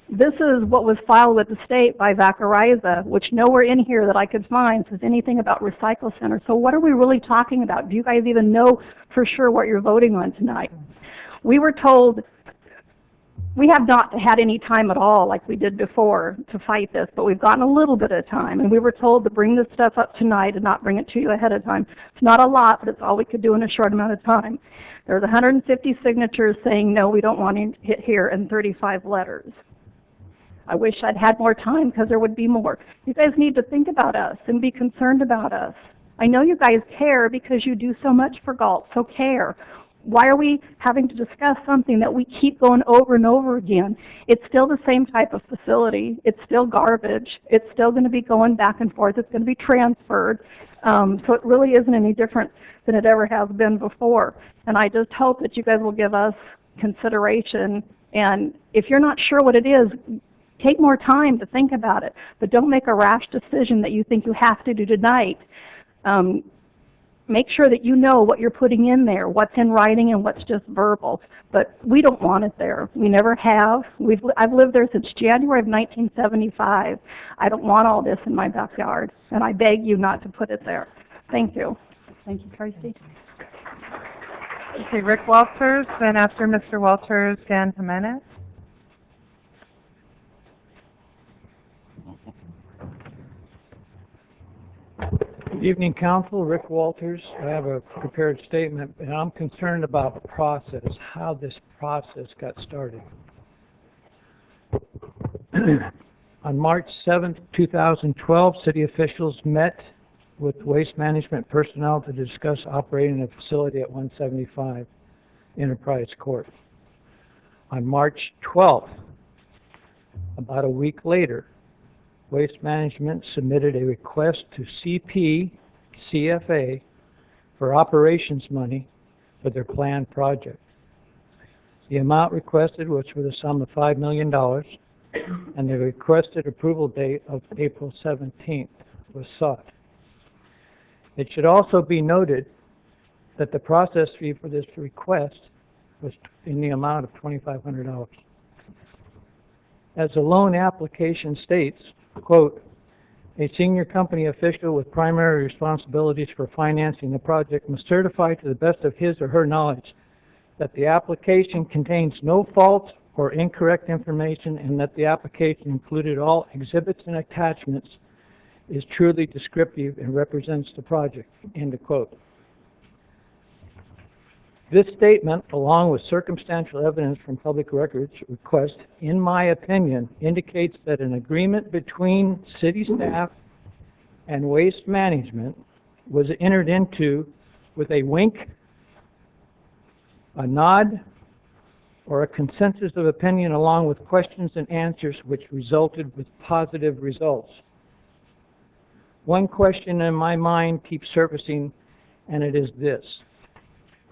Speaker 4: This is what was filed with the state by Vacariza, which nowhere in here that I could find says anything about recycle center. So what are we really talking about? Do you guys even know for sure what you're voting on tonight? We were told we have not had any time at all like we did before to fight this, but we've gotten a little bit of time, and we were told to bring this stuff up tonight and not bring it to you ahead of time. It's not a lot, but it's all we could do in a short amount of time. There's 150 signatures saying, no, we don't want to hit here, and 35 letters. I wish I'd had more time because there would be more. You guys need to think about us and be concerned about us. I know you guys care because you do so much for Galt, so care. Why are we having to discuss something that we keep going over and over again? It's still the same type of facility. It's still garbage. It's still going to be going back and forth. It's going to be transferred. So it really isn't any different than it ever has been before. And I just hope that you guys will give us consideration. And if you're not sure what it is, take more time to think about it. But don't make a rash decision that you think you have to do tonight. Make sure that you know what you're putting in there, what's in writing and what's just verbal. But we don't want it there. We never have. I've lived there since January of 1975. I don't want all this in my backyard, and I beg you not to put it there. Thank you. Thank you, Tracy.
Speaker 3: Okay, Rick Walters, then after Mr. Walters, Dan Jimenez.
Speaker 12: Good evening, Council. Rick Walters. I have a prepared statement, and I'm concerned about the process, how this process got started. On March 7th, 2012, city officials met with waste management personnel to discuss operating a facility at 175 Enterprise Court. On March 12th, about a week later, Waste Management submitted a request to CFA for operations money for their planned project. The amount requested was for the sum of $5 million, and the requested approval date of April 17th was sought. It should also be noted that the process fee for this request was in the amount of $2,500. As the loan application states, quote, "A senior company official with primary responsibilities for financing the project must certify to the best of his or her knowledge that the application contains no false or incorrect information and that the application included all exhibits and attachments is truly descriptive and represents the project," end of quote. This statement, along with circumstantial evidence from public records request, in my opinion, indicates that an agreement between city staff and waste management was entered into with a wink, a nod, or a consensus of opinion along with questions and answers which resulted with positive results. One question in my mind keeps surfacing, and it is this.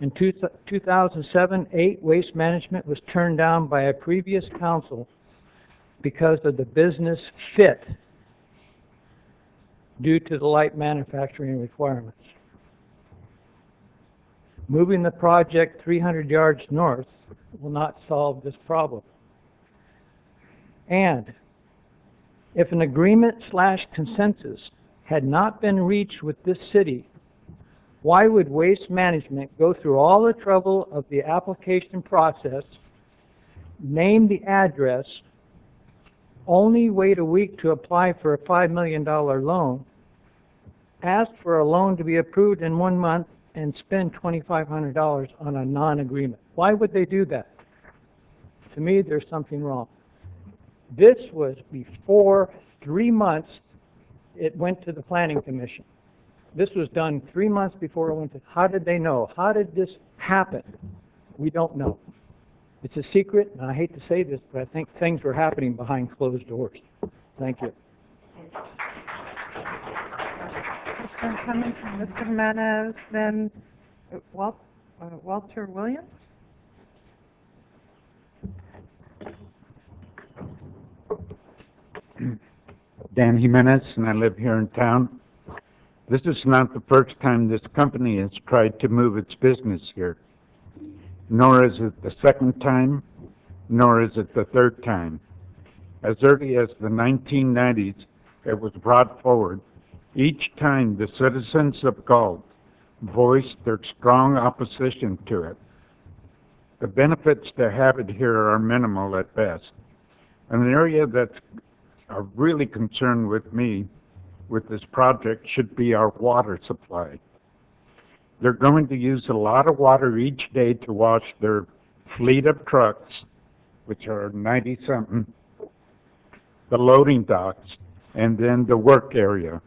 Speaker 12: In 2007-8, Waste Management was turned down by a previous council because of the business fit due to the light manufacturing requirements. Moving the project 300 yards north will not solve this problem. And if an agreement/consensus had not been reached with this city, why would Waste Management go through all the trouble of the application process, name the address, only wait a week to apply for a $5 million loan, ask for a loan to be approved in 1 month, and spend $2,500 on a non-agreement? Why would they do that? To me, there's something wrong. This was before 3 months it went to the Planning Commission. This was done 3 months before it went to... How did they know? How did this happen? We don't know. It's a secret, and I hate to say this, but I think things were happening behind closed doors. Thank you.
Speaker 3: Coming from Mr. Jimenez, then Walter Williams.
Speaker 19: Dan Jimenez, and I live here in town. This is not the first time this company has tried to move its business here. Nor is it the second time, nor is it the third time. As early as the 1990s, it was brought forward. Each time the citizens of Galt voiced their strong opposition to it. The benefits to have it here are minimal at best. An area that's a really concern with me with this project should be our water supply. They're going to use a lot of water each day to wash their fleet of trucks, which are 90-something, the loading docks, and then the work area.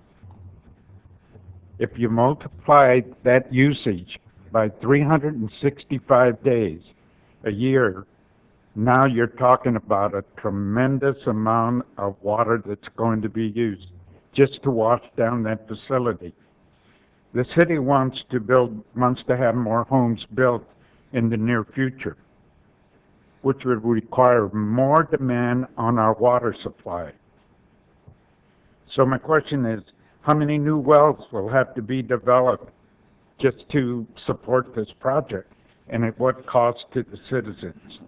Speaker 19: If you multiply that usage by 365 days a year, now you're talking about a tremendous amount of water that's going to be used just to wash down that facility. The city wants to have more homes built in the near future, which would require more demand on our water supply. So my question is, how many new wells will have to be developed just to support this project, and at what cost to the citizens?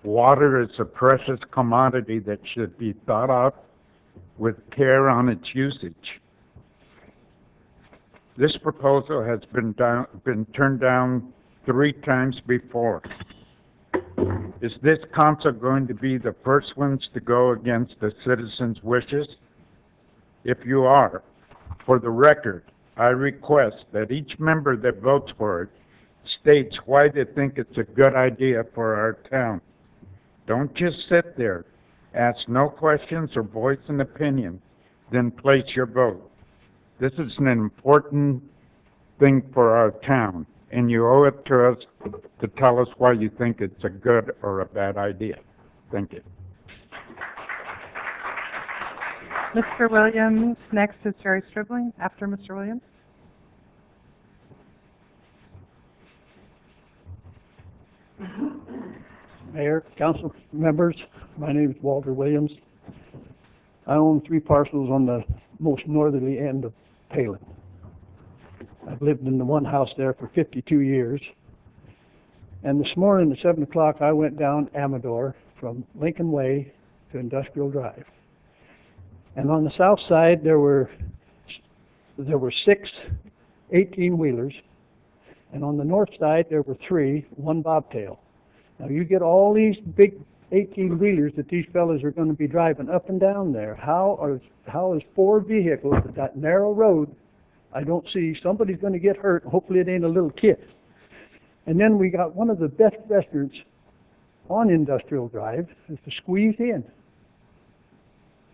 Speaker 19: Water is a precious commodity that should be thought of with care on its usage. This proposal has been turned down 3 times before. Is this council going to be the first ones to go against the citizens' wishes? If you are, for the record, I request that each member that votes for it states why they think it's a good idea for our town. Don't just sit there, ask no questions or voice an opinion, then place your vote. This is an important thing for our town, and you owe it to us to tell us why you think it's a good or a bad idea. Thank you.
Speaker 3: Mr. Williams, next is Jerry Stribling, after Mr. Williams.
Speaker 20: Mayor, council members, my name is Walter Williams. I own 3 parcels on the most northerly end of Palin. I've lived in the one house there for 52 years. And this morning at 7 o'clock, I went down Amador from Lincoln Way to Industrial Drive. And on the south side, there were 6 18-wheelers. And on the north side, there were 3, 1 bobtail. Now you get all these big 18-wheelers that these fellas are going to be driving up and down there. How is 4 vehicles at that narrow road? I don't see. Somebody's going to get hurt. Hopefully it ain't a little kid. And then we got one of the best restaurants on Industrial Drive is to squeeze in.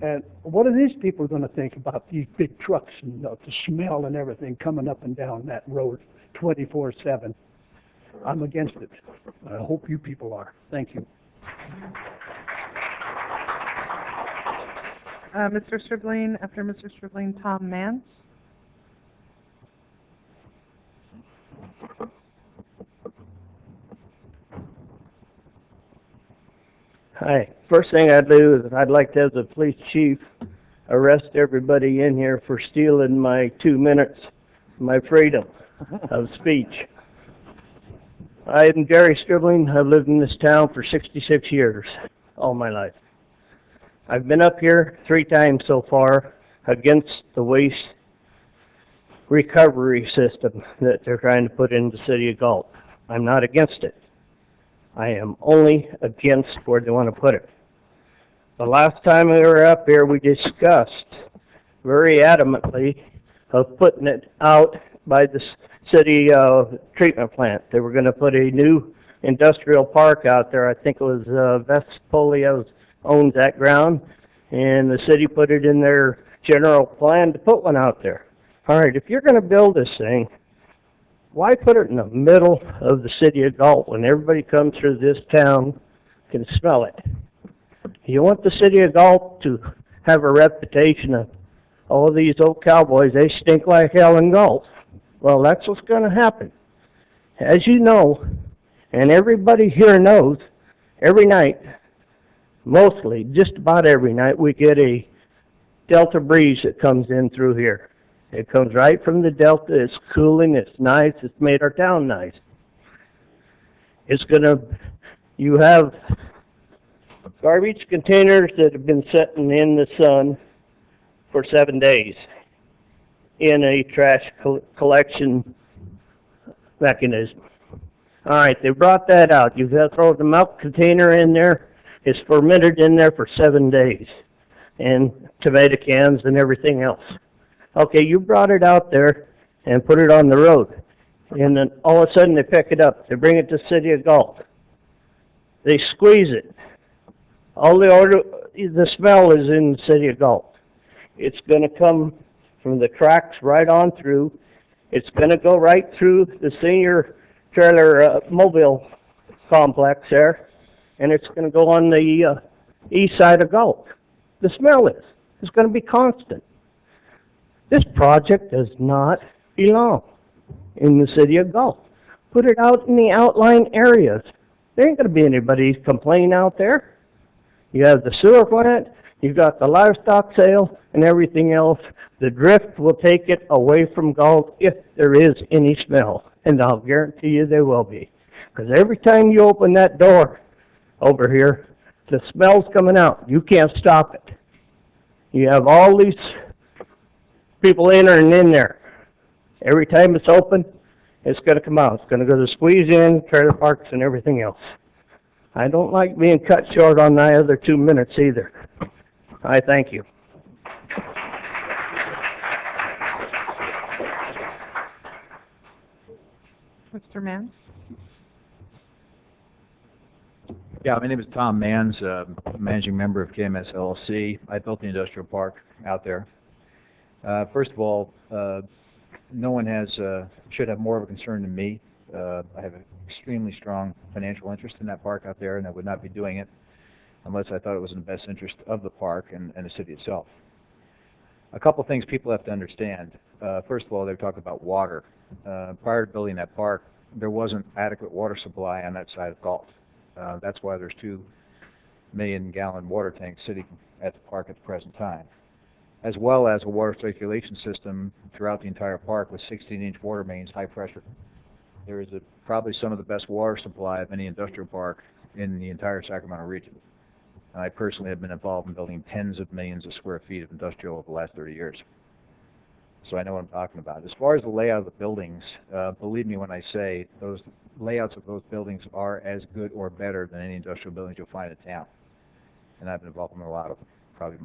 Speaker 20: And what are these people going to think about these big trucks and the smell and everything coming up and down that road 24/7? I'm against it. I hope you people are. Thank you.
Speaker 3: Mr. Stribling, after Mr. Stribling, Tom Mance.
Speaker 21: Hi. First thing I'd do is I'd like to have the police chief arrest everybody in here for stealing my 2 minutes, my freedom of speech. I'm Gary Stribling. I've lived in this town for 66 years, all my life. I've been up here 3 times so far against the waste recovery system that they're trying to put in the city of Galt. I'm not against it. I am only against where they want to put it. The last time we were up here, we discussed very adamantly of putting it out by the city treatment plant. They were going to put a new industrial park out there. I think it was Vespolio owns that ground, and the city put it in their general plan to put one out there. All right, if you're going to build this thing, why put it in the middle of the city of Galt when everybody comes through this town can smell it? You want the city of Galt to have a reputation of, oh, these old cowboys, they stink like hell in Galt. Well, that's what's going to happen. As you know, and everybody here knows, every night, mostly, just about every night, we get a delta breeze that comes in through here. It comes right from the delta. It's cooling. It's nice. It's made our town nice. You have garbage containers that have been sitting in the sun for 7 days in a trash collection mechanism. All right, they brought that out. You've got to throw the milk container in there. It's fermented in there for 7 days, and tomato cans and everything else. Okay, you brought it out there and put it on the road, and then all of a sudden they pick it up. They bring it to the city of Galt. They squeeze it. The smell is in the city of Galt. It's going to come from the tracks right on through. It's going to go right through the senior trailer mobile complex there, and it's going to go on the east side of Galt. The smell is. It's going to be constant. This project does not belong in the city of Galt. Put it out in the outlying areas. There ain't going to be anybody complaining out there. You have the sewer plant, you've got the livestock sale, and everything else. The drift will take it away from Galt if there is any smell, and I'll guarantee you there will be. Because every time you open that door over here, the smell's coming out. You can't stop it. You have all these people entering in there. Every time it's open, it's going to come out. It's going to go to squeeze in, trailer parks, and everything else. I don't like being cut short on my other 2 minutes either. I thank you.
Speaker 3: Mr. Mance?
Speaker 22: Yeah, my name is Tom Manns, managing member of KMS LLC. I built the industrial park out there. First of all, no one should have more of a concern than me. I have an extremely strong financial interest in that park out there, and I would not be doing it unless I thought it was in the best interest of the park and the city itself. A couple of things people have to understand. First of all, they're talking about water. Prior to building that park, there wasn't adequate water supply on that side of Galt. That's why there's 2 million-gallon water tanks sitting at the park at the present time, as well as a water circulation system throughout the entire park with 16-inch water mains, high pressure. There is probably some of the best water supply of any industrial park in the entire Sacramento region. And I personally have been involved in building tens of millions of square feet of industrial over the last 30 years. So I know what I'm talking about. As far as the layout of the buildings, believe me when I say those layouts of those buildings are as good or better than any industrial buildings you'll find in town. And I've been involved in a lot of them, probably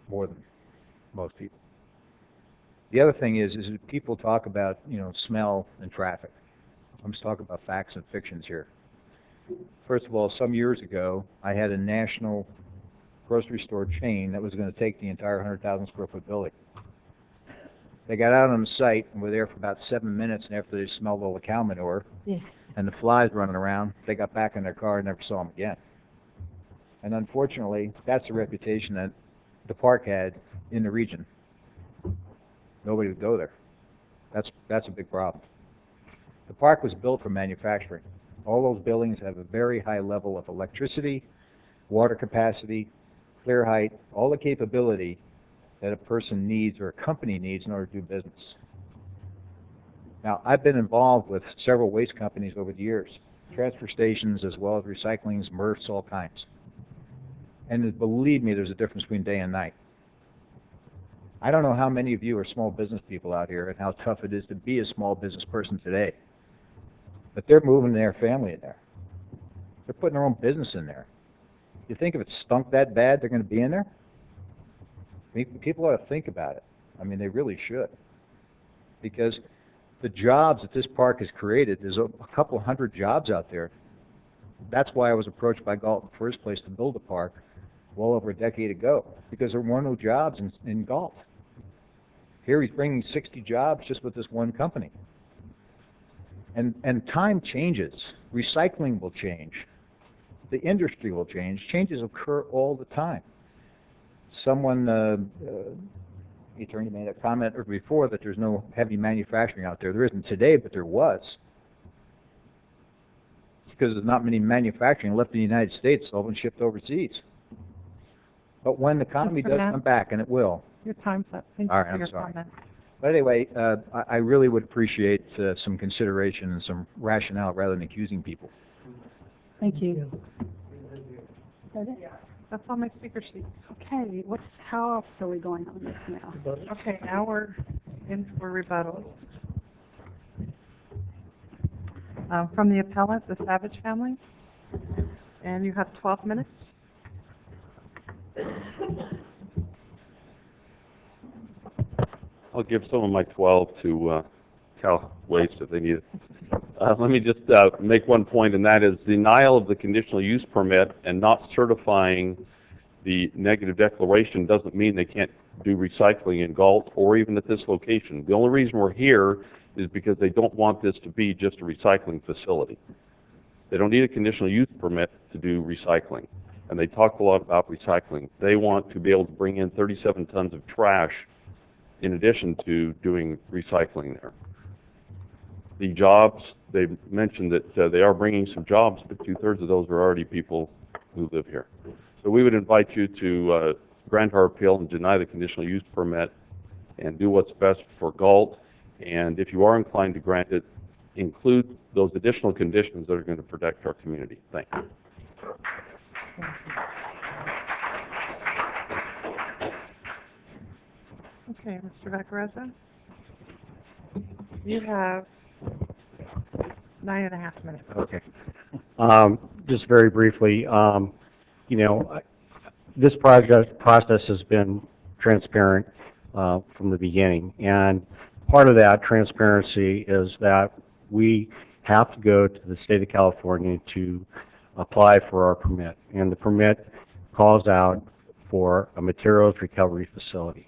Speaker 22: more than most people. The other thing is that people talk about, smell and traffic. I'm just talking about facts and fictions here. First of all, some years ago, I had a national grocery store chain that was going to take the entire 100,000 square foot building. They got out on the site and were there for about 7 minutes, and after they smelled all the cow manure and the flies running around, they got back in their car and never saw them again. And unfortunately, that's the reputation that the park had in the region. Nobody would go there. That's a big problem. The park was built for manufacturing. All those buildings have a very high level of electricity, water capacity, clear height, all the capability that a person needs or a company needs in order to do business. Now, I've been involved with several waste companies over the years, transfer stations as well as recyclings, MRFs, all kinds. And believe me, there's a difference between day and night. I don't know how many of you are small business people out here and how tough it is to be a small business person today. But they're moving their family in there. They're putting their own business in there. You think if it stunk that bad, they're going to be in there? People ought to think about it. I mean, they really should. Because the jobs that this park has created, there's a couple hundred jobs out there. That's why I was approached by Galt in the first place to build a park well over a decade ago, because there were no jobs in Galt. Here he's bringing 60 jobs just with this one company. And time changes. Recycling will change. The industry will change. Changes occur all the time. Someone, the attorney made a comment before that there's no heavy manufacturing out there. There isn't today, but there was. It's because there's not many manufacturing left in the United States, it's all been shipped overseas. But when the economy does come back, and it will.
Speaker 3: Your time's up. Thank
Speaker 22: All
Speaker 3: you
Speaker 22: right,
Speaker 3: for
Speaker 22: I'm
Speaker 3: your
Speaker 22: sorry.
Speaker 3: comment.
Speaker 22: But anyway, I really would appreciate some consideration and some rationale rather than accusing people.
Speaker 4: Thank you.
Speaker 3: That's on my speaker sheet.
Speaker 4: Okay, how else are we going on this now?
Speaker 3: Okay, now we're in for rebuttal. From the appellant, the Savage family. And you have 12 minutes.
Speaker 13: I'll give some of my 12 to Cal Waste if they need it. Let me just make one point, and that is denial of the conditional use permit and not certifying the negative declaration doesn't mean they can't do recycling in Galt or even at this location. The only reason we're here is because they don't want this to be just a recycling facility. They don't need a conditional use permit to do recycling. And they talked a lot about recycling. They want to be able to bring in 37 tons of trash in addition to doing recycling there. The jobs, they mentioned that they are bringing some jobs, but 2/3 of those are already people who live here. So we would invite you to grant our appeal and deny the conditional use permit and do what's best for Galt. And if you are inclined to grant it, include those additional conditions that are going to protect our community. Thank you.
Speaker 3: Okay, Mr. Vaccarezza. You have 9.5 minutes.
Speaker 14: Okay. Just very briefly, this process has been transparent from the beginning, and part of that transparency is that we have to go to the state of California to apply for our permit, and the permit calls out for a materials recovery facility.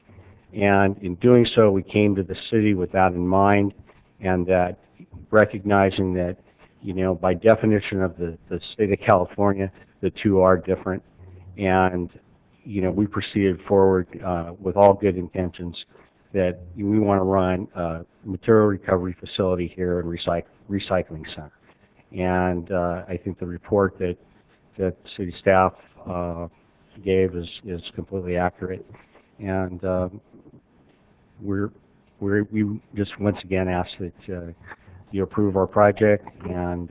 Speaker 14: And in doing so, we came to the city with that in mind, and that recognizing that, by definition of the state of California, the two are different. And, we proceeded forward with all good intentions that we want to run a material recovery facility here and recycling center. And I think the report that that city staff gave is completely accurate. And we just once again ask that you approve our project, and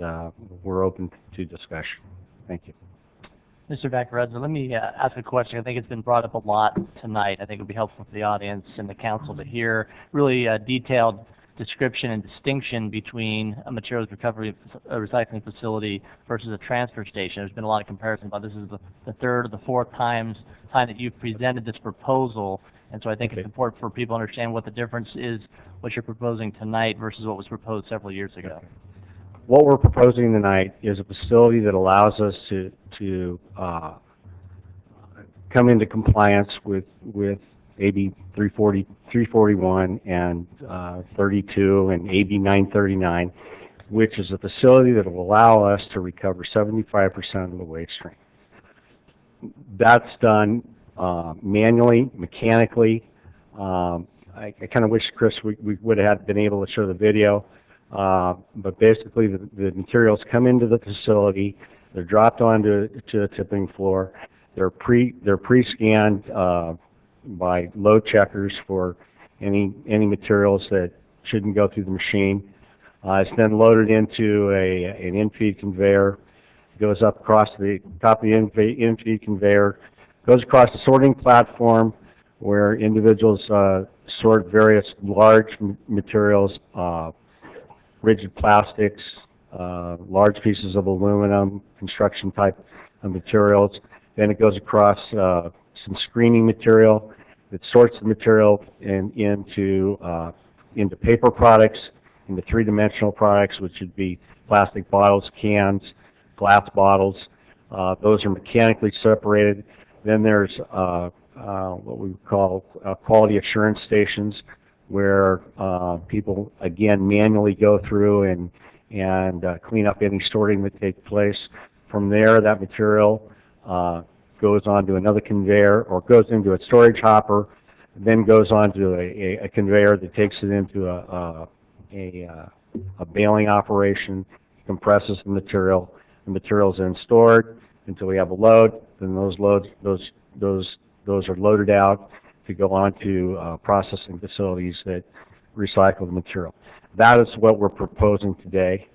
Speaker 14: we're open to discussion. Thank you.
Speaker 2: Mr. Vaccarezza, let me ask a question. I think it's been brought up a lot tonight. I think it would be helpful for the audience and the council to hear really a detailed description and distinction between a materials recovery recycling facility versus a transfer station. There's been a lot of comparison about this is the third or the fourth time that you've presented this proposal, and so I think it's important for people to understand what the difference is, what you're proposing tonight versus what was proposed several years ago.
Speaker 14: What we're proposing tonight is a facility that allows us to come into compliance with AB 341 and 32 and AB 939, which is a facility that will allow us to recover 75% of the waste stream. That's done manually, mechanically. I kind of wish, Chris, we would have been able to show the video. But basically, the materials come into the facility. They're dropped onto a tipping floor. They're pre-scanned by load checkers for any materials that shouldn't go through the machine. It's then loaded into an in-feed conveyor. Goes up across the top of the in-feed conveyor. Goes across the sorting platform where individuals sort various large materials. Rigid plastics, large pieces of aluminum, construction type of materials. Then it goes across some screening material that sorts the material into paper products, into three-dimensional products, which would be plastic bottles, cans, glass bottles. Those are mechanically separated. Then there's what we call quality assurance stations, where people, again, manually go through and clean up any sorting that takes place. From there, that material goes onto another conveyor, or goes into a storage hopper, then goes onto a conveyor that takes it into a baling operation, compresses the material. The material is then stored until we have a load. Then those are loaded out to go on to processing facilities that recycle the material. That is what we're proposing today.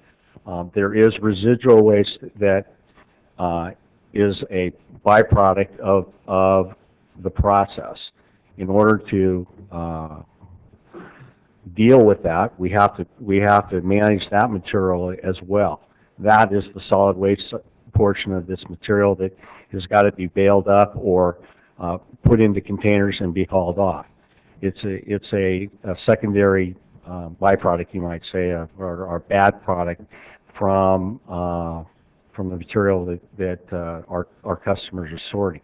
Speaker 14: There is residual waste that is a byproduct of the process. In order to deal with that, we have to manage that material as well. That is the solid waste portion of this material that has got to be baled up or put into containers and be hauled off. It's a secondary byproduct, you might say, or bad product from the material that our customers are sorting.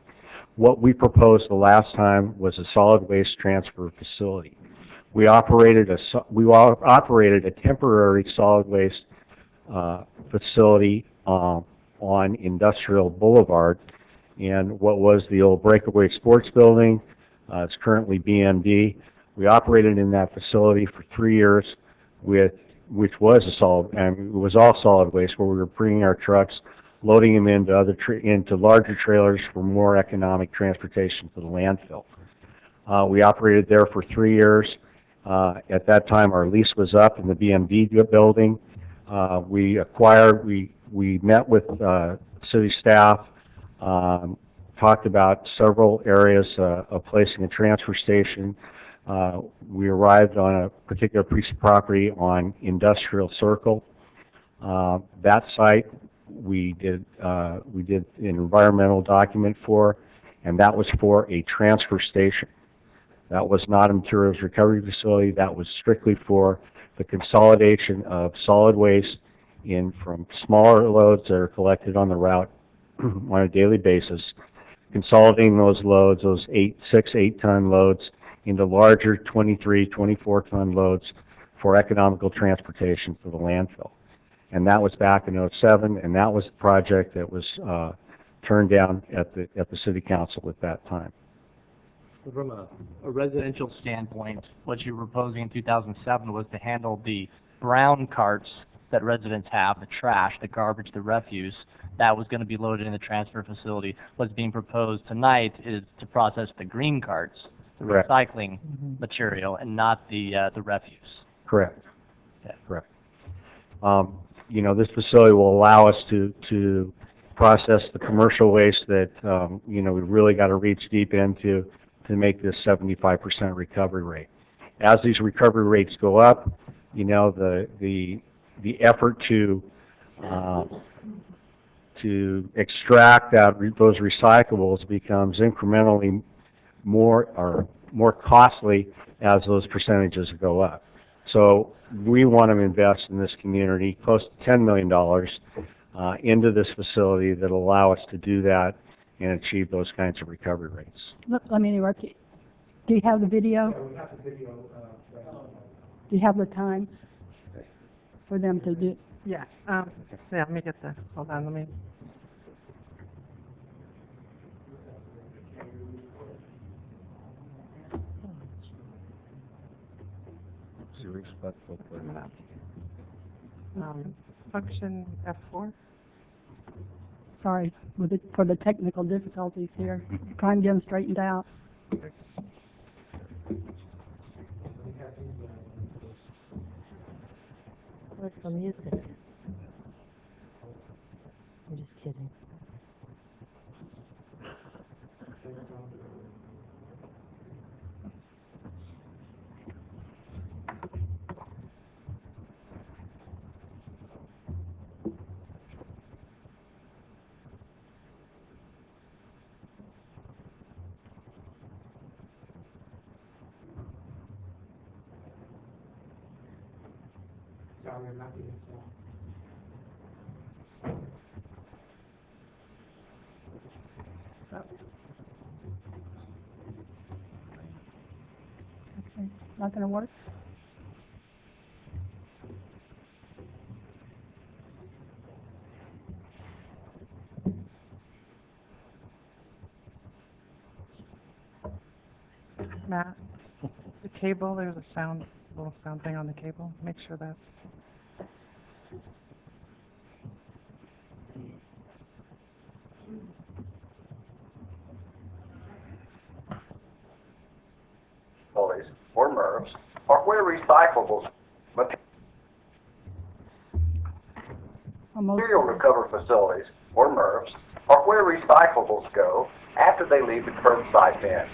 Speaker 14: What we proposed the last time was a solid waste transfer facility. We operated a temporary solid waste facility on Industrial Boulevard, and what was the old Breakaway Sports Building. It's currently BMD. We operated in that facility for 3 years, which was it was all solid waste, where we were bringing our trucks, loading them into larger trailers for more economic transportation to the landfill. We operated there for 3 years. At that time, our lease was up in the BMD building. We met with city staff, talked about several areas of placing a transfer station. We arrived on a particular piece of property on Industrial Circle. That site we did an environmental document for, and that was for a transfer station. That was not a materials recovery facility. That was strictly for the consolidation of solid waste from smaller loads that are collected on the route on a daily basis, consolidating those loads, those 8-ton loads, into larger 23, 24-ton loads for economical transportation for the landfill. And that was back in '07, and that was the project that was turned down at the city council at that time.
Speaker 2: So from a residential standpoint, what you were proposing in 2007 was to handle the brown carts that residents have, the trash, the garbage, the refuse, that was going to be loaded in the transfer facility. What's being proposed tonight is to process the green carts, the
Speaker 14: Correct.
Speaker 2: recycling material, and not the refuse.
Speaker 14: Correct.
Speaker 2: Okay.
Speaker 14: Correct. You know, this facility will allow us to process the commercial waste that, you know, we've really got to reach deep into to make this 75% recovery rate. As these recovery rates go up, you know, the effort to extract those recyclables becomes incrementally more costly as those percentages go up. So we want to invest in this community close to $10 million into this facility that will allow us to do that and achieve those kinds of recovery rates.
Speaker 4: Let me interrupt you. Do you have the video?
Speaker 12: Yeah, we have the video.
Speaker 4: Do you have the time for them to do?
Speaker 3: Yeah, yeah, let me get the, hold on, let me. Function F4?
Speaker 4: Sorry for the technical difficulties here. Trying to get them straightened out.
Speaker 18: Where's the music? I'm just kidding.
Speaker 4: Okay, not going to work?
Speaker 3: Matt, the cable, there's a little sound thing on the cable. Make sure that's.
Speaker 5: Or MRFs, or where recyclables material recovery facilities, or MRFs, are where recyclables go after they leave the curbside bin.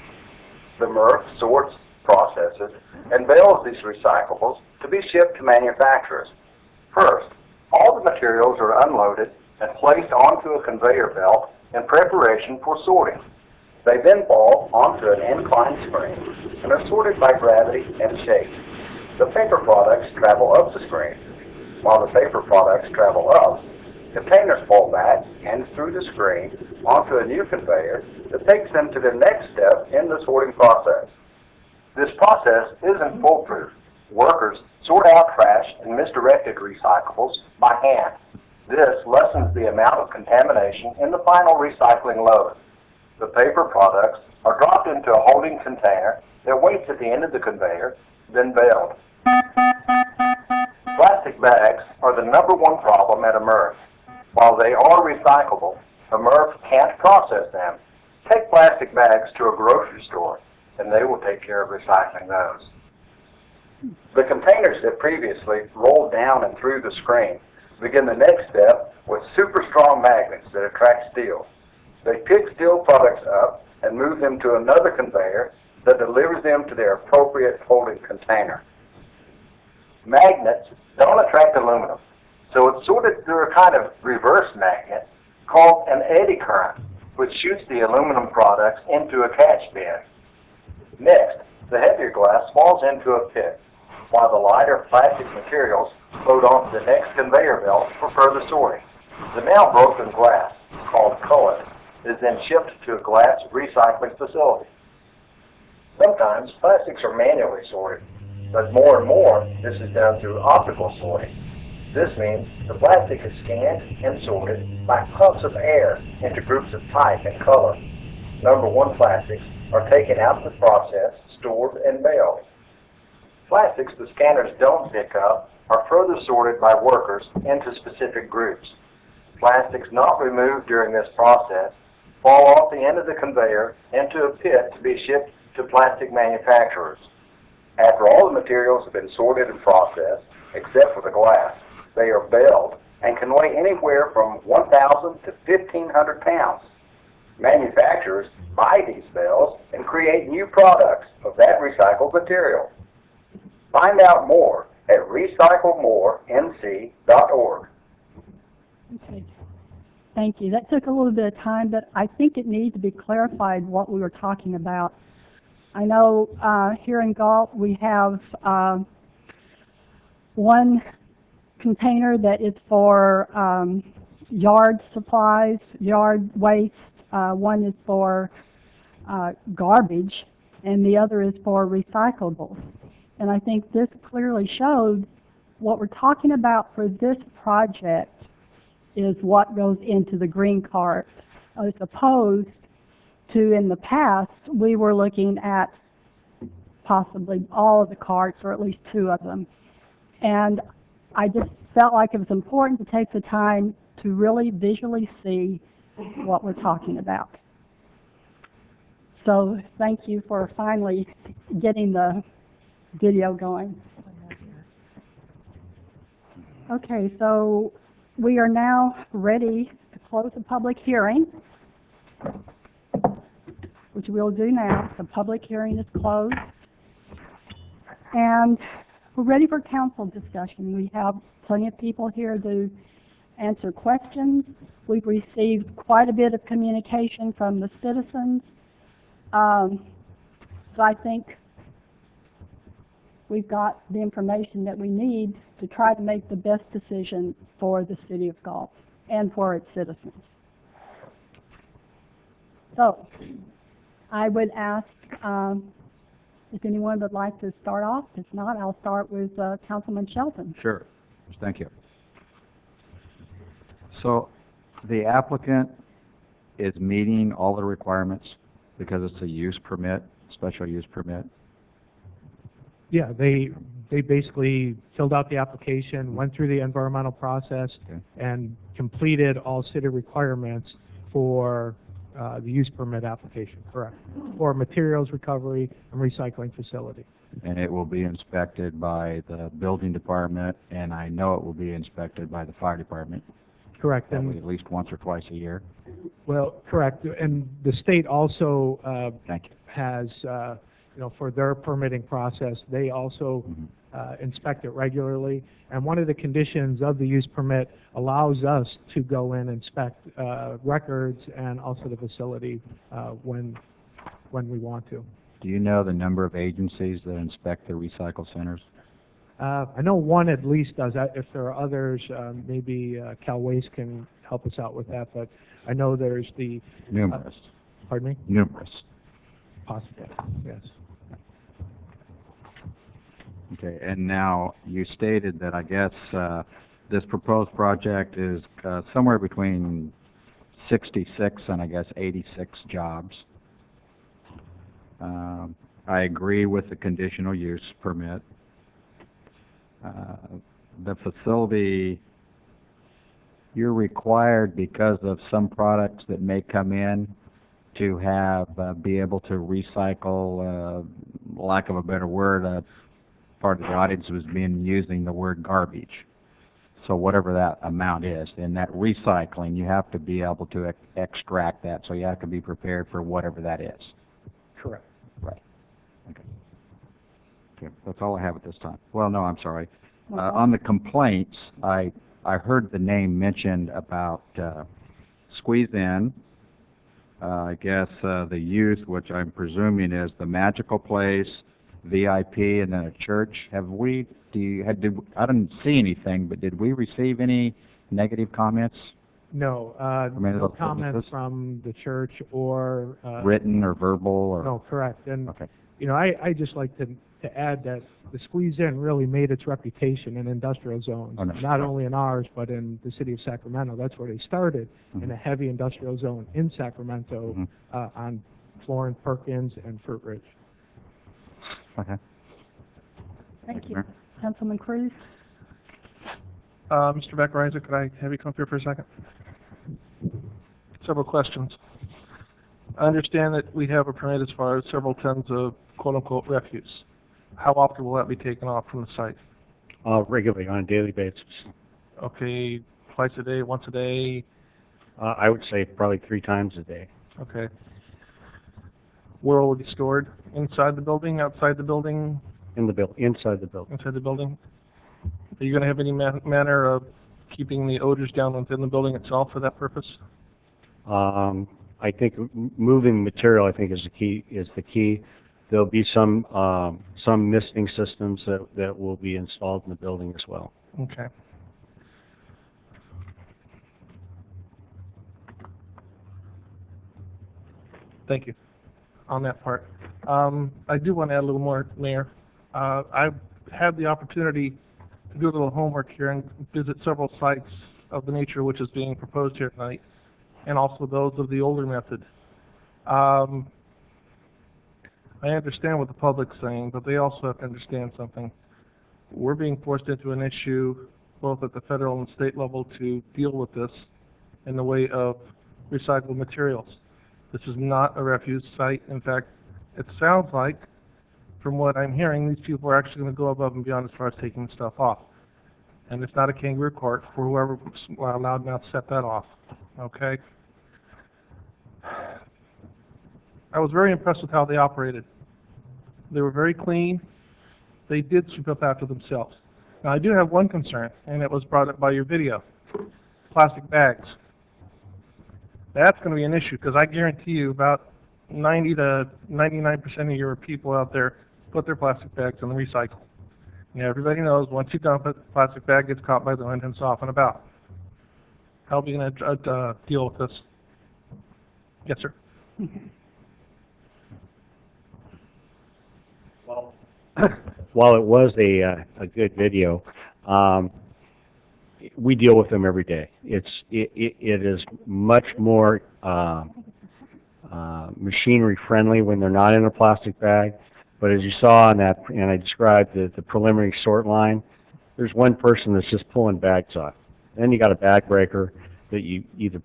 Speaker 5: The MRF sorts, processes, and bales these recyclables to be shipped to manufacturers. First, all the materials are unloaded and placed onto a conveyor belt in preparation for sorting. They then fall onto an inclined screen and are sorted by gravity and shape. The paper products travel up the screen. While the paper products travel up, containers fall back and through the screen onto a new conveyor that takes them to the next step in the sorting process. This process isn't foolproof. Workers sort out trash and misdirected recyclables by hand. This lessens the amount of contamination in the final recycling load. The paper products are dropped into a holding container that waits at the end of the conveyor, then baled. Plastic bags are the #1 problem at a MRF. While they are recyclable, a MRF can't process them. Take plastic bags to a grocery store, and they will take care of recycling those. The containers that previously rolled down and through the screen begin the next step with super strong magnets that attract steel. They pick steel products up and move them to another conveyor that delivers them to their appropriate holding container. Magnets don't attract aluminum, so it's sorted through a kind of reverse magnet called an eddy current, which shoots the aluminum products into a catch bin. Next, the heavier glass falls into a pit, while the lighter plastic materials load onto the next conveyor belt for further sorting. The now broken glass, called cullet, is then shipped to a glass recycling facility. Sometimes plastics are manually sorted, but more and more this is done through optical sorting. This means the plastic is scanned and sorted by puffs of air into groups of type and color. #1 plastics are taken out of the process, stored, and baled. Plastics the scanners don't pick up are further further sorted by workers into specific groups. Plastics not removed during this process fall off the end of the conveyor into a pit to be shipped to plastic manufacturers. After all the materials have been sorted and processed, except for the glass, they are baled and can weigh anywhere from 1,000 to 1,500 pounds. Manufacturers buy these bales and create new products of that recycled material. Find out more at recyclemorenc.org.
Speaker 4: Okay. Thank you. That took a little bit of time, but I think it needs to be clarified what we were talking about. I know here in Galt we have one container that is for yard supplies, yard waste. One is for garbage, and the other is for recyclables. And I think this clearly showed what we're talking about for this project is what goes into the green cart, as opposed to in the past, we were looking at possibly all of the carts, or at least two of them. And I just felt like it was important to take the time to really visually see what we're talking about. So thank you for finally getting the video going. Okay, so we are now ready to close the public hearing, which we'll do now. The public hearing is closed. And we're ready for council discussion. We have plenty of people here to answer questions. We've received quite a bit of communication from the citizens. So I think we've got the information that we need to try to make the best decision for the city of Galt and for its citizens. So I would ask if anyone would like to start off. If not, I'll start with Councilman Shelton.
Speaker 9: Sure. Thank you. So the applicant is meeting all the requirements because it's a use permit, special use permit.
Speaker 7: Yeah, they basically filled out the application, went through the environmental process, and completed all city requirements for the use permit application, correct, for materials recovery and recycling facility.
Speaker 9: And it will be inspected by the building department, and I know it will be inspected by the fire department.
Speaker 7: Correct.
Speaker 9: Probably at least once or twice a year.
Speaker 7: Well, correct. And the state also
Speaker 9: Thank you.
Speaker 7: has, for their permitting process, they also inspect it regularly. And one of the conditions of the use permit allows us to go in and inspect records and also the facility when we want to.
Speaker 9: Do you know the number of agencies that inspect the recycle centers?
Speaker 7: I know one at least does that. If there are others, maybe Cal Waste can help us out with that. But I know there's the...
Speaker 9: Numerous.
Speaker 7: Pardon me?
Speaker 9: Numerous.
Speaker 7: Possibly, yes.
Speaker 9: Okay, and now you stated that I guess this proposed project is somewhere between 66 and I guess 86 jobs. I agree with the conditional use permit. The facility, you're required because of some products that may come in to have, be able to recycle, lack of a better word, part of the audience was using the word garbage. So whatever that amount is, in that recycling, you have to be able to extract that, so you have to be prepared for whatever that is.
Speaker 7: Correct.
Speaker 9: Right. Okay. Okay, that's all I have at this time. Well, no, I'm sorry. On the complaints, I heard the name mentioned about Squeeze In. I guess the youth, which I'm presuming is the Magical Place, VIP, and then a church. I didn't see anything, but did we receive any negative comments?
Speaker 7: No, no comments from the church or...
Speaker 9: written or verbal? Or?
Speaker 7: No, correct. And,
Speaker 9: okay.
Speaker 7: I just like to add that the Squeeze In really made its reputation in industrial zones, not only in ours, but in the city of Sacramento. That's where they started, in a heavy industrial zone in Sacramento, on Florence, Perkins, and Fruit Ridge.
Speaker 9: Okay.
Speaker 4: Thank you. Councilman Cruz?
Speaker 1: Mr. Becker-Isaac, could I have you come up here for a second? Several questions. I understand that we have a permit as far as several tons of quote-unquote refuse. How often will that be taken off from the site?
Speaker 14: Regularly, on a daily basis.
Speaker 1: Okay, twice a day, once a day?
Speaker 14: I would say probably 3 times a day.
Speaker 1: Okay. Where will it be stored? Inside the building, outside the building?
Speaker 14: Inside the building.
Speaker 1: Inside the building? Are you going to have any manner of keeping the odors down within the building itself for that purpose?
Speaker 14: I think moving material, I think, is the key. There'll be some misting systems that will be installed in the building as well.
Speaker 1: Okay. Thank you on that part. I do want to add a little more, Mayor. I've had the opportunity to do a little homework here and visit several sites of the nature which is being proposed here tonight, and also those of the older method. I understand what the public's saying, but they also have to understand something. We're being forced into an issue, both at the federal and state level, to deal with this in the way of recycled materials. This is not a refuse site. In fact, it sounds like, from what I'm hearing, these people are actually going to go above and beyond as far as taking stuff off. And it's not a kangaroo court for whoever loudmouth set that off. Okay? I was very impressed with how they operated. They were very clean. They did sweep up after themselves. Now, I do have one concern, and it was brought up by your video. Plastic bags. That's going to be an issue, because I guarantee you about 90 to 99% of your people out there put their plastic bags in the recycle. And everybody knows once you dump it, the plastic bag gets caught by the wind and it's off and about. How are we going to deal with this? Yes, sir.
Speaker 14: Well, while it was a good video, we deal with them every day. It is much more machinery friendly when they're not in a plastic bag. But as you saw on that, and I described the preliminary sort line, there's one person that's just pulling bags off. Then you got a bag breaker that you either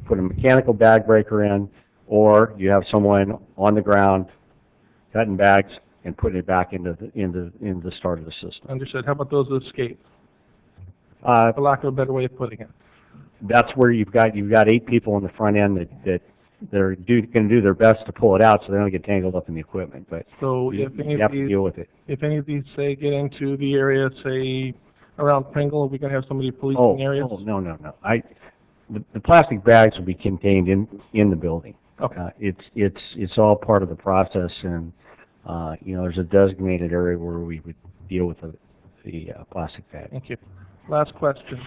Speaker 14: put a mechanical bag breaker in, or you have someone on the ground cutting bags and putting it back into the start of the system.
Speaker 1: Understood. How about those that escape? For lack of a better way of putting it.
Speaker 14: That's where you've got 8 people on the front end that they're going to do their best to pull it out so they don't get tangled up in the equipment. But
Speaker 1: so
Speaker 14: you
Speaker 1: if
Speaker 14: have to deal with it.
Speaker 1: If any of these, say, get into the area, say, around Pringle, are we going to have somebody policing areas?
Speaker 14: Oh, no. The plastic bags will be contained in the building.
Speaker 1: Okay.
Speaker 14: It's all part of the process, and there's a designated area where we would deal with the plastic bag.
Speaker 1: Thank you. Last question.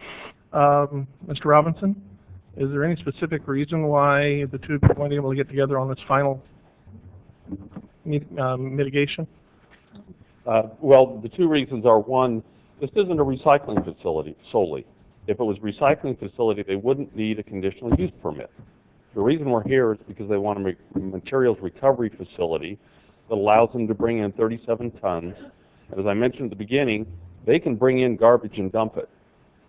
Speaker 1: Mr. Robinson, is there any specific reason why the two weren't able to get together on this final mitigation?
Speaker 13: Well, the two reasons are, one, this isn't a recycling facility solely. If it was a recycling facility, they wouldn't need a conditional use permit. The reason we're here is because they want a materials recovery facility that allows them to bring in 37 tons. And as I mentioned at the beginning, they can bring in garbage and dump it.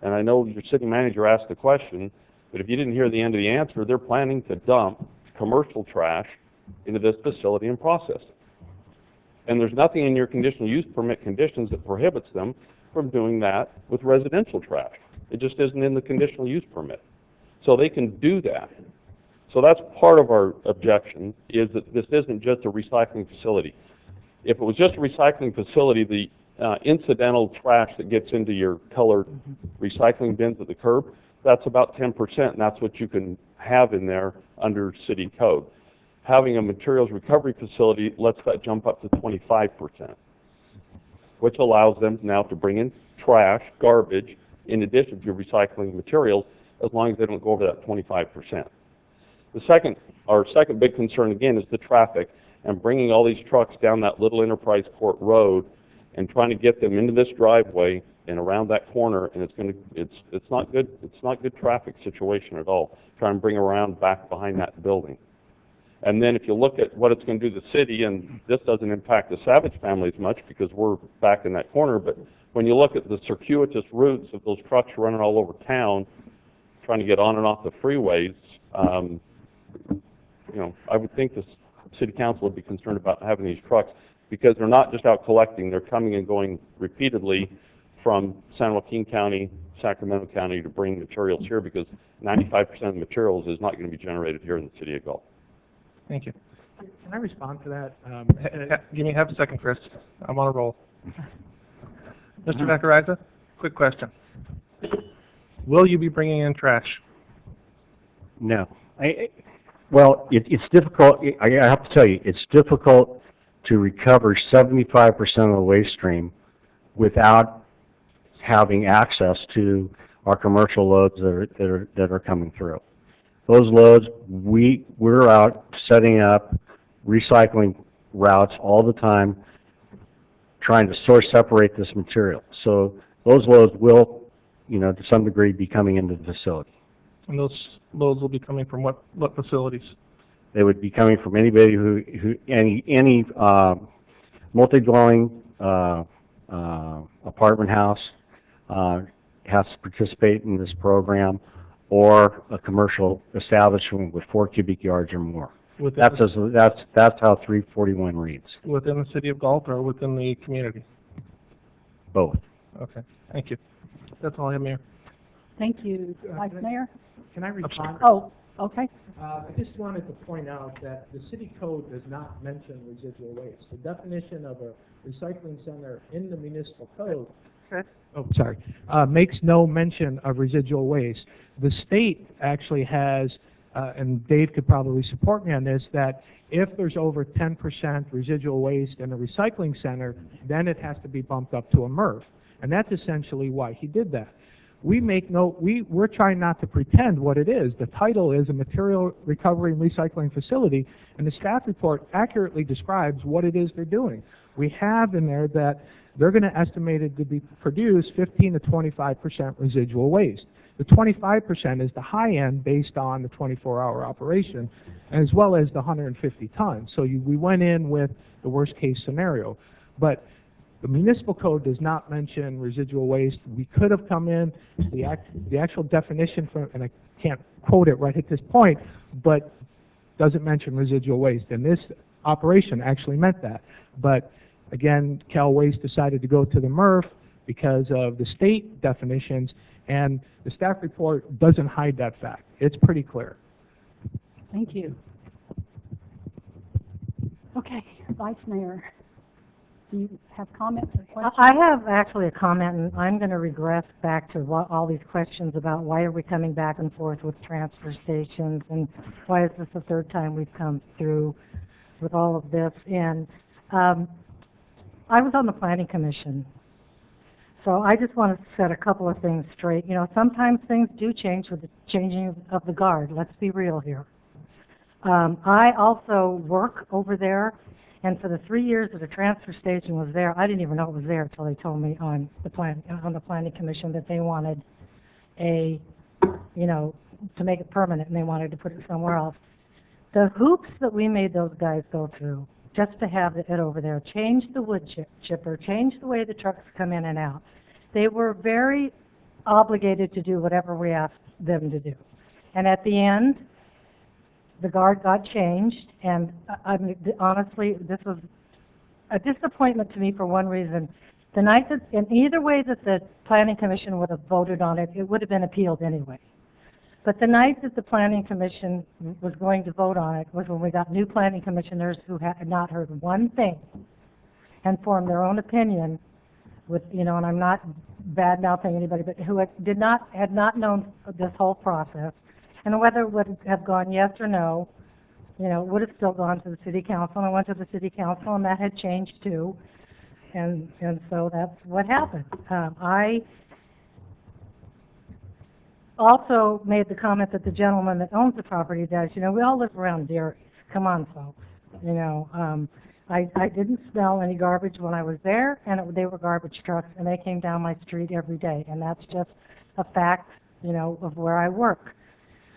Speaker 13: And I know your city manager asked the question, but if you didn't hear the end of the answer, they're planning to dump commercial trash into this facility and process it. And there's nothing in your conditional use permit conditions that prohibits them from doing that with residential trash. It just isn't in the conditional use permit. So they can do that. So that's part of our objection, is that this isn't just a recycling facility. If it was just a recycling facility, the incidental trash that gets into your colored recycling bins at the curb, that's about 10%, and that's what you can have in there under city code. Having a materials recovery facility lets that jump up to 25%, which allows them now to bring in trash, garbage, in addition to recycling materials, as long as they don't go over that 25%. Our second big concern, again, is the traffic, and bringing all these trucks down that little Enterprise Court Road and trying to get them into this driveway and around that corner, and it's not good. It's not good traffic situation at all. Trying to bring around back behind that building. And then if you look at what it's going to do to the city, and this doesn't impact the Savage family as much because we're back in that corner, but when you look at the circuitous routes of those trucks running all over town, trying to get on and off the freeways, you know, I would think the city council would be concerned about having these trucks because they're not just out collecting, they're coming and going repeatedly from San Joaquin County, Sacramento County to bring materials here because 95% of the materials is not going to be generated here in the city of Galt.
Speaker 1: Thank you.
Speaker 7: Can I respond to that?
Speaker 1: Give me half a second, Chris. I'm on a roll. Mr. Vacariza, quick question. Will you be bringing in trash?
Speaker 14: No. Well, it's difficult. I have to tell you, it's difficult to recover 75% of the waste stream without having access to our commercial loads that are coming through. Those loads, we're out setting up recycling routes all the time, trying to separate this material. So those loads will, you know, to some degree, be coming into the facility.
Speaker 1: And those loads will be coming from what facilities?
Speaker 14: They would be coming from anybody any multi-dwelling apartment house has to participate in this program, or a commercial establishment with 4 cubic yards or more. That's how 341 reads.
Speaker 1: Within the city of Galt or within the community?
Speaker 14: Both.
Speaker 1: Okay, thank you. That's all I have, Mayor.
Speaker 4: Thank you. Vice Mayor?
Speaker 7: Can I respond?
Speaker 4: Oh, okay.
Speaker 7: I just wanted to point out that the city code does not mention residual waste. The definition of a recycling center in the municipal code makes no mention of residual waste. The state actually has, and Dave could probably support me on this, that if there's over 10% residual waste in a recycling center, then it has to be bumped up to a MRF. And that's essentially why he did that. We're trying not to pretend what it is. The title is a material recovery and recycling facility, and the staff report accurately describes what it is they're doing. We have in there that they're going to estimate it to be produce 15 to 25% residual waste. The 25% is the high end based on the 24-hour operation, as well as the 150 tons. So we went in with the worst case scenario. But the municipal code does not mention residual waste. We could have come in, the actual definition from, and I can't quote it right at this point, but doesn't mention residual waste. And this operation actually meant that. But again, Cal Waste decided to go to the MRF because of the state definitions, and the staff report doesn't hide that fact. It's pretty clear.
Speaker 4: Thank you. Okay, Vice Mayor, do you have comments or questions?
Speaker 17: I have actually a comment, and I'm going to regress back to all these questions about why are we coming back and forth with transfer stations, and why is this the third time we've come through with all of this. And I was on the Planning Commission, so I just want to set a couple of things straight. You know, sometimes things do change with the changing of the guard. Let's be real here. I also work over there, and for the 3 years that the transfer station was there, I didn't even know it was there until they told me on the Planning Commission that they wanted to make it permanent, and they wanted to put it somewhere else. The hoops that we made those guys go through just to have it over there, changed the wood chipper, changed the way the trucks come in and out. They were very obligated to do whatever we asked them to do. And at the end, the guard got changed, and I mean, honestly, this was a disappointment to me for one reason. The night that, in either way that the Planning Commission would have voted on it, it would have been appealed anyway. But the night that the Planning Commission was going to vote on it was when we got new Planning Commissioners who had not heard one thing and formed their own opinion with, and I'm not bad-mouthing anybody, but who had not known this whole process. And whether it would have gone yes or no, it would have still gone to the City Council, and I went to the City Council, and that had changed too. And so that's what happened. I also made the comment that the gentleman that owns the property does, we all live around dairies. Come on, folks. I didn't smell any garbage when I was there, and they were garbage trucks, and they came down my street every day, and that's just a fact, of where I work.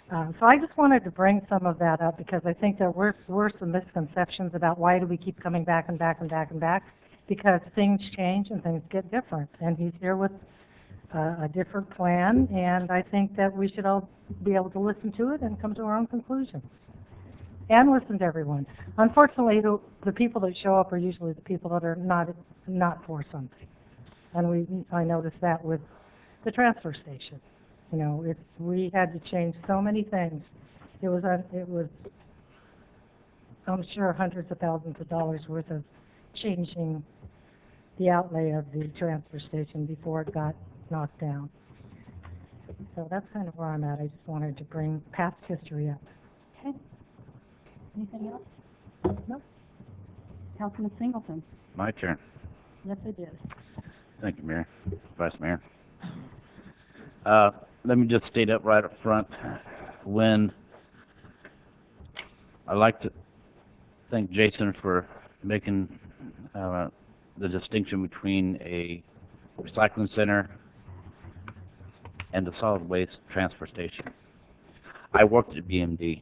Speaker 17: So I just wanted to bring some of that up because I think there were some misconceptions about why do we keep coming back and back and back and back.
Speaker 8: because things change and things get different. And he's here with a different plan, and I think that we should all be able to listen to it and come to our own conclusions. And listen to everyone. Unfortunately, the people that show up are usually the people that are not for something. And I noticed that with the transfer station. You know, we had to change so many things. It was I'm sure hundreds of thousands of dollars worth of changing the outlay of the transfer station before it got knocked down. So that's kind of where I'm at. I just wanted to bring past history up.
Speaker 4: Okay. Anything else? No. Councilman Singleton.
Speaker 6: My turn.
Speaker 4: Yes, it is.
Speaker 6: Thank you, Mayor, Vice Mayor. Let me just state up right up front, when I'd like to thank Jason for making the distinction between a recycling center and the solid waste transfer station. I worked at BMD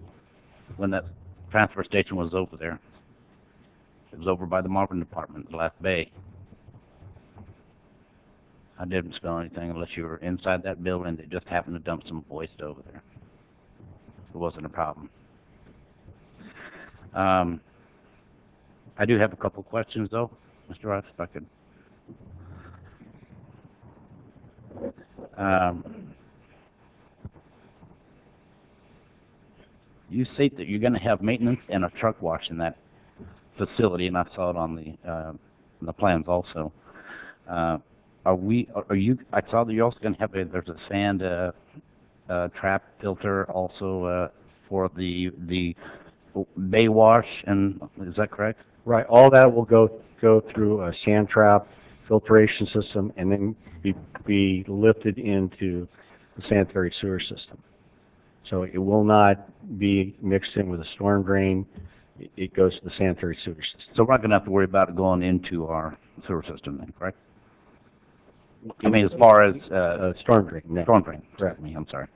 Speaker 6: when that transfer station was over there. It was over by the Marvin Department, the last bay. I didn't smell anything unless you were inside that building. They just happened to dump some waste over there. It wasn't a problem. I do have a couple questions, though, Mr. Ross, if I could. You state that you're going to have maintenance and a truck wash in that facility, and I saw it on the plans also. I saw that you're also going to have there's a sand trap filter also for the bay wash, and is that correct?
Speaker 14: Right, all that will go through a sand trap filtration system and then be lifted into the sanitary sewer system. So it will not be mixed in with a storm drain. It goes to the sanitary sewer system.
Speaker 6: So we're not going to have to worry about it going into our sewer system then, correct? I mean, as far as
Speaker 14: storm drain. No.
Speaker 6: Storm drain.
Speaker 14: Correct.
Speaker 6: I'm sorry.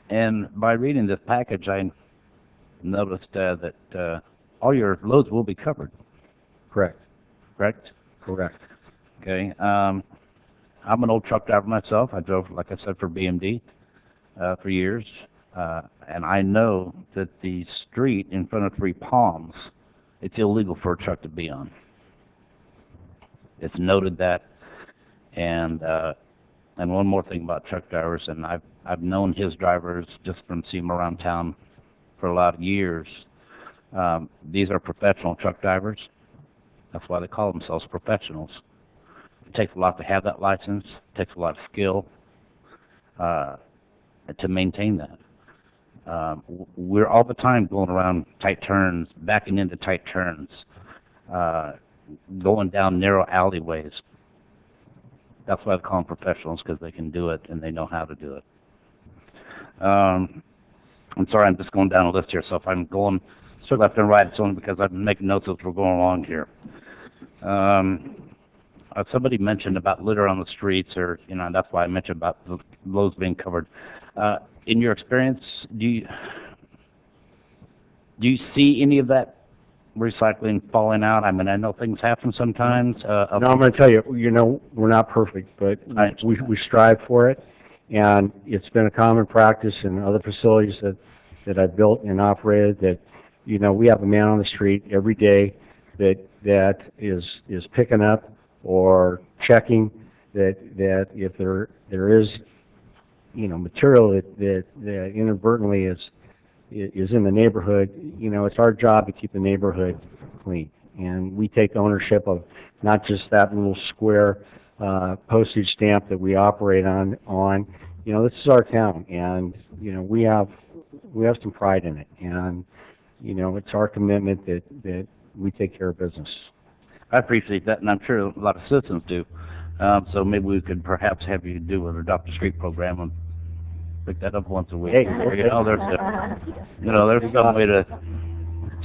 Speaker 6: And by reading this package, I noticed that all your loads will be covered.
Speaker 14: Correct.
Speaker 6: Correct?
Speaker 14: Correct.
Speaker 6: Okay. I'm an old truck driver myself. I drove, like I said, for BMD for years. And I know that the street in front of Three Palms, it's illegal for a truck to be on. It's noted that. And one more thing about truck drivers, and I've known his drivers just from seeing them around town for a lot of years. These are professional truck drivers. That's why they call themselves professionals. It takes a lot to have that license. It takes a lot of skill to maintain that. We're all the time going around tight turns, backing into tight turns, going down narrow alleyways. That's why I call them professionals, because they can do it and they know how to do it. I'm sorry, I'm just going down a list here, so if I'm going left and right, it's only because I've been making notes as we're going along here. Somebody mentioned about litter on the streets, or, you know, that's why I mentioned about the loads being covered. In your experience, do you see any of that recycling falling out? I mean, I know things happen sometimes.
Speaker 14: No, I'm going to tell you, you know, we're not perfect, but we strive for it, and it's been a common practice in other facilities that I've built and operated that, you know, we have a man on the street every day that is picking up or checking that if there is, you know, material that inadvertently is in the neighborhood, you know, it's our job to keep the neighborhood clean. And we take ownership of not just that little square postage stamp that we operate on. You know, this is our town, and, you know, we have some pride in it. And, you know, it's our commitment that we take care of business.
Speaker 6: I appreciate that, and I'm sure a lot of citizens do. So maybe we could perhaps have you do an Adopt a Street program and pick that up once a week.
Speaker 14: Hey,
Speaker 6: you know, there's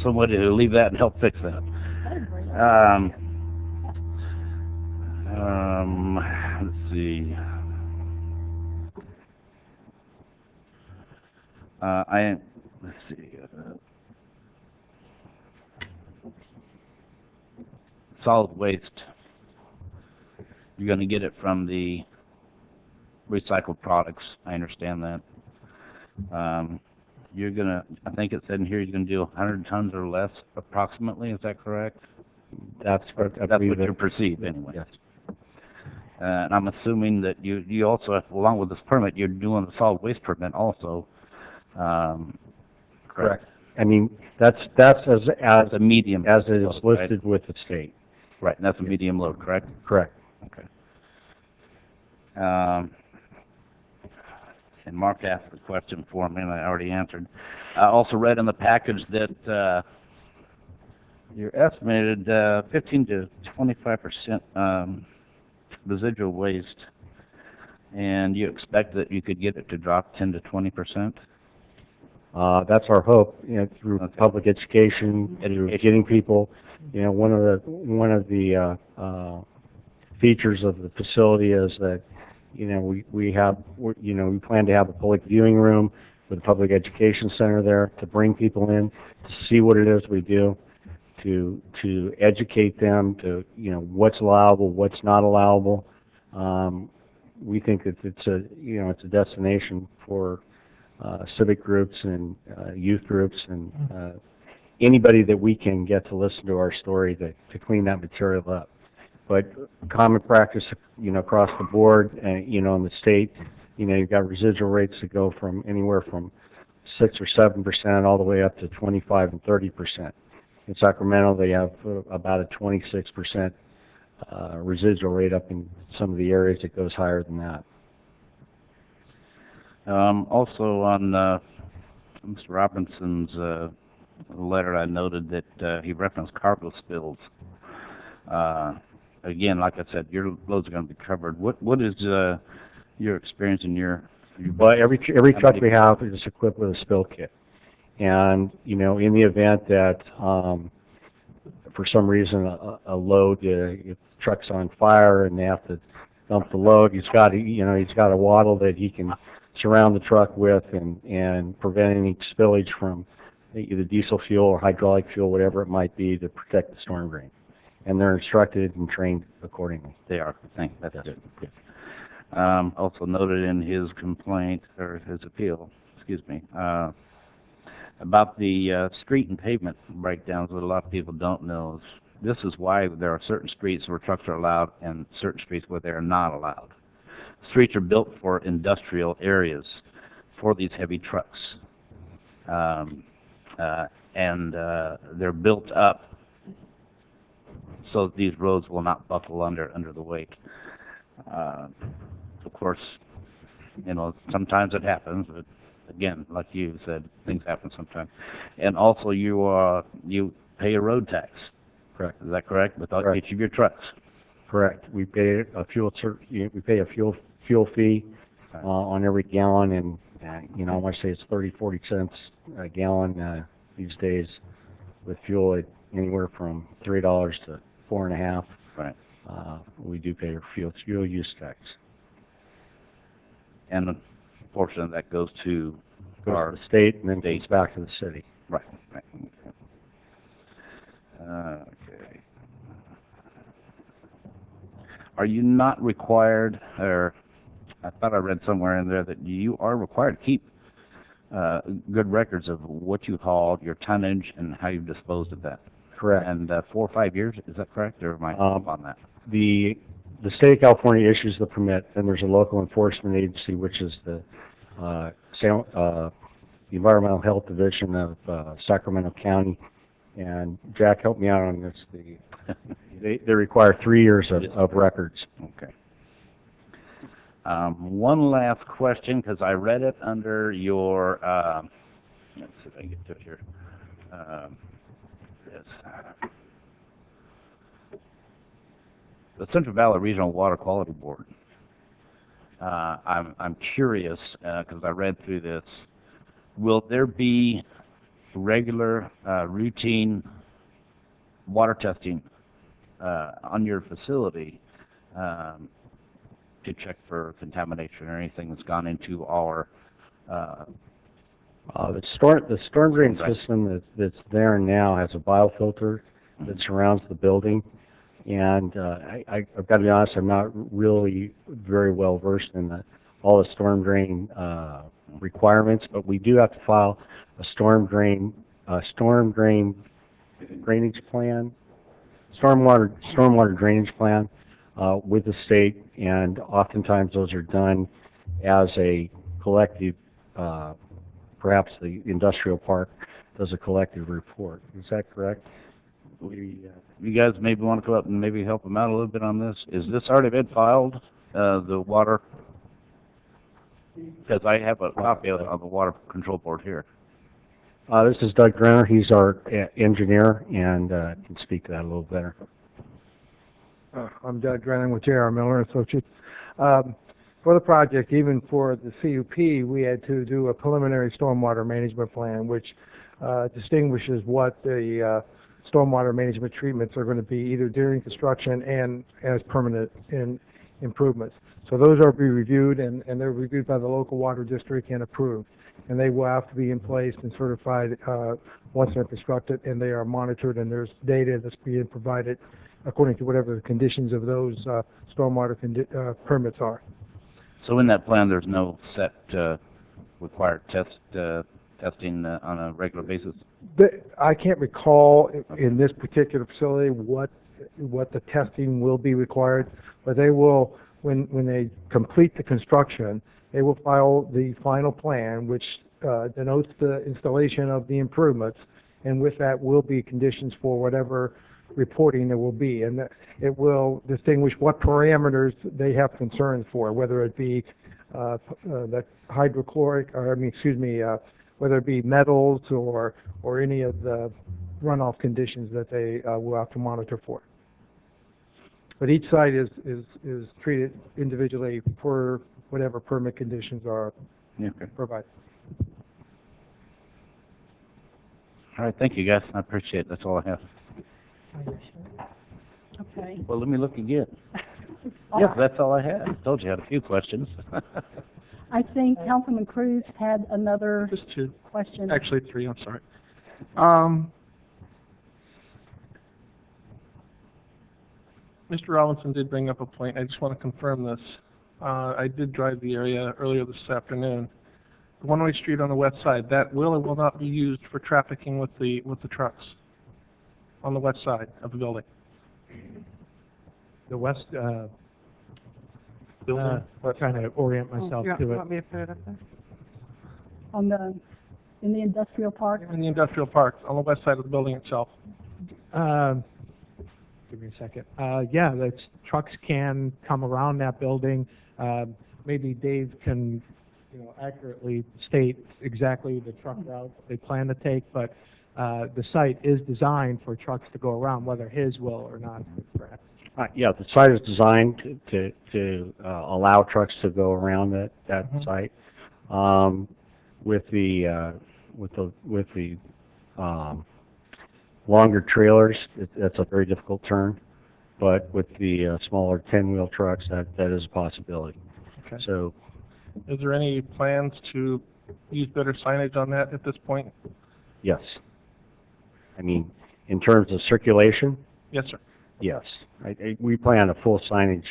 Speaker 6: some way to leave that and help fix that. Let's see. Let's see. solid waste, you're gonna get it from the recycled products, I understand that. You're gonna, I think it said in here, you're gonna do 100 tons or less approximately, is that correct?
Speaker 14: That's what I
Speaker 6: That's
Speaker 14: believe
Speaker 6: what you
Speaker 14: it-
Speaker 6: perceive anyway.
Speaker 14: Yes.
Speaker 6: And I'm assuming that you also, along with this permit, you're doing the solid waste permit also, correct?
Speaker 14: I mean, that's as
Speaker 6: a medium
Speaker 14: as it is
Speaker 6: load, right?
Speaker 14: listed with the state.
Speaker 6: Right, and that's a medium load, correct?
Speaker 14: Correct.
Speaker 6: Okay. And Mark asked the question for me, and I already answered. I also read in the package that you're estimated 15 to 25% residual waste, and you expect that you could get it to drop 10 to 20%?
Speaker 14: That's our hope, through public education, through getting people, one of the features of the facility is that, we plan to have a public viewing room with a public education center there to bring people in, to see what it is we do, to educate them to, what's allowable, what's not allowable. We think that it's a destination for civic groups and youth groups and anybody that we can get to listen to our story to clean that material up. But common practice, across the board, in the state, you've got residual rates that go from anywhere from 6 or 7% all the way up to 25 and 30%. In Sacramento, they have about a 26% residual rate. Up in some of the areas, it goes higher than that.
Speaker 6: Also on Mr. Robinson's letter, I noted that he referenced cargo spills. Again, like I said, your loads are going to be covered. What is your experience in your
Speaker 14: Well, every truck we have is equipped with a spill kit, and in the event that for some reason a load, if the truck's on fire and they have to dump the load, he's got a waddle that he can surround the truck with and prevent any spillage from either diesel fuel or hydraulic fuel, whatever it might be, to protect the storm drain. And they're instructed and trained accordingly.
Speaker 6: They are. That's good. Good. Also noted in his complaint, or his appeal, excuse me, about the street and pavement breakdowns. What a lot of people don't know is this is why there are certain streets where trucks are allowed and certain streets where they are not allowed. Streets are built for industrial areas for these heavy trucks. And they're built up so that these roads will not buckle under the weight. Of course, sometimes it happens, but again, like you said, things happen sometimes. And also, you pay a road tax.
Speaker 14: Correct.
Speaker 6: Is that correct? With each of your trucks.
Speaker 14: Correct. We pay a fuel fuel fee on every gallon, and I want to say it's 30-40 cents a gallon these days, with fuel at anywhere from $3 to $4.50.
Speaker 6: Right.
Speaker 14: We do pay a fuel use tax.
Speaker 6: And a portion of that goes to our
Speaker 14: the state, and then goes back to the city.
Speaker 6: Right. Right. Okay. Are you not required, or I thought I read somewhere in there that you are required to keep good records of what you hauled, your tonnage, and how you've disposed of that?
Speaker 14: Correct.
Speaker 6: And 4 or 5 years, is that correct, or am I off on that?
Speaker 14: The state of California issues the permit, and there's a local enforcement agency, which is the Environmental Health Division of Sacramento County. And Jack, help me out on this. They require 3 years of records.
Speaker 6: Okay. One last question, because I read it under your, let's see if I can get to it here. Yes. The Central Valley Regional Water Quality Board. I'm curious, because I read through this, will there be regular, routine water testing on your facility to check for contamination or anything that's gone into our
Speaker 14: the storm drain system that's there now has a biofilter that surrounds the building. And I've got to be honest, I'm not really very well versed in all the storm drain requirements, but we do have to file a storm drain drainage plan, stormwater drainage plan with the state, and oftentimes those are done as a collective, perhaps the industrial park does a collective report. Is that correct?
Speaker 6: You guys maybe want to come up and maybe help them out a little bit on this. Is this already been filed, the water? Because I have a copy of it on the Water Control Board here.
Speaker 14: This is Doug Grenner. He's our engineer and can speak to that a little better.
Speaker 10: I'm Doug Grennan with J.R. Miller Associates. For the project, even for the CUP, we had to do a preliminary stormwater management plan, which distinguishes what the stormwater management treatments are going to be either during construction and as permanent improvements. So those are be reviewed, and they're reviewed by the local water district and approved. And they will have to be in place and certified once they're constructed, and they are monitored, and there's data that's being provided according to whatever the conditions of those stormwater permits are.
Speaker 6: So in that plan, there's no set required testing on a regular basis?
Speaker 10: I can't recall in this particular facility what the testing will be required, but they will, when they complete the construction, they will file the final plan, which denotes the installation of the improvements, and with that will be conditions for whatever reporting there will be, and it will distinguish what parameters they have concerns for, whether it be that hydrochloric, or whether it be metals or any of the runoff conditions that they will have to monitor for. But each site is treated individually for whatever permit conditions are provided.
Speaker 6: All right, thank you guys. I appreciate it. That's all I have.
Speaker 4: Okay.
Speaker 6: Well, let me look again. Yes, that's all I had. I told you I had a few questions.
Speaker 4: I think Councilman Cruz had another
Speaker 1: Just two.
Speaker 4: question.
Speaker 1: Actually, three, I'm sorry. Mr. Robinson did bring up a point. I just want to confirm this. I did drive the area earlier this afternoon. The one-way street on the west side, that will or will not be used for trafficking with the trucks on the west side of the building.
Speaker 7: The west, trying to orient myself to
Speaker 3: You
Speaker 7: it.
Speaker 3: want me to put it up there?
Speaker 4: In the industrial park?
Speaker 1: In the industrial park, on the west side of the building itself.
Speaker 7: Give me a second. Yeah, that's, trucks can come around that building. Maybe Dave can, accurately state exactly the truck route they plan to take, but the site is designed for trucks to go around, whether his will or not. Correct.
Speaker 14: Yeah, the site is designed to allow trucks to go around that site. With the longer trailers, that's a very difficult turn, but with the smaller 10-wheel trucks, that is a possibility.
Speaker 1: Okay.
Speaker 14: So,
Speaker 1: is there any plans to use better signage on that at this point?
Speaker 14: yes. I mean, in terms of circulation,
Speaker 1: Yes, sir.
Speaker 14: yes. We plan a full signage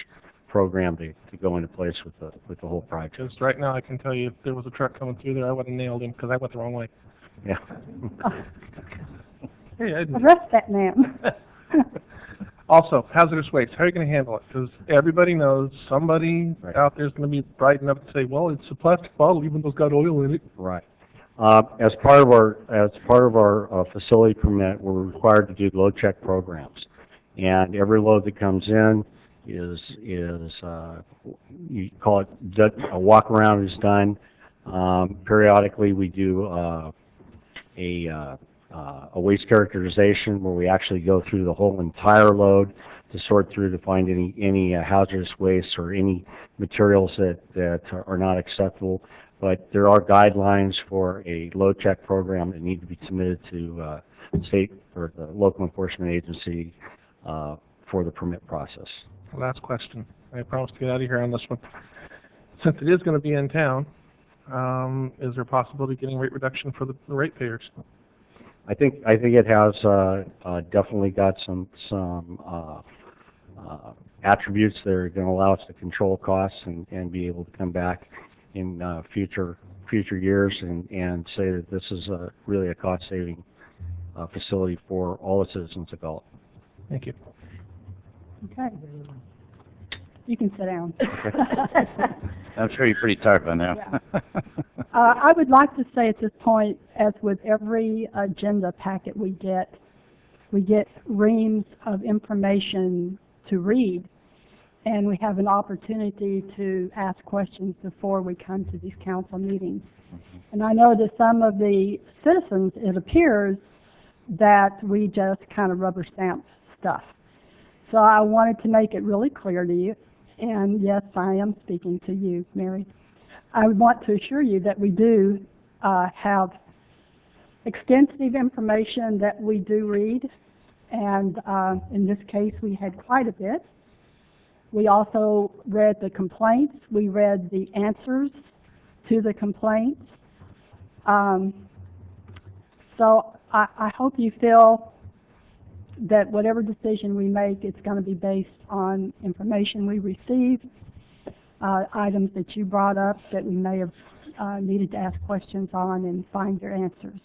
Speaker 14: program to go into place with the whole project.
Speaker 1: Because right now I can tell you if there was a truck coming through there, I would have nailed him because I went the wrong way.
Speaker 14: Yeah.
Speaker 1: Hey,
Speaker 4: Arrest that man.
Speaker 1: Also, hazardous waste. How are you going to handle it? Because everybody knows somebody out there is going to be bright enough to say, "Well, it's a plastic bottle, even though it's got oil in it."
Speaker 14: Right. As part of our facility permit, we're required to do load check programs, and every load that comes in is you call it a walk around is done. Periodically, we do a waste characterization where we actually go through the whole entire load to sort through to find any hazardous waste or any materials that are not acceptable. But there are guidelines for a load check program that need to be submitted to state or the local enforcement agency for the permit process.
Speaker 1: Last question. I promise to get out of here on this one. Since it is going to be in town, is there a possibility of getting rate reduction for the ratepayers?
Speaker 14: I think it has definitely got some attributes that are going to allow us to control costs and be able to come back in future years and say that this is really a cost-saving facility for all the citizens of Galt.
Speaker 1: Thank you.
Speaker 4: Okay. You can sit down.
Speaker 6: I'm sure you're pretty tired by now.
Speaker 4: Yeah. I would like to say at this point, as with every agenda packet we get reams of information to read, and we have an opportunity to ask questions before we come to these council meetings. And I know that some of the citizens, it appears, that we just kind of rubber stamp stuff. So I wanted to make it really clear to you, and yes, I am speaking to you, Mary. I would want to assure you that we do have extensive information that we do read, and in this case we had quite a bit. We also read the complaints, we read the answers to the complaints. So I hope you feel that whatever decision we make, it's going to be based on information we received, items that you brought up that we may have needed to ask questions on and find your answers.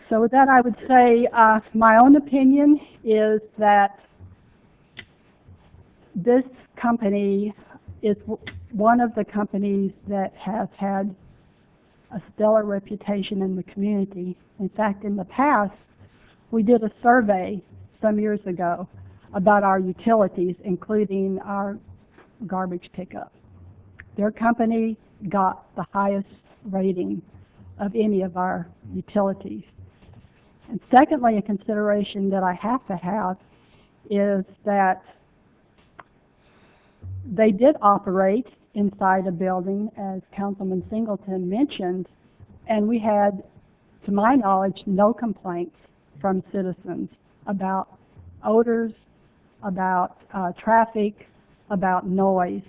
Speaker 4: So with that, I would say my own opinion is that this company is one of the companies that has had a stellar reputation in the community. In fact, in the past, we did a survey some years ago about our utilities, including our garbage pickup. Their company got the highest rating of any of our utilities. And secondly, a consideration that I have to have is that they did operate inside a building, as Councilman Singleton mentioned, and we had, to my knowledge, no complaints from citizens about odors, about traffic, about noise.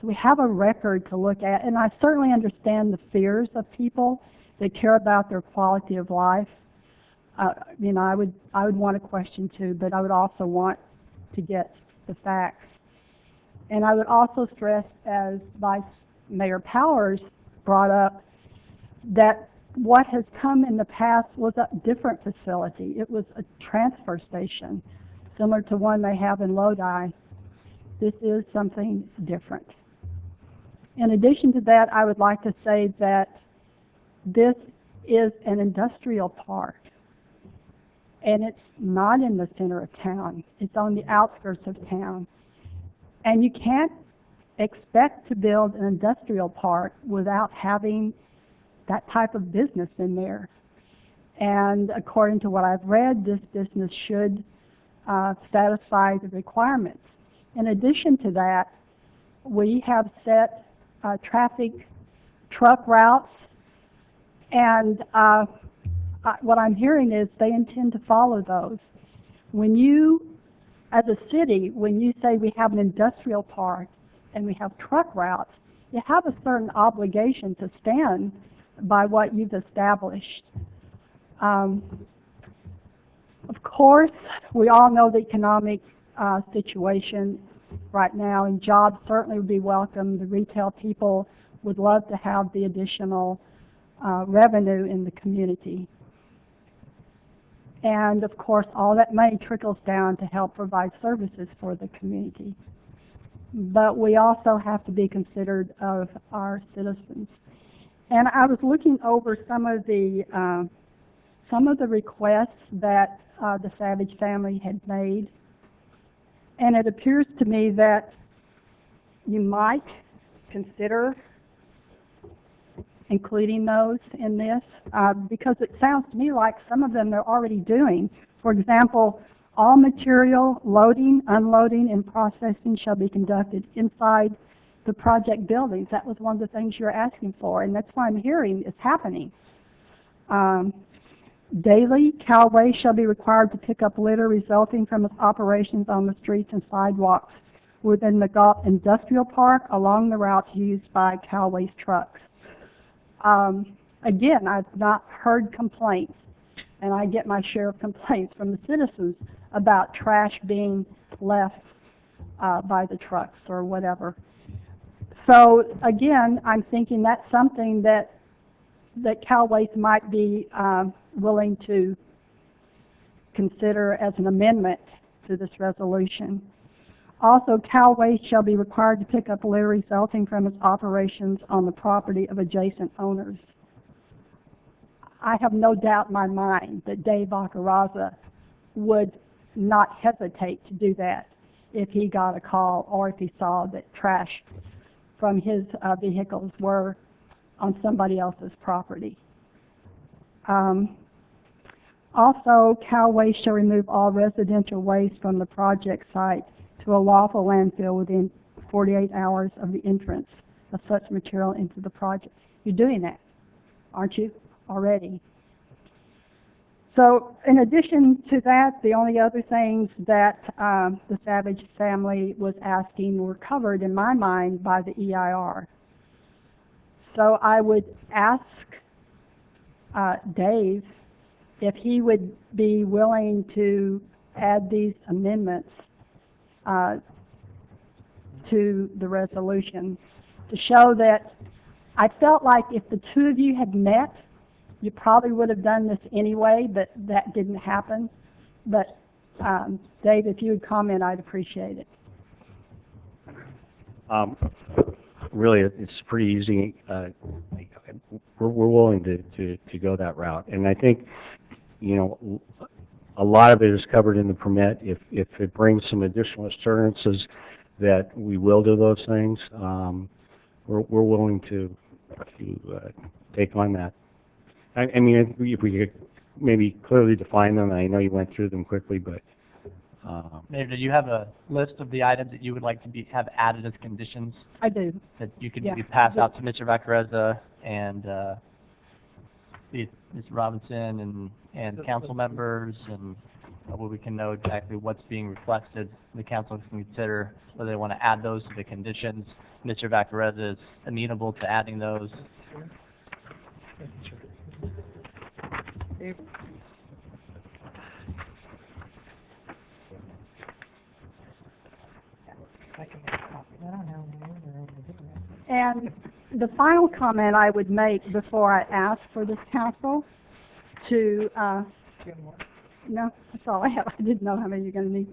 Speaker 4: So we have a record to look at, and I certainly understand the fears of people that care about their quality of life. You know, I would want a question too, but I would also want to get the facts. And I would also stress, as Vice Mayor Powers brought up, that what has come in the past was a different facility. It was a transfer station, similar to one they have in Lodi. This is something different. In addition to that, I would like to say that this is an industrial park, and it's not in the center of town. It's on the outskirts of town. And you can't expect to build an industrial park without having that type of business in there. And according to what I've read, this business should satisfy the requirements. In addition to that, we have set traffic truck routes, and what I'm hearing is they intend to follow those. When you, as a city, when you say we have an industrial park and we have truck routes, you have a certain obligation to stand by what you've established. Of course, we all know the economic situation right now, and jobs certainly would be welcome. The retail people would love to have the additional revenue in the community. And of course, all that money trickles down to help provide services for the community. But we also have to be considerate of our citizens. And I was looking over some of the requests that the Savage family had made, and it appears to me that you might consider including those in this, because it sounds to me like some of them they're already doing. For example, all material loading, unloading, and processing shall be conducted inside the project buildings. That was one of the things you're asking for, and that's what I'm hearing is happening. Daily, Calway shall be required to pick up litter resulting from its operations on the streets and sidewalks within the Galt Industrial Park along the routes used by Calway's trucks. Again, I've not heard complaints, and I get my share of complaints from the citizens about trash being left by the trucks or whatever. So again, I'm thinking that's something that Cal Waste might be willing to consider as an amendment to this resolution. Also, Cal Waste shall be required to pick up litter resulting from its operations on the property of adjacent owners. I have no doubt in my mind that Dave Acaraza would not hesitate to do that if he got a call or if he saw that trash from his vehicles were on somebody else's property. Also, Cal Waste shall remove all residential waste from the project site to a lawful landfill within 48 hours of the entrance of such material into the project. You're doing that, aren't you, already? So, in addition to that, the only other things that the Savage family was asking were covered, in my mind, by the EIR. So I would ask Dave if he would be willing to add these amendments to the resolution to show that I felt like if the two of you had met, you probably would have done this anyway, but that didn't happen. But Dave, if you would comment, I'd appreciate it.
Speaker 14: Really, it's pretty easy. We're willing to go that route, and I think, you know, a lot of it is covered in the permit. If it brings some additional assurances that we will do those things, we're willing to take on that. I mean, if we could maybe clearly define them. I know you went through them quickly, but
Speaker 2: Mayor, do you have a list of the items that you would like to have added as conditions?
Speaker 4: I do.
Speaker 2: That you could
Speaker 4: Yeah.
Speaker 2: maybe pass out to Mr. Vacarezza and Mr. Robinson and council members, and where we can know exactly what's being requested. The council can consider whether they want to add those to the conditions. Mr. Vacarezza is amenable to adding those.
Speaker 4: And the final comment I would make before I ask for this council to, no, that's all I have. I didn't know how many you're going to need.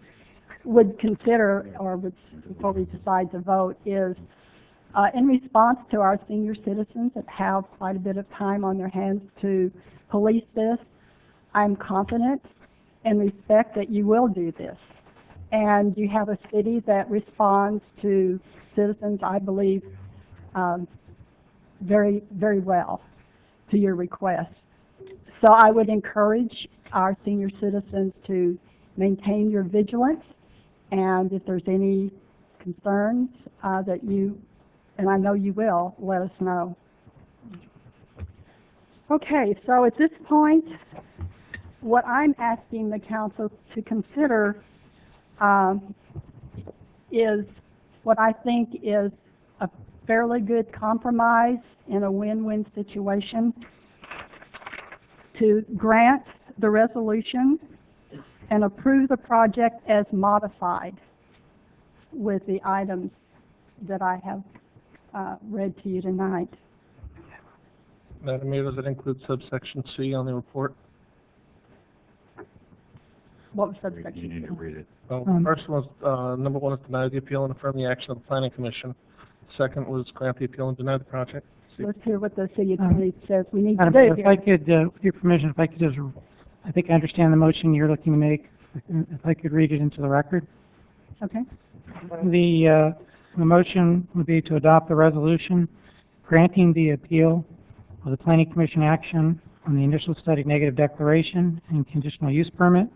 Speaker 4: Would consider, or would, before we decide to vote, is in response to our senior citizens that have quite a bit of time on their hands to police this, I'm confident and respect that you will do this. And you have a city that responds to citizens, I believe, very, very well to your request. So I would encourage our senior citizens to maintain your vigilance, and if there's any concerns that you, and I know you will, let us know. Okay, so at this point, what I'm asking the council to consider is what I think is a fairly good compromise in a win-win situation, to grant the resolution and approve the project as modified with the items that I have read to you tonight.
Speaker 1: Madam Mayor, does it include subsection C on the report?
Speaker 4: What was subsection?
Speaker 9: You need to read it.
Speaker 1: Well, the first one was, number one is deny the appeal and affirm the action of the Planning Commission. Second was grant the appeal and deny the project.
Speaker 4: Let's hear what the city attorney says we need to
Speaker 11: Madam,
Speaker 4: do
Speaker 11: if I
Speaker 4: here.
Speaker 11: could, with your permission, if I could just, I think I understand the motion you're looking to make. If I could read it into the record.
Speaker 4: Okay.
Speaker 11: The motion would be to adopt the resolution granting the appeal of the Planning Commission action on the initial study negative declaration and conditional use permit,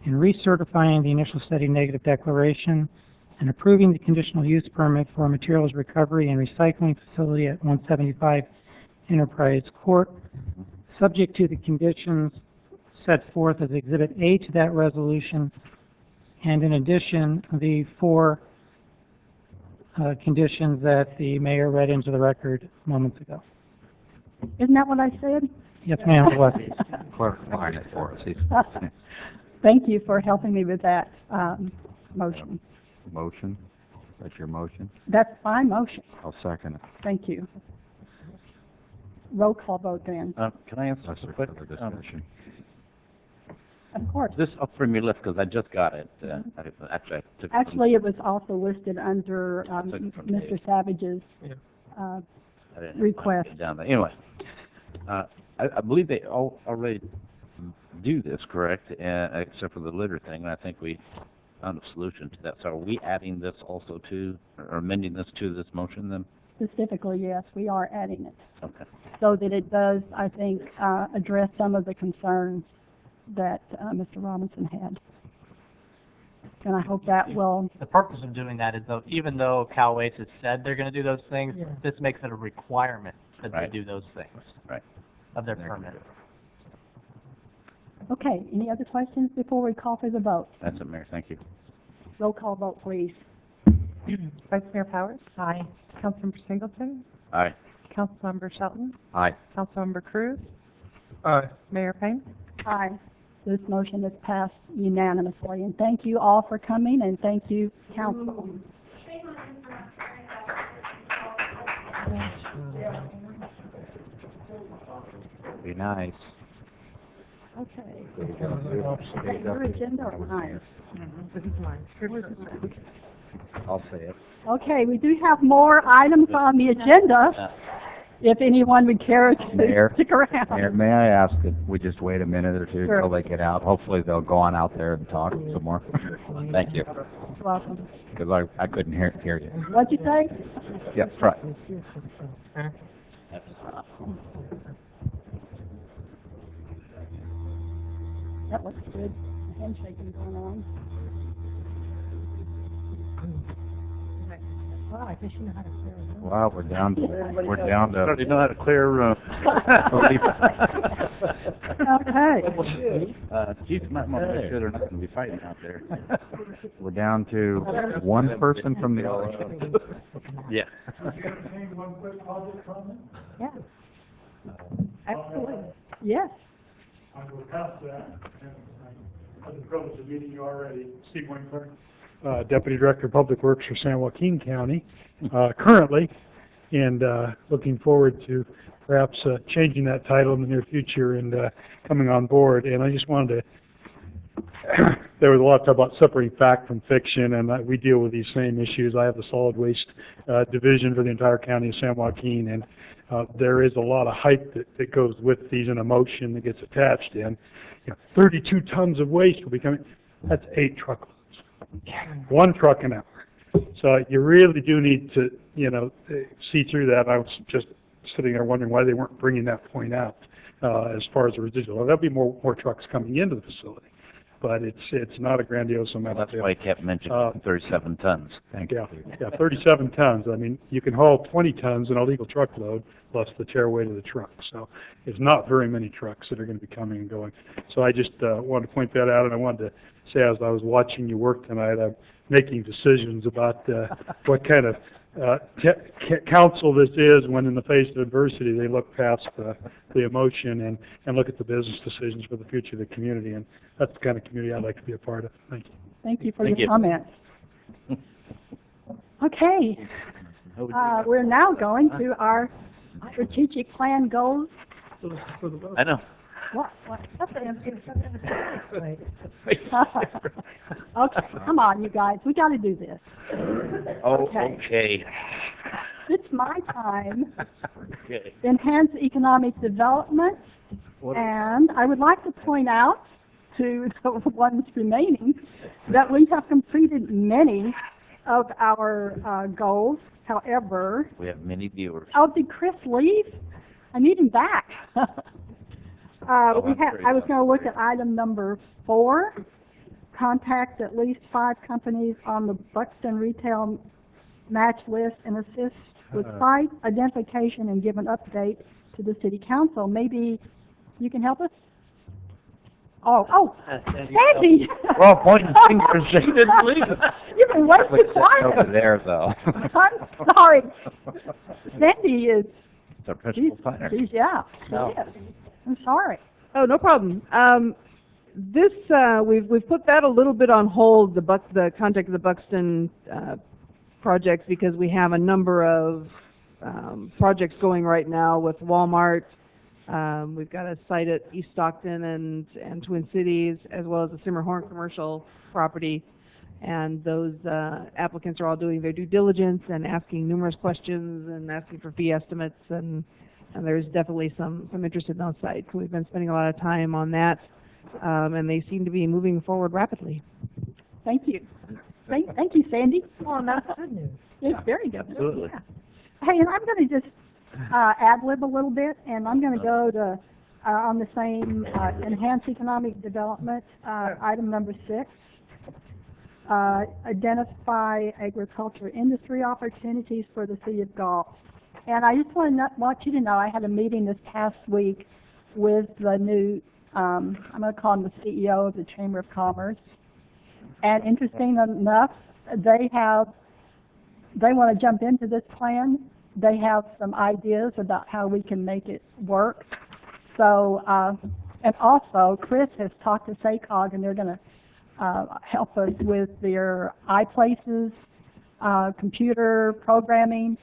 Speaker 11: and recertifying the initial study negative declaration and approving the conditional use permit for a materials recovery and recycling facility at 175 Enterprise Court, subject to the conditions set forth as Exhibit A to that resolution, and in addition, the four conditions that the mayor read into the record moments ago.
Speaker 4: Isn't that what I said?
Speaker 11: Yes, ma'am, it was.
Speaker 9: Clarifying it for us.
Speaker 4: Thank you for helping me with that, motion.
Speaker 9: Motion? That's your motion?
Speaker 4: That's my motion.
Speaker 9: I'll second it.
Speaker 4: Thank you. Roll call vote then.
Speaker 6: Can I answer
Speaker 9: That's
Speaker 6: a
Speaker 9: for
Speaker 6: quick?
Speaker 9: further discussion.
Speaker 4: Of course.
Speaker 6: This up from your list, because I just got it. Actually, I took it from-
Speaker 4: Actually, it was also listed under,
Speaker 6: took it from
Speaker 4: Mr.
Speaker 6: Dave.
Speaker 4: Savage's,
Speaker 6: I didn't
Speaker 4: request.
Speaker 6: get down there. Anyway, I believe they all already do this, correct? Except for the litter thing, and I think we found a solution to that. So are we adding this also to, or amending this to this motion then?
Speaker 4: Specifically, yes, we are adding it.
Speaker 6: Okay.
Speaker 4: So that it does, I think, address some of the concerns that, Mr. Robinson had. And I hope that will,
Speaker 2: The purpose of doing that is though, even though Cal Waste has said they're going to do those things, this makes it a requirement that
Speaker 6: Right.
Speaker 2: they do those things.
Speaker 6: Right.
Speaker 2: Of their permit.
Speaker 4: okay, any other questions before we call for the vote?
Speaker 6: That's it, Mayor. Thank you.
Speaker 4: Roll call vote, please.
Speaker 3: Vice Mayor Powers? Aye. Councilmember Singleton?
Speaker 6: Aye.
Speaker 3: Councilmember Shelton?
Speaker 9: Aye.
Speaker 3: Councilmember Cruz?
Speaker 1: Aye.
Speaker 3: Mayor Payne?
Speaker 4: Aye. This motion is passed unanimously, and thank you all for coming, and thank you, council.
Speaker 9: Be nice.
Speaker 4: Okay. Your agenda or mine?
Speaker 3: This is mine.
Speaker 9: I'll say it.
Speaker 4: Okay, we do have more items on the agenda, if anyone would care to
Speaker 9: Mayor,
Speaker 4: stick around.
Speaker 9: Mayor, may I ask that we just wait a minute or two
Speaker 4: Sure.
Speaker 9: till they get out? Hopefully they'll go on out there and talk some more. Thank you,
Speaker 4: You're welcome.
Speaker 9: because I couldn't hear you.
Speaker 4: What'd you say?
Speaker 9: Yes, right.
Speaker 4: That looks good. Handshaking going on.
Speaker 8: Well, I guess you know how to clear it.
Speaker 9: Wow, we're down to
Speaker 6: Already know how to clear,
Speaker 4: Okay.
Speaker 6: Chief might want to make sure they're not going to be fighting out there.
Speaker 9: we're down to one person from the audience.
Speaker 6: Yeah.
Speaker 4: Yeah. Absolutely. Yes.
Speaker 15: I'm going to pass that, and I had the privilege of meeting you already. Steve Winkler, Deputy Director of Public Works for San Joaquin County, currently, and looking forward to perhaps changing that title in the near future and coming on board. And I just wanted to, there was a lot of talk about separating fact from fiction, and we deal with these same issues. I have the solid waste division for the entire county of San Joaquin, and there is a lot of hype that goes with these and emotion that gets attached in. 32 tons of waste will be coming. That's 8 truckloads. One truck an hour. So you really do need to, see through that. I was just sitting there wondering why they weren't bringing that point out as far as the residual. There'll be more trucks coming into the facility, but it's not a grandiose amount.
Speaker 6: That's why I kept mentioning 37 tons.
Speaker 9: Thank you.
Speaker 15: Yeah, 37 tons. I mean, you can haul 20 tons in a legal truckload plus the chair weight of the truck. So it's not very many trucks that are going to be coming and going. So I just wanted to point that out, and I wanted to say as I was watching you work tonight, I'm making decisions about what kind of council this is when in the face of adversity they look past the emotion and look at the business decisions for the future of the community, and that's the kind of community I'd like to be a part of. Thank you.
Speaker 4: Thank you for
Speaker 6: Thank
Speaker 4: your
Speaker 6: you.
Speaker 4: comments. Okay, we're now going to our strategic plan goals.
Speaker 6: I know.
Speaker 4: What? Okay, come on, you guys, we got to do this.
Speaker 6: Oh,
Speaker 4: Okay.
Speaker 6: okay.
Speaker 4: It's my time.
Speaker 6: Okay.
Speaker 4: Enhance economic development, and I would like to point out to the ones remaining that we have completed many of our goals. However,
Speaker 6: We have many viewers.
Speaker 4: oh, did Chris leave? I need him back. I was going to look at item number 4, contact at least 5 companies on the Buxton retail match list and assist with site identification and give an update to the city council. Maybe you can help us? Oh, Sandy!
Speaker 6: Well, pointing fingers, she didn't leave.
Speaker 4: You've been way too
Speaker 9: Over
Speaker 4: quiet.
Speaker 9: there, though.
Speaker 4: I'm sorry. Sandy is,
Speaker 6: It's our principal planner.
Speaker 4: she's, yeah, she
Speaker 6: No.
Speaker 4: is. I'm sorry.
Speaker 16: Oh, no problem. this, we've put that a little bit on hold, the contact of the Buxton, projects, because we have a number of, projects going right now with Walmart. We've got a site at East Stockton and Twin Cities, as well as the Simmerhorn commercial property. And those, applicants are all doing their due diligence and asking numerous questions and asking for fee estimates, and there's definitely some interest in those sites. So we've been spending a lot of time on that, and they seem to be moving forward rapidly.
Speaker 4: Thank you. Thank you, Sandy.
Speaker 8: Oh, that's good news.
Speaker 4: It's very good.
Speaker 6: Absolutely.
Speaker 4: Yeah. Hey, and I'm going to just ad-lib a little bit, and I'm going to go to, on the same enhanced economic development, item number 6. Identify agriculture industry opportunities for the city of Galt. And I just want you to know I had a meeting this past week with the new, I'm going to call him the CEO of the Chamber of Commerce. And interesting enough, they want to jump into this plan. They have some ideas about how we can make it work. So, and also Chris has talked to SACOG, and they're going to help us with their iPlaces, computer programming.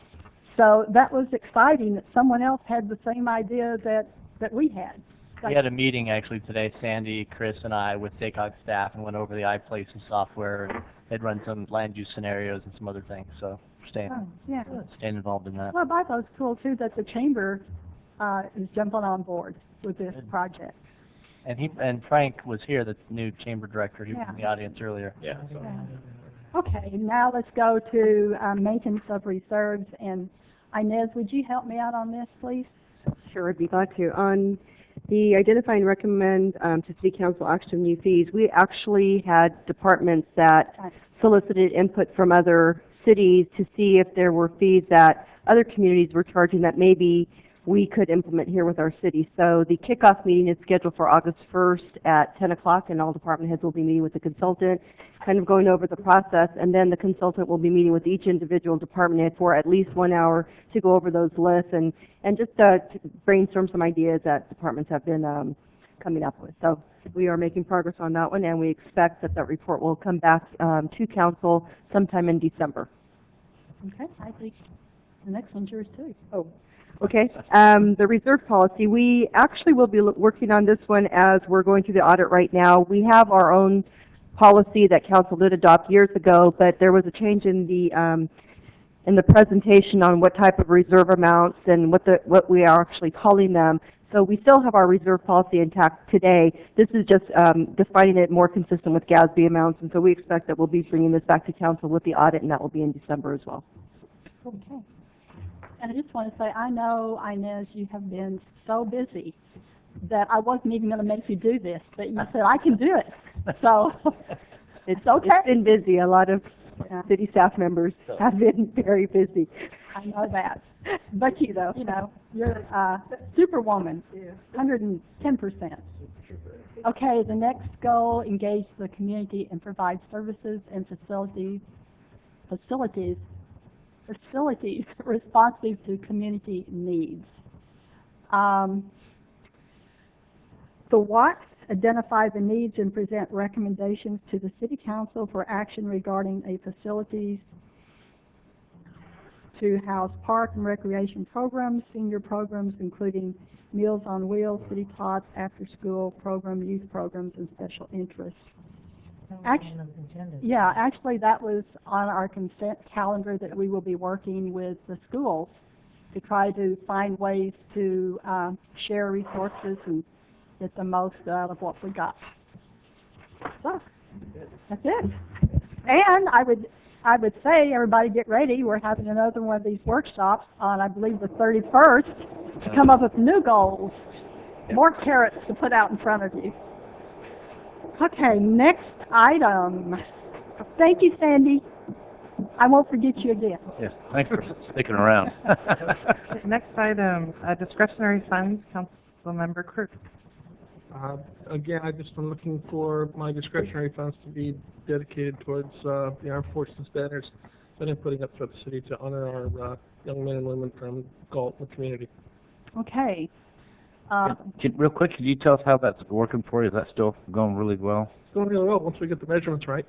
Speaker 4: So that was exciting that someone else had the same idea that we had.
Speaker 2: We had a meeting actually today, Sandy, Chris, and I, with SACOG staff, and went over the iPlaces software, and they'd run some land use scenarios and some other things. So staying involved in that.
Speaker 4: Well, I thought it was cool too that the chamber is jumping on board with this project.
Speaker 2: And Frank was here, the new chamber director. He was in the audience earlier.
Speaker 4: Yeah. Okay, now let's go to maintenance of reserves. And Inez, would you help me out on this, please?
Speaker 19: Sure, I'd be glad to. On the identify and recommend to City Council action of new fees, we actually had departments that solicited input from other cities to see if there were fees that other communities were charging that maybe we could implement here with our city. So the kickoff meeting is scheduled for August 1st at 10 o'clock, and all department heads will be meeting with the consultant, kind of going over the process, and then the consultant will be meeting with each individual department head for at least 1 hour to go over those lists and just to brainstorm some ideas that departments have been coming up with. So we are making progress on that one, and we expect that report will come back to council sometime in December.
Speaker 4: Okay, I think the next one's yours too.
Speaker 19: Oh. Okay, the reserve policy, we actually will be working on this one as we're going through the audit right now. We have our own policy that council did adopt years ago, but there was a change in the presentation on what type of reserve amounts and what we are actually calling them. So we still have our reserve policy intact today. This is just defining it more consistent with GASB amounts, and so we expect that we'll be bringing this back to council with the audit, and that will be in December as well.
Speaker 4: Okay. And I just want to say, I know, Inez, you have been so busy that I wasn't even going to make you do this, but you said, I can do it. So it's okay.
Speaker 19: It's been busy. A lot of city staff members have been very busy.
Speaker 4: I know that. But you know, you're a superwoman, 110%. Okay, the next goal, engage the community and provide services and facilities responsive to community needs. The WATs identify the needs and present recommendations to the City Council for action regarding a facilities to house park and recreation programs, senior programs including Meals on Wheels, City Pods, after-school program, youth programs, and special interests. Actually, that was on our consent calendar that we will be working with the schools to try to find ways to share resources and get the most out of what we got. So, that's it. And I would say, everybody get ready. We're having another one of these workshops on, I believe, the 31st to come up with new goals, more carrots to put out in front of you. Okay, next item. Thank you, Sandy. I won't forget you again.
Speaker 6: Yes, thanks for sticking around.
Speaker 3: Next item, discretionary funds, Councilmember Cruz.
Speaker 1: Again, I just am looking for my discretionary funds to be dedicated towards the Armed Forces banners that I'm putting up for the city to honor our young men and women from Galt and the community.
Speaker 4: Okay.
Speaker 6: Real quick, can you tell us how that's working for you? Is that still going really well?
Speaker 1: It's going really well once we get the measurements right.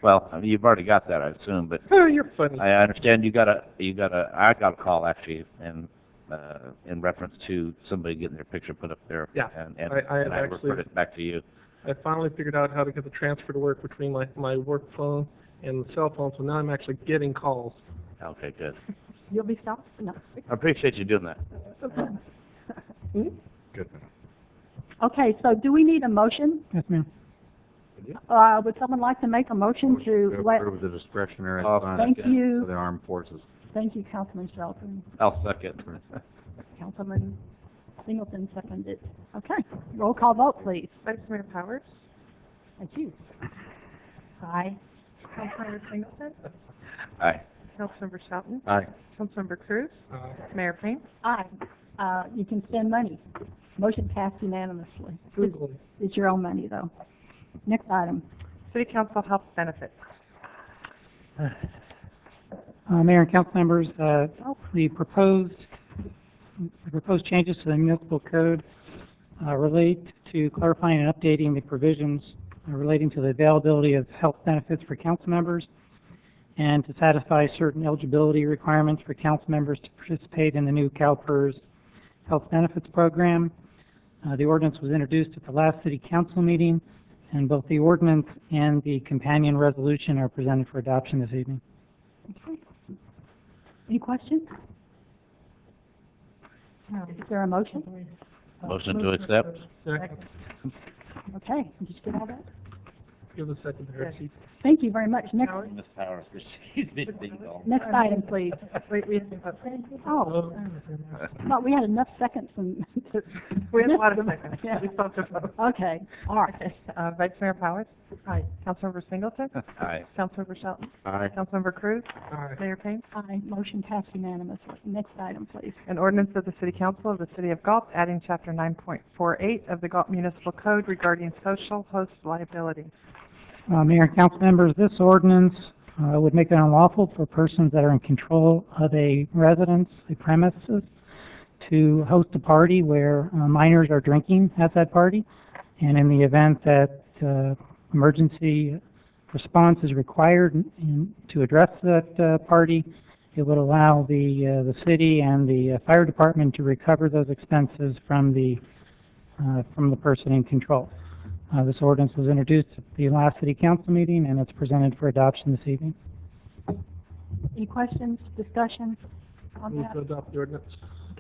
Speaker 6: Well, I mean, you've already got that, I assume, but
Speaker 1: Oh, you're funny.
Speaker 6: I understand I got a call actually in reference to somebody getting their picture put up there.
Speaker 1: Yeah,
Speaker 6: And
Speaker 1: I
Speaker 6: I
Speaker 1: actually-
Speaker 6: referred it back to you.
Speaker 1: I finally figured out how to get the transfer to work between my work phone and the cell phone, so now I'm actually getting calls.
Speaker 6: Okay, good.
Speaker 4: You'll be stopped? No.
Speaker 6: I appreciate you doing that.
Speaker 9: Good.
Speaker 4: Okay, so do we need a motion?
Speaker 11: Yes, ma'am.
Speaker 4: Would someone like to make a motion to let,
Speaker 9: approve the discretionary fund
Speaker 4: thank you,
Speaker 9: for the armed forces.
Speaker 4: thank you, Councilman Shelton.
Speaker 6: I'll second.
Speaker 4: Councilman Singleton seconded. Okay, roll call vote, please.
Speaker 3: Vice Mayor Powers?
Speaker 4: Thank you. Aye.
Speaker 3: Councilmember Singleton?
Speaker 6: Aye.
Speaker 3: Councilmember Shelton?
Speaker 9: Aye.
Speaker 3: Councilmember Cruz? Mayor Payne?
Speaker 4: Aye. You can spend money. Motion passed unanimously.
Speaker 1: Frugally.
Speaker 4: It's your own money, though. Next item.
Speaker 3: City Council Health Benefits.
Speaker 11: Mayor and council members, the proposed changes to the municipal code relate to clarifying and updating the provisions relating to the availability of health benefits for council members and to satisfy certain eligibility requirements for council members to participate in the new CalPERS health benefits program. The ordinance was introduced at the last city council meeting, and both the ordinance and the companion resolution are presented for adoption this evening.
Speaker 4: Okay. Any questions? Is there a motion?
Speaker 6: Motion to accept.
Speaker 1: Second.
Speaker 4: Okay, did you get all that?
Speaker 1: Give the second to her.
Speaker 4: Thank you very much. Next,
Speaker 6: Ms. Powers, she's big dong.
Speaker 4: next item, please.
Speaker 3: Wait, we have
Speaker 4: Oh, thought we had enough seconds and
Speaker 3: we have a lot of seconds.
Speaker 4: Yeah.
Speaker 3: We still have to vote.
Speaker 4: Okay, all right.
Speaker 3: Vice Mayor Powers? Aye. Councilmember Singleton?
Speaker 6: Aye.
Speaker 3: Councilmember Shelton?
Speaker 9: Aye.
Speaker 3: Councilmember Cruz?
Speaker 1: Aye.
Speaker 3: Mayor Payne?
Speaker 4: Aye, motion passed unanimously. Next item, please.
Speaker 3: An ordinance of the City Council of the City of Galt adding Chapter 9.48 of the Galt Municipal Code regarding social host liability.
Speaker 11: Mayor and council members, this ordinance would make it unlawful for persons that are in control of a residence, a premises, to host a party where minors are drinking at that party. And in the event that emergency response is required to address that party, it would allow the city and the fire department to recover those expenses from the person in control. This ordinance was introduced at the last city council meeting, and it's presented for adoption this evening.
Speaker 4: Any questions, discussion on
Speaker 1: Move
Speaker 4: that?
Speaker 1: to adopt the ordinance.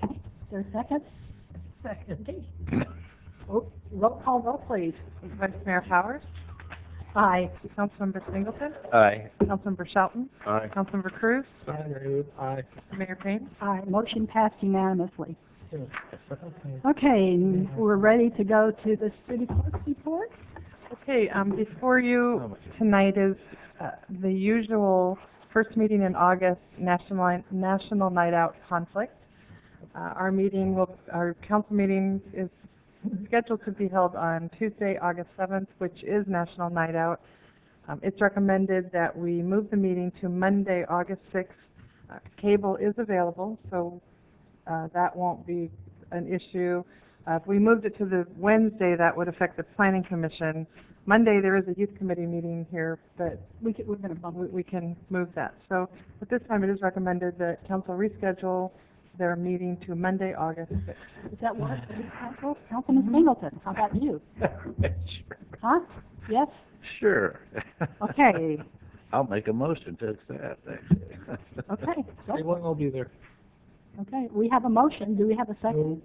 Speaker 4: Okay, is there a second? Second. Oh, roll call vote, please.
Speaker 3: Vice Mayor Powers?
Speaker 4: Aye.
Speaker 3: Councilmember Singleton?
Speaker 6: Aye.
Speaker 3: Councilmember Shelton?
Speaker 9: Aye.
Speaker 3: Councilmember Cruz?
Speaker 1: Aye.
Speaker 3: Mayor Payne?
Speaker 4: Aye, motion passed unanimously. Okay, we're ready to go to the city clerk's report.
Speaker 3: Okay, before you tonight is the usual first meeting in August, National Night Out conflict. Our council meeting is scheduled to be held on Tuesday, August 7th, which is National Night Out. It's recommended that we move the meeting to Monday, August 6th. Cable is available, so that won't be an issue. If we moved it to the Wednesday, that would affect the Planning Commission. Monday, there is a youth committee meeting here, but we can move that. So at this time, it is recommended that council reschedule their meeting to Monday, August 6th.
Speaker 4: Does that work for the council? Councilman Singleton, how about you? Huh? Yes?
Speaker 6: Sure.
Speaker 4: Okay.
Speaker 6: I'll make a motion to accept, actually.
Speaker 4: Okay. go.
Speaker 1: They won't all be there.
Speaker 4: Okay, we have a motion. Do we have a second?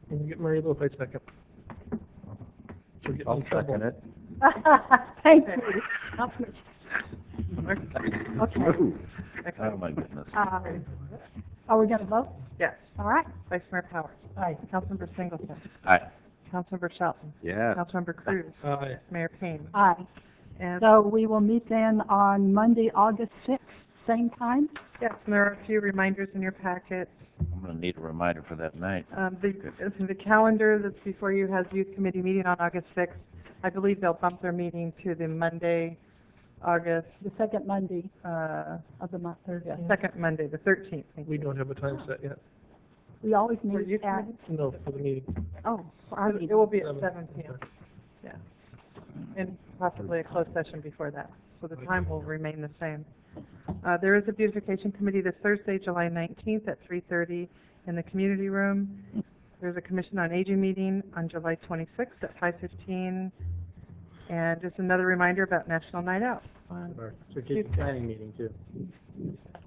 Speaker 1: When you get Mary Lou, if I second. So get
Speaker 9: I'll
Speaker 1: in trouble.
Speaker 9: second it.
Speaker 4: Thank you. Councilman- Okay.
Speaker 6: Oh, my goodness.
Speaker 4: Are we gonna vote?
Speaker 3: Yes.
Speaker 4: All right.
Speaker 3: Vice Mayor Powers?
Speaker 4: Aye.
Speaker 3: Councilmember Singleton?
Speaker 6: Aye.
Speaker 3: Councilmember Shelton?
Speaker 9: Yeah.
Speaker 3: Councilmember Cruz?
Speaker 1: Aye.
Speaker 3: Mayor Payne?
Speaker 4: Aye.
Speaker 3: And
Speaker 4: So we will meet then on Monday, August 6th, same time?
Speaker 3: yes, and there are a few reminders in your packet.
Speaker 6: I'm gonna need a reminder for that night.
Speaker 3: The calendar that's before you has youth committee meeting on August 6th. I believe they'll bump their meeting to the Monday, August,
Speaker 4: The second Monday of the month,
Speaker 3: yeah,
Speaker 4: Thursday.
Speaker 3: second Monday, the 13th. Thank
Speaker 1: We
Speaker 3: you.
Speaker 1: don't have a time set yet.
Speaker 4: We always
Speaker 3: For you
Speaker 4: meet at,
Speaker 1: No, for the meeting.
Speaker 4: oh, for our meeting.
Speaker 3: It will be at 7 p.m. Yeah. And possibly a closed session before that. So the time will remain the same. There is a beautification committee this Thursday, July 19th at 3:30 in the community room. There's a Commission on Aging meeting on July 26th at 5:15. And just another reminder about National Night Out on
Speaker 20: Strategic
Speaker 3: Tuesday.
Speaker 20: planning meeting too.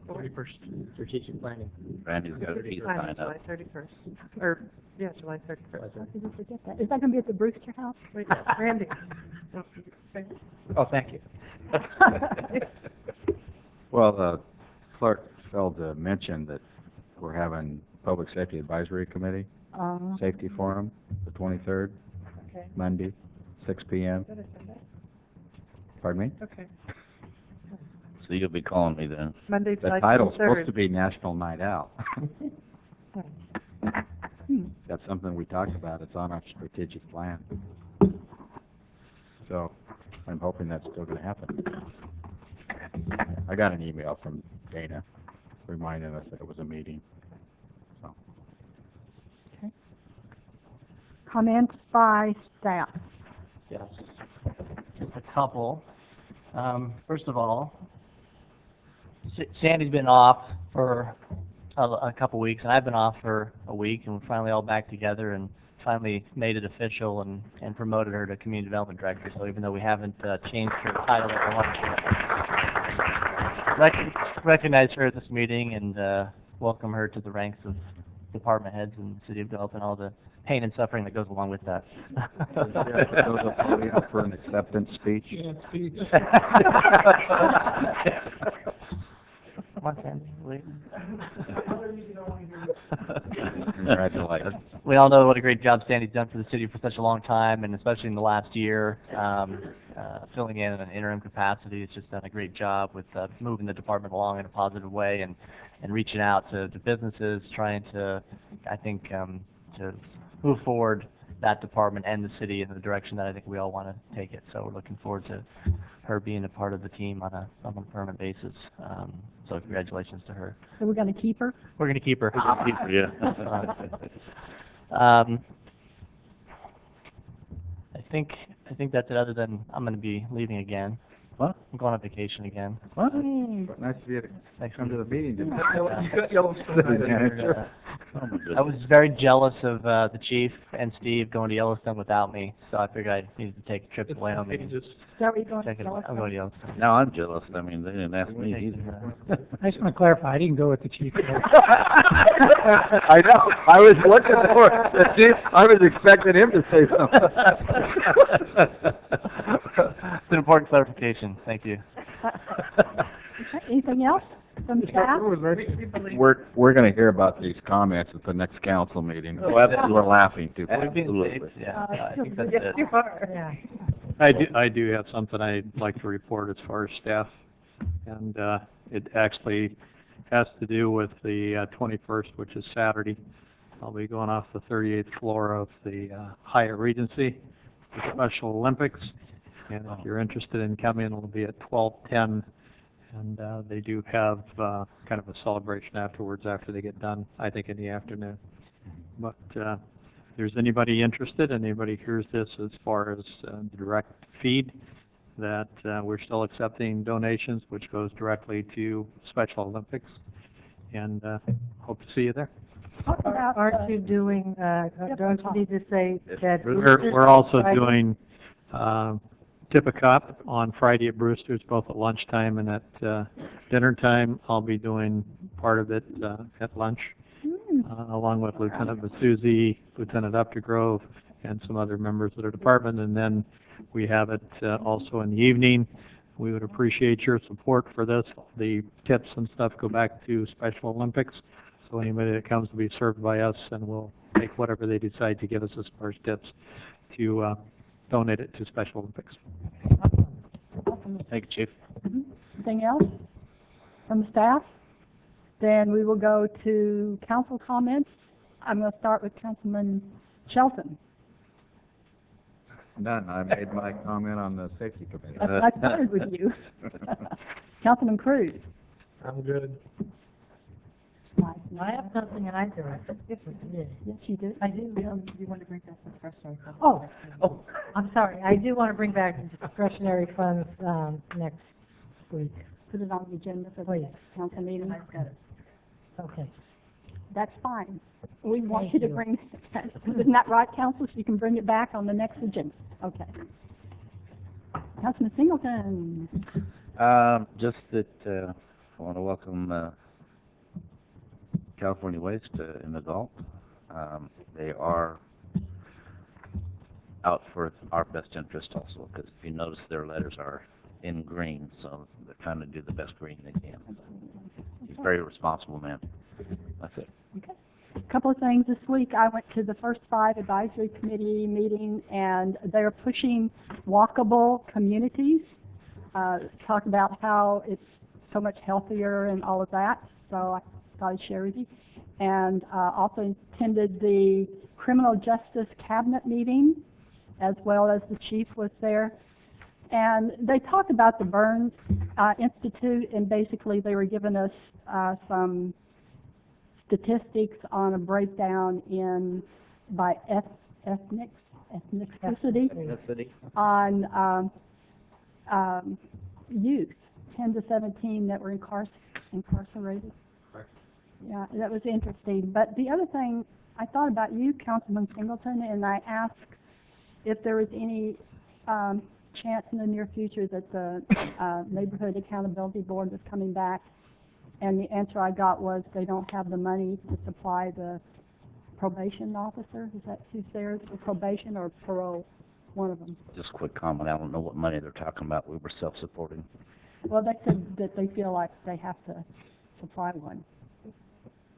Speaker 1: 31st.
Speaker 20: Strategic planning.
Speaker 6: Randy's got a piece
Speaker 3: Time
Speaker 6: signed
Speaker 3: is July
Speaker 6: up.
Speaker 3: 31st. Or, yeah, July 31st.
Speaker 4: How could you forget that? Is that gonna be at the Brewster House?
Speaker 3: Wait, Randy.
Speaker 7: Oh, thank you.
Speaker 9: Well, Clerk failed to mention that we're having Public Safety Advisory Committee, Safety Forum, the 23rd,
Speaker 3: Okay.
Speaker 9: Monday, 6 p.m.
Speaker 3: Did I say that?
Speaker 9: Pardon me?
Speaker 3: Okay.
Speaker 6: So you'll be calling me then.
Speaker 3: Monday,
Speaker 9: The
Speaker 3: July
Speaker 9: title's
Speaker 3: 23rd.
Speaker 9: supposed to be National Night Out. That's something we talked about. It's on our strategic plan. So I'm hoping that's still going to happen. I got an email from Dana reminding us that it was a meeting. So.
Speaker 4: Comments by staff.
Speaker 2: Yes. Just a couple. First of all, Sandy's been off for a couple weeks, and I've been off for a week, and we're finally all back together and finally made it official and promoted her to Community Development Director. So even though we haven't changed her title, I want to recognize her at this meeting and welcome her to the ranks of department heads in the City of Galt and all the pain and suffering that goes along with that.
Speaker 9: Goes up for an acceptance speech.
Speaker 2: Come on, Sandy. Wait.
Speaker 9: Congratulations.
Speaker 2: We all know what a great job Sandy's done for the city for such a long time, and especially in the last year, filling in an interim capacity. It's just done a great job with moving the department along in a positive way and reaching out to businesses, trying to, I think, to move forward that department and the city in the direction that I think we all want to take it. So we're looking forward to her being a part of the team on a permanent basis. So congratulations to her.
Speaker 4: So we're gonna keep her?
Speaker 2: We're going to keep her.
Speaker 6: Yeah.
Speaker 2: I think that's it. Other than I'm going to be leaving again.
Speaker 6: What?
Speaker 2: I'm going on vacation again.
Speaker 6: What?
Speaker 9: Nice of you to come to the meeting. Didn't
Speaker 2: I was very jealous of the chief and Steve going to Yellowstone without me, so I figured I needed to take a trip to Wyoming.
Speaker 4: Is that where you're going?
Speaker 2: Check it out. I'm going to Yellowstone.
Speaker 6: Now I'm jealous. I mean, they didn't ask me either.
Speaker 11: I just want to clarify, I didn't go with the chief.
Speaker 10: I know. I was looking for the chief. I was expecting him to say something.
Speaker 2: It's an important clarification. Thank you.
Speaker 4: Anything else from staff?
Speaker 9: We're going to hear about these comments at the next council meeting.
Speaker 6: Oh, absolutely.
Speaker 9: We're laughing too.
Speaker 2: Absolutely. Yeah, I think that's it.
Speaker 3: You are. Yeah.
Speaker 21: I do have something I'd like to report as far as staff, and it actually has to do with the 21st, which is Saturday. I'll be going off the 38th floor of the Hyatt Regency, the Special Olympics, and if you're interested in coming, it'll be at 12:10, and they do have kind of a celebration afterwards after they get done, I think in the afternoon. But if there's anybody interested, anybody hears this as far as the direct feed, that we're still accepting donations, which goes directly to Special Olympics, and hope to see you there.
Speaker 8: Aren't you doing, don't you need to say that?
Speaker 21: We're also doing Tip a Cup on Friday at Brewster's, both at lunchtime and at dinner time. I'll be doing part of it at lunch, along with Lieutenant Basuzzi, Lieutenant Updegrove, and some other members of the department. And then we have it also in the evening. We would appreciate your support for this. The tips and stuff go back to Special Olympics. So anybody that comes to be served by us, and we'll take whatever they decide to give us as far as tips to donate it to Special Olympics.
Speaker 4: Awesome.
Speaker 6: Thank you, Chief.
Speaker 4: Anything else from the staff? Then we will go to council comments. I'm going to start with Councilman Shelton.
Speaker 9: None. I made my comment on the safety committee.
Speaker 4: I started with you. Councilman Cruz.
Speaker 1: I'm good.
Speaker 8: I have something and I do it.
Speaker 4: Yes, you do.
Speaker 8: I do.
Speaker 3: You want to bring back the discretionary funds?
Speaker 8: Oh, I'm sorry. I do want to bring back the discretionary funds, next week.
Speaker 4: Put it on the agenda for the
Speaker 8: Please.
Speaker 4: next council meeting.
Speaker 8: Okay.
Speaker 4: That's fine. We want
Speaker 8: Thank
Speaker 4: you to
Speaker 8: you.
Speaker 4: bring, isn't that right, council? So you can bring it back on the next agenda. Okay. Councilman Singleton.
Speaker 6: Just that, I want to welcome, California Waste in the Galt. They are out for our best interest also, because if you notice, their letters are in green, so they're trying to do the best green they can. He's a very responsible man. That's it.
Speaker 4: Okay. A couple of things this week. I went to the first 5 advisory committee meeting, and they're pushing walkable communities. Talk about how it's so much healthier and all of that. So I thought I'd share with you. And also attended the criminal justice cabinet meeting, as well as the chief was there. And they talked about the Burns Institute, and basically they were giving us some statistics on a breakdown in by ethnicity on youth, 10 to 17 that were incarcerated. Yeah, that was interesting. But the other thing, I thought about you, Councilman Singleton, and I asked if there was any chance in the near future that the Neighborhood Accountability Board was coming back, and the answer I got was they don't have the money to supply the probation officer. Is that who's there for probation or parole? One of them.
Speaker 6: Just a quick comment, I don't know what money they're talking about. We were self-supporting.
Speaker 4: Well, they said that they feel like they have to supply one.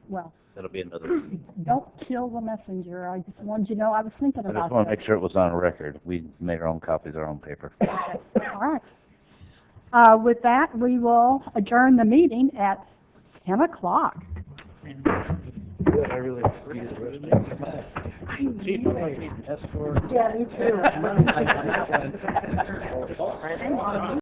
Speaker 4: Well,
Speaker 6: That'll be another.
Speaker 4: don't kill the messenger. I just wanted you to know I was thinking
Speaker 6: I
Speaker 4: about
Speaker 6: just want to
Speaker 4: that.
Speaker 6: make sure it was on record. We made our own copies, our own paper.
Speaker 4: All right. With that, we will adjourn the meeting at 10 o'clock.
Speaker 10: I really appreciate it.
Speaker 8: Yeah, me too.